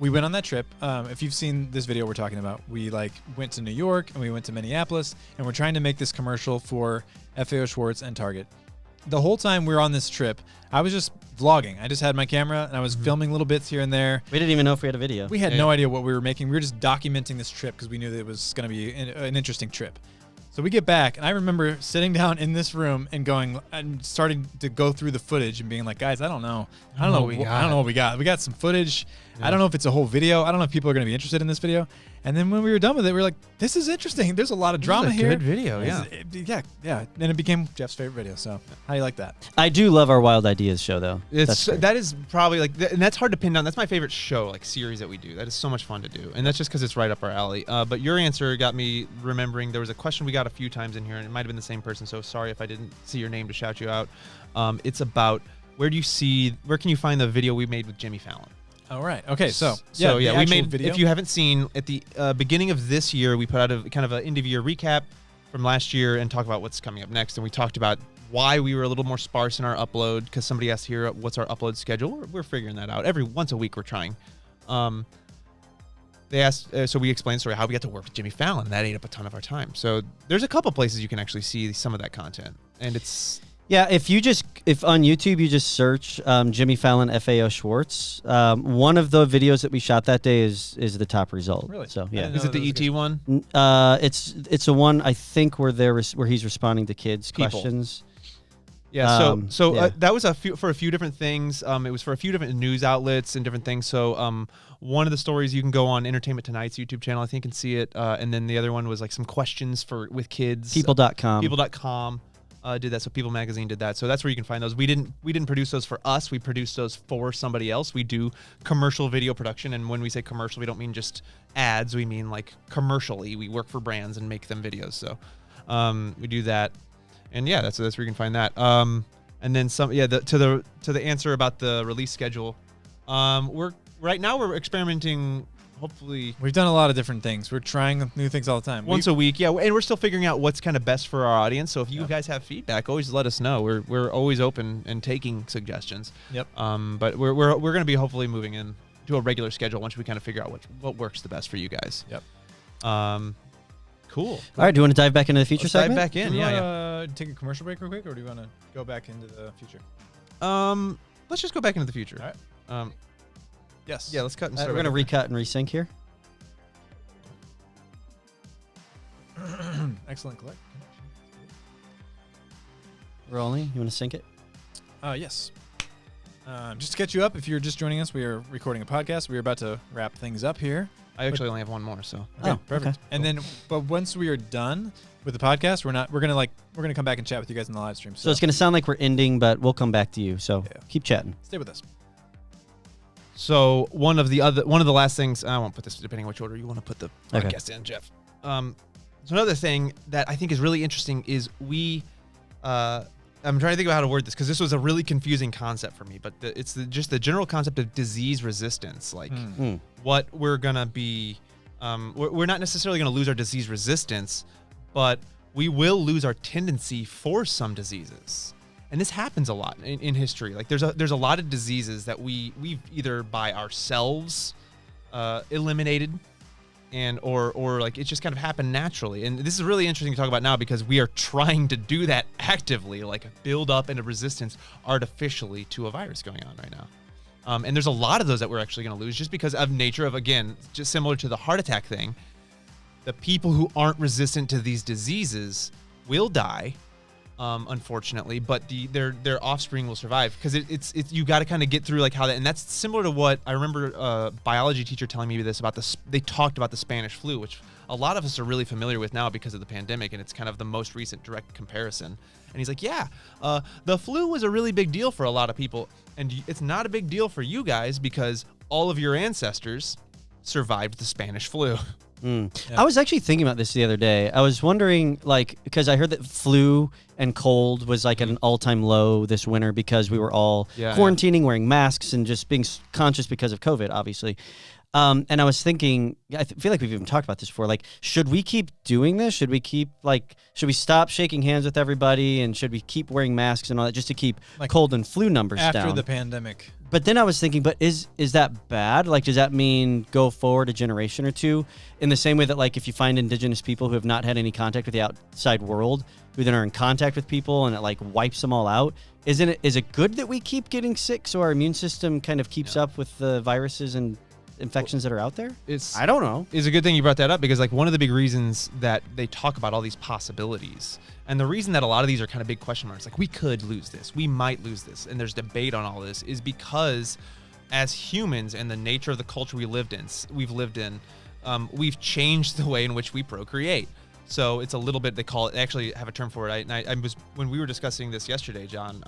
We went on that trip. If you've seen this video we're talking about, we like went to New York and we went to Minneapolis, and we're trying to make this commercial for FAO Schwartz and Target. The whole time we were on this trip, I was just vlogging. I just had my camera and I was filming little bits here and there. We didn't even know if we had a video. We had no idea what we were making. We were just documenting this trip because we knew that it was going to be an interesting trip. So we get back, and I remember sitting down in this room and going and starting to go through the footage and being like, guys, I don't know what we got. We got some footage. Yeah. I don't know if it's a whole video. I don't know if people are going to be interested in this video. And then when we were done with it, we were like, this is interesting. There's a lot of drama here. Good video, yeah. Yeah. And it became Jeff's favorite video. So how do you like that? I do love our Wild Ideas show, though. That is probably like, and that's hard to pin down. That's my favorite show, like series that we do. That is so much fun to do. And that's just because it's right up our alley. But your answer got me remembering there was a question we got a few times in here, and it might have been the same person. So sorry if I didn't see your name to shout you out. It's about where can you find the video we made with Jimmy Fallon? All right. Okay. So we made video. If you haven't seen, at the beginning of this year, we put out a kind of an end of year recap from last year and talk about what's coming up next. And we talked about why we were a little more sparse in our upload, because somebody asked here what's our upload schedule. We're figuring that out. Once a week we're trying. They asked, so we explained the story how we got to work with Jimmy Fallon. That ate up a ton of our time. So there's a couple places you can actually see some of that content, and it's. Yeah, if on YouTube you just search Jimmy Fallon FAO Schwartz, one of the videos that we shot that day is the top result. Really? So yeah. Is it the ET one? It's a one I think where he's responding to kids' questions. Yeah. That was for a few different things. It was for a few different news outlets and different things. So one of the stories you can go on Entertainment Tonight's YouTube channel, I think, and see it. And then the other one was like some questions with kids. People.com. People.com. Did that, so People Magazine did that. So that's where you can find those. We didn't produce those for us. We produced those for somebody else. We do commercial video production, and when we say commercial, we don't mean just ads. We mean like commercially. We work for brands and make them videos. So we do that, and yeah, that's where you can find that. And then some. Yeah, to the answer about the release schedule. Right now we're experimenting. Hopefully, we've done a lot of different things. We're trying new things all the time. Once a week, yeah, and we're still figuring out what's kind of best for our audience. So if you guys have feedback, always let us know. We're always open and taking suggestions. Yep. But we're going to be hopefully moving in to a regular schedule once we kind of figure out what works the best for you guys. Yep. Cool. All right. Do you want to dive back into the future segment? Dive back in. Do you want to take a commercial break real quick, or do you want to go back into the future? Let's just go back into the future. All right. Yes. Yeah, let's cut and start. We're going to recut and resync here. Excellent connection. Rolling. You want to sync it? Yes. Just to catch you up, if you're just joining us, we are recording a podcast. We're about to wrap things up here. I actually only have one more, so. Okay, perfect. Okay. And then, but once we are done with the podcast, we're gonna come back and chat with you guys in the live stream. So it's gonna sound like we're ending, but we'll come back to you. So keep chatting. Stay with us. So one of the last things, I won't put this depending on which order you want to put the podcast in, Jeff. So another thing that I think is really interesting is I'm trying to think about how to word this because this was a really confusing concept for me, but it's just the general concept of disease resistance. Like what we're going to be, we're not necessarily going to lose our disease resistance, but we will lose our tendency for some diseases. And this happens a lot in history. Like there's a lot of diseases that we've either by ourselves eliminated or like it just kind of happened naturally. And this is really interesting to talk about now because we are trying to do that actively, like build up into resistance artificially to a virus going on right now. And there's a lot of those that we're actually going to lose just because of nature of, again, just similar to the heart attack thing. The people who aren't resistant to these diseases will die, unfortunately, but their offspring will survive because it's you got to kind of get through like how that, and that's similar to what I remember a biology teacher telling me this about they talked about the Spanish flu, which a lot of us are really familiar with now because of the pandemic, and it's kind of the most recent direct comparison. And he's like, yeah, the flu was a really big deal for a lot of people, and it's not a big deal for you guys because all of your ancestors survived the Spanish flu. Yeah. I was actually thinking about this the other day. I was wondering, like, because I heard that flu and cold was like at an all-time low this winter because we were all quarantining, wearing masks, and just being conscious because of COVID, obviously. And I was thinking, I feel like we've even talked about this before. Like, should we keep doing this? Should we stop shaking hands with everybody? And should we keep wearing masks and all that just to keep cold and flu numbers down? After the pandemic. But then I was thinking, but is that bad? Like, does that mean go forward a generation or two? In the same way that, like, if you find indigenous people who have not had any contact with the outside world, who then are in contact with people and it, like, wipes them all out, is it good that we keep getting sick so our immune system kind of keeps up with the viruses and infections that are out there? I don't know. It's a good thing you brought that up because, like, one of the big reasons that they talk about all these possibilities, and the reason that a lot of these are kind of big question marks, like we could lose this, we might lose this, and there's debate on all this, is because as humans and the nature of the culture we've lived in, we've changed the way in which we procreate. So it's a little bit, they actually have a term for it. I was, when we were discussing this yesterday, John,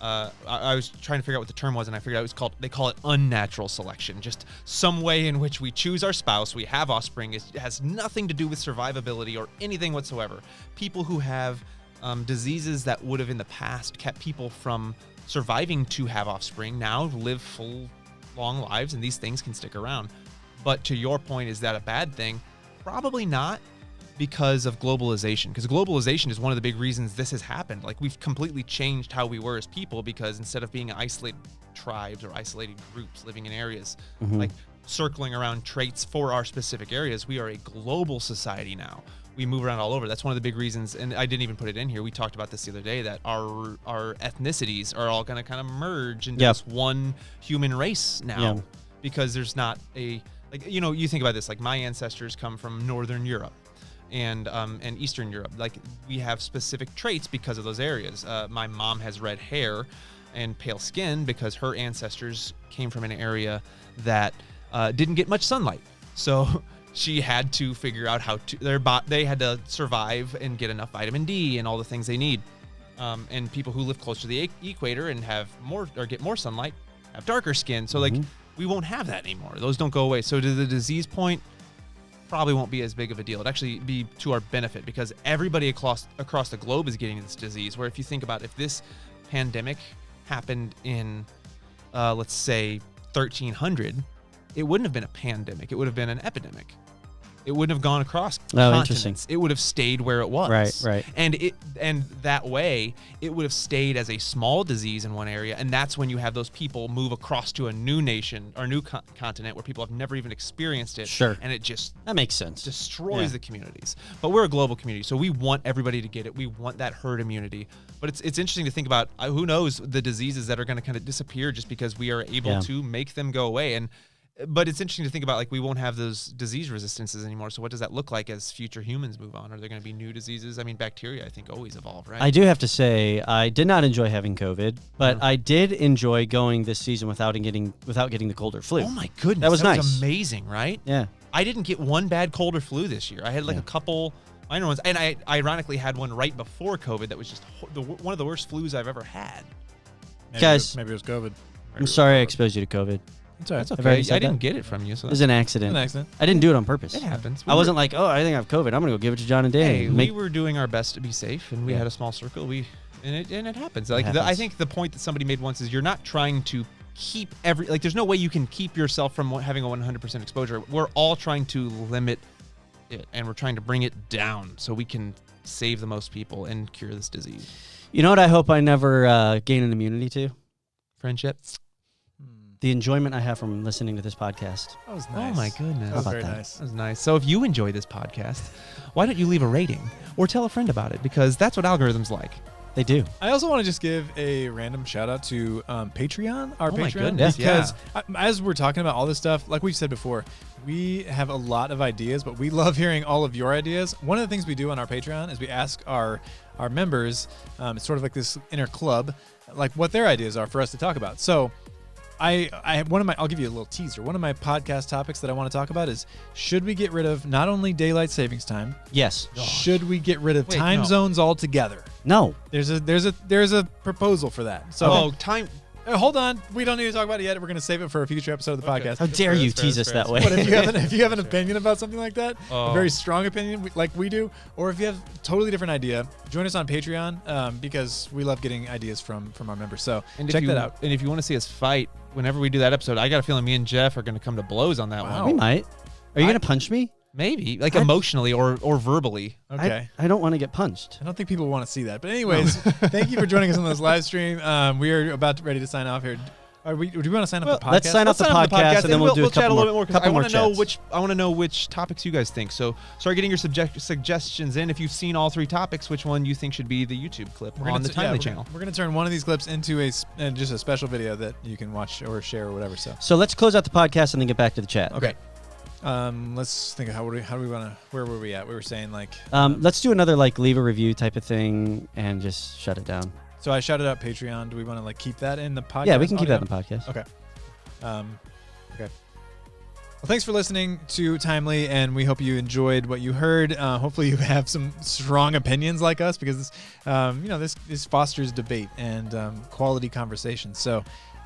I was trying to figure out what the term was, and I figured out they call it unnatural selection. Just some way in which we choose our spouse, we have offspring. It has nothing to do with survivability or anything whatsoever. People who have diseases that would have in the past kept people from surviving to have offspring now live full, long lives, and these things can stick around. But to your point, is that a bad thing? Probably not. Because of globalization. Because globalization is one of the big reasons this has happened. Like, we've completely changed how we were as people, because instead of being isolated tribes or isolated groups living in areas, like circling around traits for our specific areas, we are a global society now. We move around all over. That's one of the big reasons, and I didn't even put it in here. We talked about this the other day, that our ethnicities are all going to kind of merge into this one human race now, because there's not a, like, you know, you think about this, like my ancestors come from Northern Europe and Eastern Europe. Like, we have specific traits because of those areas. My mom has red hair and pale skin because her ancestors came from an area that didn't get much sunlight. So she had to figure out how to, they had to survive and get enough vitamin D and all the things they need. And people who live close to the equator and have more, or get more sunlight, have darker skin. So like, we won't have that anymore. Those don't go away. So to the disease point, probably won't be as big of a deal. It'd actually be to our benefit, because everybody across the globe is getting this disease. Where if you think about, if this pandemic happened in, let's say 1300, it wouldn't have been a pandemic. It would have been an epidemic. It wouldn't have gone across continents. It would have stayed where it was. Right. And that way, it would have stayed as a small disease in one area. And that's when you have those people move across to a new nation or new continent where people have never even experienced it. Sure. And it just that makes sense. Destroys the communities. But we're a global community, so we want everybody to get it. We want that herd immunity. But it's interesting to think about, who knows the diseases that are going to kind of disappear just because we are able to make them go away. But it's interesting to think about, like, we won't have those disease resistances anymore. So what does that look like as future humans move on? Are there going to be new diseases? I mean, bacteria, I think, always evolve, right? I do have to say, I did not enjoy having COVID, but I did enjoy going this season without getting the cold or flu. Oh my goodness, that was nice. Was amazing, right? Yeah. I didn't get one bad cold or flu this year. I had like a couple minor ones, and I ironically had one right before COVID that was just one of the worst flus I've ever had. Guys, maybe it was COVID. I'm sorry I exposed you to COVID. That's okay. I didn't get it from you. So it was an accident. I didn't do it on purpose. It happens. I wasn't like, I think I have COVID. I'm going to go give it to John and Danny. Hey, we were doing our best to be safe, and we had a small circle. And it happens. Like, I think the point that somebody made once is, you're not trying to keep there's no way you can keep yourself from having a 100% exposure. We're all trying to limit it, and we're trying to bring it down so we can save the most people and cure this disease. You know what I hope I never gain an immunity to? Friendship. The enjoyment I have from listening to this podcast. That was nice. Oh my goodness. That was very nice. That was nice. So if you enjoy this podcast, why don't you leave a rating or tell a friend about it? Because that's what algorithms like. They do. I also want to just give a random shout out to Patreon, our Patreon. My goodness, because as we're talking about all this stuff, like we've said before, we have a lot of ideas, but we love hearing all of your ideas. One of the things we do on our Patreon is we ask our members, it's sort of like this inner club, like what their ideas are for us to talk about. So I'll give you a little teaser. One of my podcast topics that I want to talk about is, should we get rid of not only daylight savings time? Yes. Should we get rid of time zones altogether? No. There's a proposal for that. So time. Hold on. We don't need to talk about it yet. We're going to save it for a future episode of the podcast. How dare you tease us that way? But if you have an opinion about something like that, a very strong opinion like we do, or if you have a totally different idea, join us on Patreon because we love getting ideas from our members. So check that out. And if you want to see us fight, whenever we do that episode, I got a feeling me and Jeff are going to come to blows on that one. We might. Are you going to punch me? Maybe, like emotionally or verbally. Okay. I don't want to get punched. I don't think people want to see that. But anyways, thank you for joining us on this live stream. We are ready to sign off here. Do we want to sign up the podcast? Let's sign up the podcast, and then we'll do a chat a little more, bit more. I want to know chats. I want to know which topics you guys think. So start getting your suggestions in. If you've seen all 3 topics, which one you think should be the YouTube clip on the Timely channel? We're going to turn one of these clips into just a special video that you can watch or share or whatever. So let's close out the podcast and then get back to the chat. Okay. Let's think of how do we want to, where were we at? We were saying let's do another leave a review type of thing and just shut it down. So I shouted out Patreon. Do we want to keep that in the podcast? Yeah, we can keep that in the podcast. Okay. Okay. Well, thanks for listening to Timely, and we hope you enjoyed what you heard. Hopefully you have some strong opinions like us because this fosters debate and quality conversation. So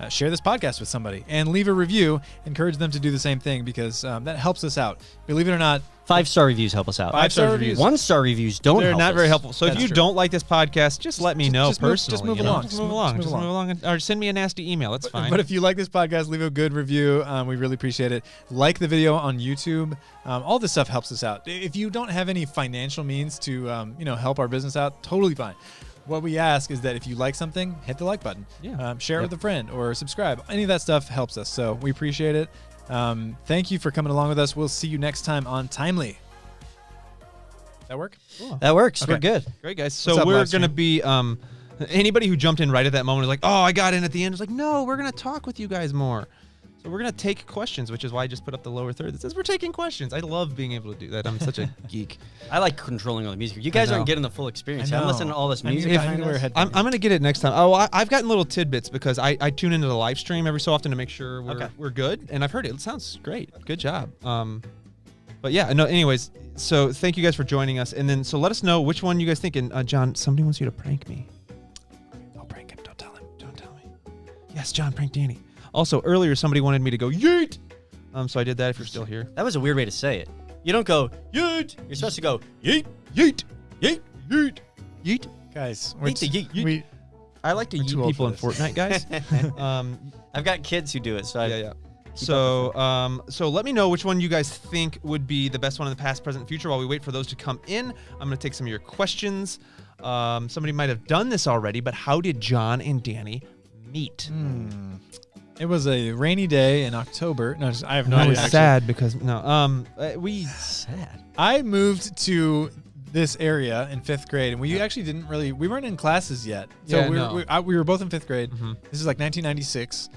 share this podcast with somebody and leave a review. Encourage them to do the same thing because that helps us out. Believe it or not, 5-star reviews help us out. 5-star reviews. 1-star reviews don't. They're help not us. very helpful. So That's if you true. don't like this podcast, just let me know personally. Just move along. Just move along. Or send me a nasty email. It's fine. But if you like this podcast, leave a good review. We really appreciate it. Like the video on YouTube. All this stuff helps us out. If you don't have any financial means to help our business out, totally fine. What we ask is that if you like something, hit the like button. Yeah. Share it with a friend or subscribe. Any of that stuff helps us. So we appreciate it. Thank you for coming along with us. We'll see you next time on Timely. That work? Cool. That works. Okay. We're good. Great, guys. What's So up, we're live going to stream? be anybody who jumped in right at that moment is like, oh, I got in at the end. It's like, no, we're going to talk with you guys more. So we're going to take questions, which is why I just put up the lower third that says we're taking questions. I love being able to do that. I'm such a geek. I like controlling all the music. You guys aren't getting the full experience. I'm listening to all this music. I'm going to get it next time. Oh, I've gotten little tidbits because I tune into the live stream every so often to make sure we're good. And I've heard it. It sounds great. Good job. But yeah, no, anyways, so thank you guys for joining us. And then, so let us know which one you guys think. And John, somebody wants you to prank me. I'll prank him. Don't tell him. Don't tell me. Yes, John, prank Danny. Also, earlier, somebody wanted me to go, yeet. So I did that if you're still here. That was a weird way to say it. You don't go, yeet. You're supposed to go, yeet, Yeet. yeet. Yeet. Yeet. Guys, Yeet the yeet. I like to We're yeet too old people in for this. Fortnite, guys. I've got kids who do it, so Yeah. So let me know which one you guys think would be the best one in the past, present, and future. While we wait for those to come in, I'm going to take some of your questions. Somebody might have done this already, but how did John and Danny meet? it was a rainy day in October. No, I have no I idea. was actually. sad because sad. I moved to this area in 5th grade, and we actually we weren't in classes yet. So Yeah, we were both in 5th grade. Mhm. This is like 1996.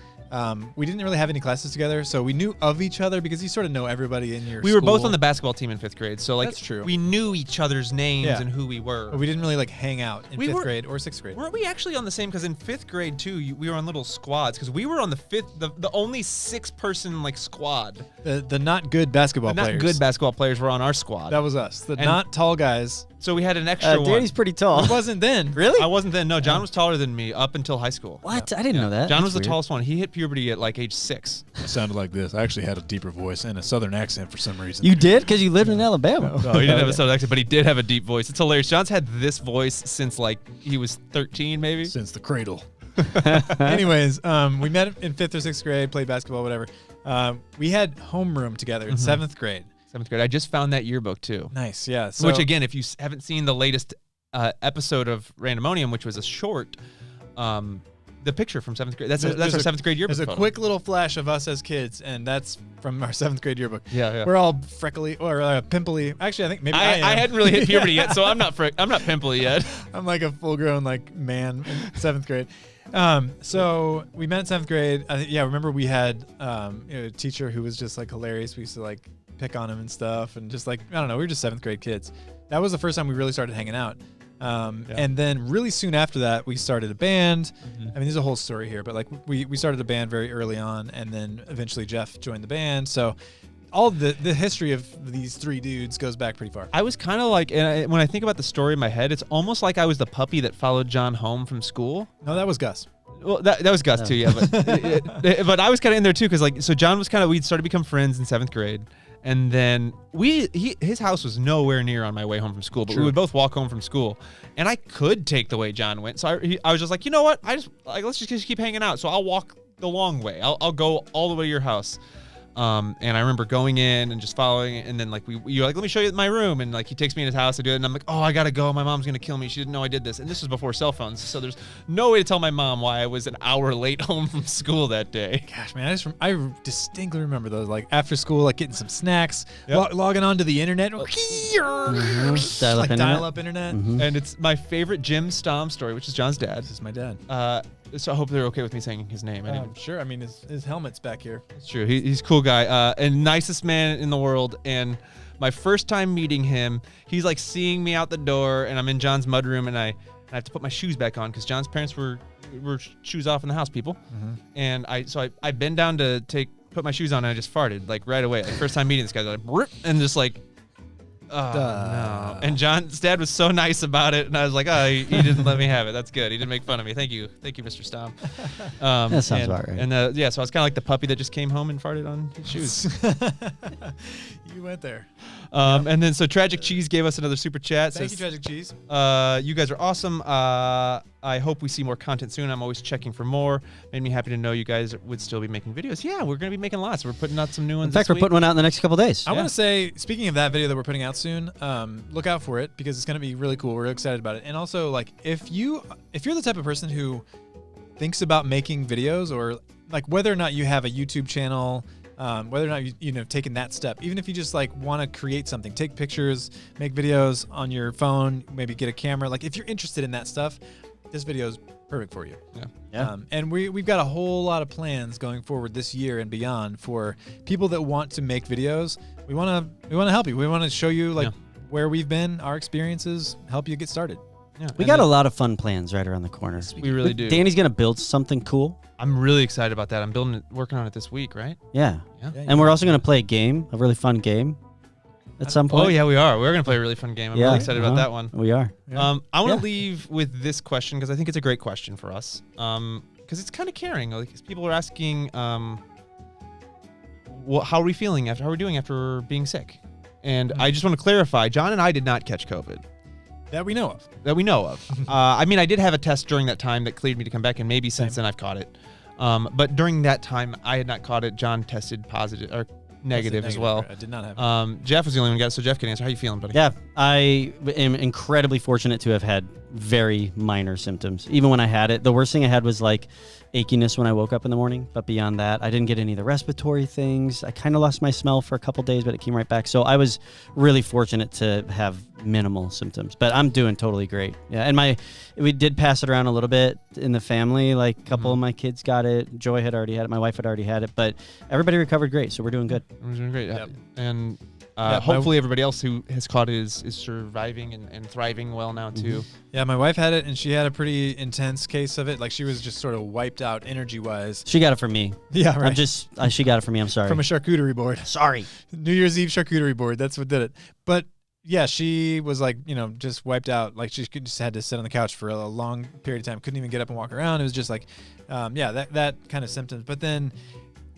We didn't really have any classes together, so we knew of each other because you sort of know everybody in your we were both school. on the basketball team in 5th grade, so like That's true. we knew each other's names Yeah. and who we were. But we didn't really like hang out in We 5th were- grade or 6th grade. Weren't we actually on the same? Because in 5th grade too, we were on little squads. Because we were on the only 6-person like squad. The not good basketball The not players. good basketball players were on our squad. That was us. The And- not tall guys. So we had an extra one. Danny's pretty tall. It wasn't then. Really? I wasn't then. No, John was taller than me up until high school. What? I didn't know that. John That's was the weird. tallest one. He hit puberty at like age 6. I sounded like this. I actually had a deeper voice and a southern accent for some reason. You did? Because you lived in Alabama. No, he didn't have a southern accent, but he did have a deep voice. It's hilarious. John's had this voice since like he was 13, maybe. Since the cradle. Anyways, we met in 5th or 6th grade, played basketball, whatever. We had homeroom together in 7th grade. 7th grade. I just found that yearbook too. Nice, yeah. So, Which again, if you haven't seen the latest episode of Randomonium, which was a short, the picture from 7th grade. That's our 7th grade yearbook. there's a photo. quick little flash of us as kids, and that's from our 7th grade yearbook. Yeah. We're all freckly or pimply. Actually, I think maybe I am. I hadn't really hit puberty yet, so I'm not pimply yet. I'm like a full-grown like man in 7th grade. So we met in 7th grade. Remember we had a teacher who was just like hilarious. We used to like pick on him and stuff, and just like I don't know, we were just 7th grade kids. That was the first time we really started hanging out. And then really soon after that, we started a band. I mean, there's a whole story here, but like we started a band very early on, and then eventually Jeff joined the band. So all the history of these 3 dudes goes back pretty far. I was kind of like, when I think about the story in my head, it's almost like I was the puppy that followed John home from school. No, that was Gus. Well, that was Gus too, yeah. But I was kind of in there too, because so John was we'd started to become friends in 7th grade, and then his house was nowhere near on my way home from school, but we would both walk home from school, and I could take the way John went, so I was just like, you know what, let's just keep hanging out. So I'll walk the long way. I'll go all the way to your house. And I remember going in and just following it, and then you're like, let me show you my room, and he takes me in his house to do it, and I'm like, oh, I gotta go, my mom's gonna kill me, she didn't know I did this. And this was before cell phones, so there's no way to tell my mom why I was an hour late home from school that day. Gosh, man, I distinctly remember those, after school, getting some snacks, logging onto the internet, dial-up internet. And it's my favorite Jim Stom story, which is John's dad. This is my dad. So I hope they're okay with me saying his name. Sure. I mean, his helmet's back here. It's true. He's a cool guy, and nicest man in the world. And my first time meeting him, he's seeing me out the door, and I'm in John's mudroom, and I have to put my shoes back on because John's parents were shoes off in the house, people. And I bend down to put my shoes on, and I just farted right away. First time meeting this guy, and just oh, no. And John's dad was so nice about it, and I was like, oh, he didn't let me have it. That's good. He didn't make fun of me. Thank you, Mr. Stom. That sounds about right. And so I was kind of like the puppy that just came home and farted on his shoes. You went there. And then Tragic Cheese gave us another super chat. Thank you, Tragic Cheese. You guys are awesome. I hope we see more content soon. I'm always checking for more. Made me happy to know you guys would still be making videos. Yeah, we're going to be making lots. We're putting out some new ones. In fact, we're putting one out in the next couple days. I want to say, speaking of that video that we're putting out soon, look out for it because it's going to be really cool. We're really excited about it. And also, if you're the type of person who thinks about making videos, or whether or not you have a YouTube channel, whether or not you've taken that step, even if you just want to create something, take pictures, make videos on your phone, maybe get a camera. If you're interested in that stuff, this video is perfect for you. Yeah. And we've got a whole lot of plans going forward this year and beyond for people that want to make videos. We want to help you. We want to show you where we've been, our experiences, help you get started. Yeah. We got a lot of fun plans right around the corner. We really do. Danny's gonna build something cool. I'm really excited about that. I'm working on it this week, right? Yeah. And we're also gonna play a game, a really fun game at some point. Oh yeah, we are. We're gonna play a really fun game. I'm really excited about that one. We are. I want to leave with this question because I think it's a great question for us. Because it's kind of caring. People are asking, how are we feeling how are we doing after being sick? And I just want to clarify, John and I did not catch COVID. That we know of. I mean, I did have a test during that time that cleared me to come back, and maybe since then I've caught it. But during that time, I had not caught it. John tested positive or negative as well. I did not have it. Jeff was the only one who got it, so Jeff can answer. How you feeling, buddy? Yeah, I am incredibly fortunate to have had very minor symptoms. Even when I had it, the worst thing I had was achiness when I woke up in the morning. But beyond that, I didn't get any of the respiratory things. I kind of lost my smell for a couple days, but it came right back. So I was really fortunate to have minimal symptoms. But I'm doing totally great. Yeah, and we did pass it around a little bit in the family. A couple of my kids got it. Joy had already had it. My wife had already had it. But everybody recovered great, so we're doing good. We're doing great. Yep. And hopefully everybody else who has caught it is surviving and thriving well now too. Yeah, my wife had it, and she had a pretty intense case of it. She was just sort of wiped out energy-wise. She got it from me. Yeah, right. She got it from me. I'm sorry. From a charcuterie board. Sorry. New Year's Eve charcuterie board. That's what did it. But yeah, she was just wiped out. She just had to sit on the couch for a long period of time. Couldn't even get up and walk around. It was just that kind of symptoms. But then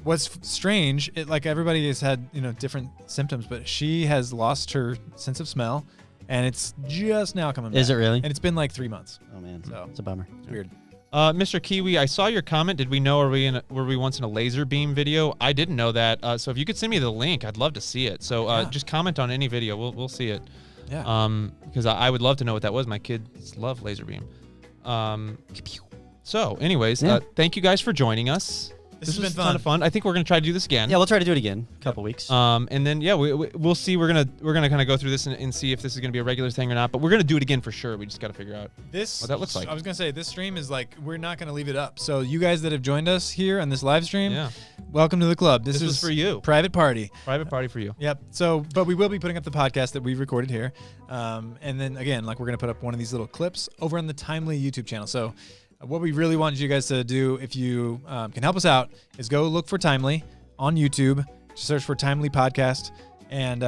what's strange, everybody has had, different symptoms, but she has lost her sense of smell, and it's just now coming back. Is it really? And it's been 3 months. Oh man, so it's a bummer. It's weird. Mr. Kiwi, I saw your comment. Did we know were we once in a laser beam video? I didn't know that. So if you could send me the link, I'd love to see it. So just comment on any video. We'll see it. Yeah. Because I would love to know what that was. My kids love laser beam. So anyways, thank you guys for joining us. This has been a ton of fun. I think we're gonna try to do this again. Yeah, we'll try to do it again. A couple weeks. And then we'll see. We're gonna kind of go through this and see if this is gonna be a regular thing or not. But we're gonna do it again for sure. We just gotta figure out what that looks like. I was gonna say this stream is we're not gonna leave it up. So you guys that have joined us here on this live stream, welcome to the club. This is for you. Private party. Private party for you. Yep. But we will be putting up the podcast that we recorded here, and then again, we're gonna put up one of these little clips over on the Timely YouTube channel. So. What we really wanted you guys to do, if you can help us out, is go look for Timely on YouTube. Just search for Timely Podcast and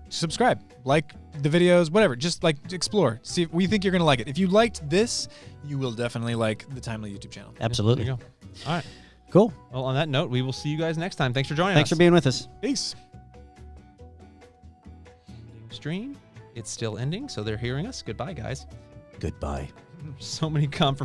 subscribe, like the videos, whatever. Just like explore. See, we think you're gonna like it. If you liked this, you will definitely like the Timely YouTube channel. Absolutely. There you go. All right. Cool. Well, on that note, we will see you guys next time. Thanks for joining Thanks us. for being with us. Peace. Stream. It's still ending, so they're hearing us. Goodbye, guys. Goodbye. So many confirmations.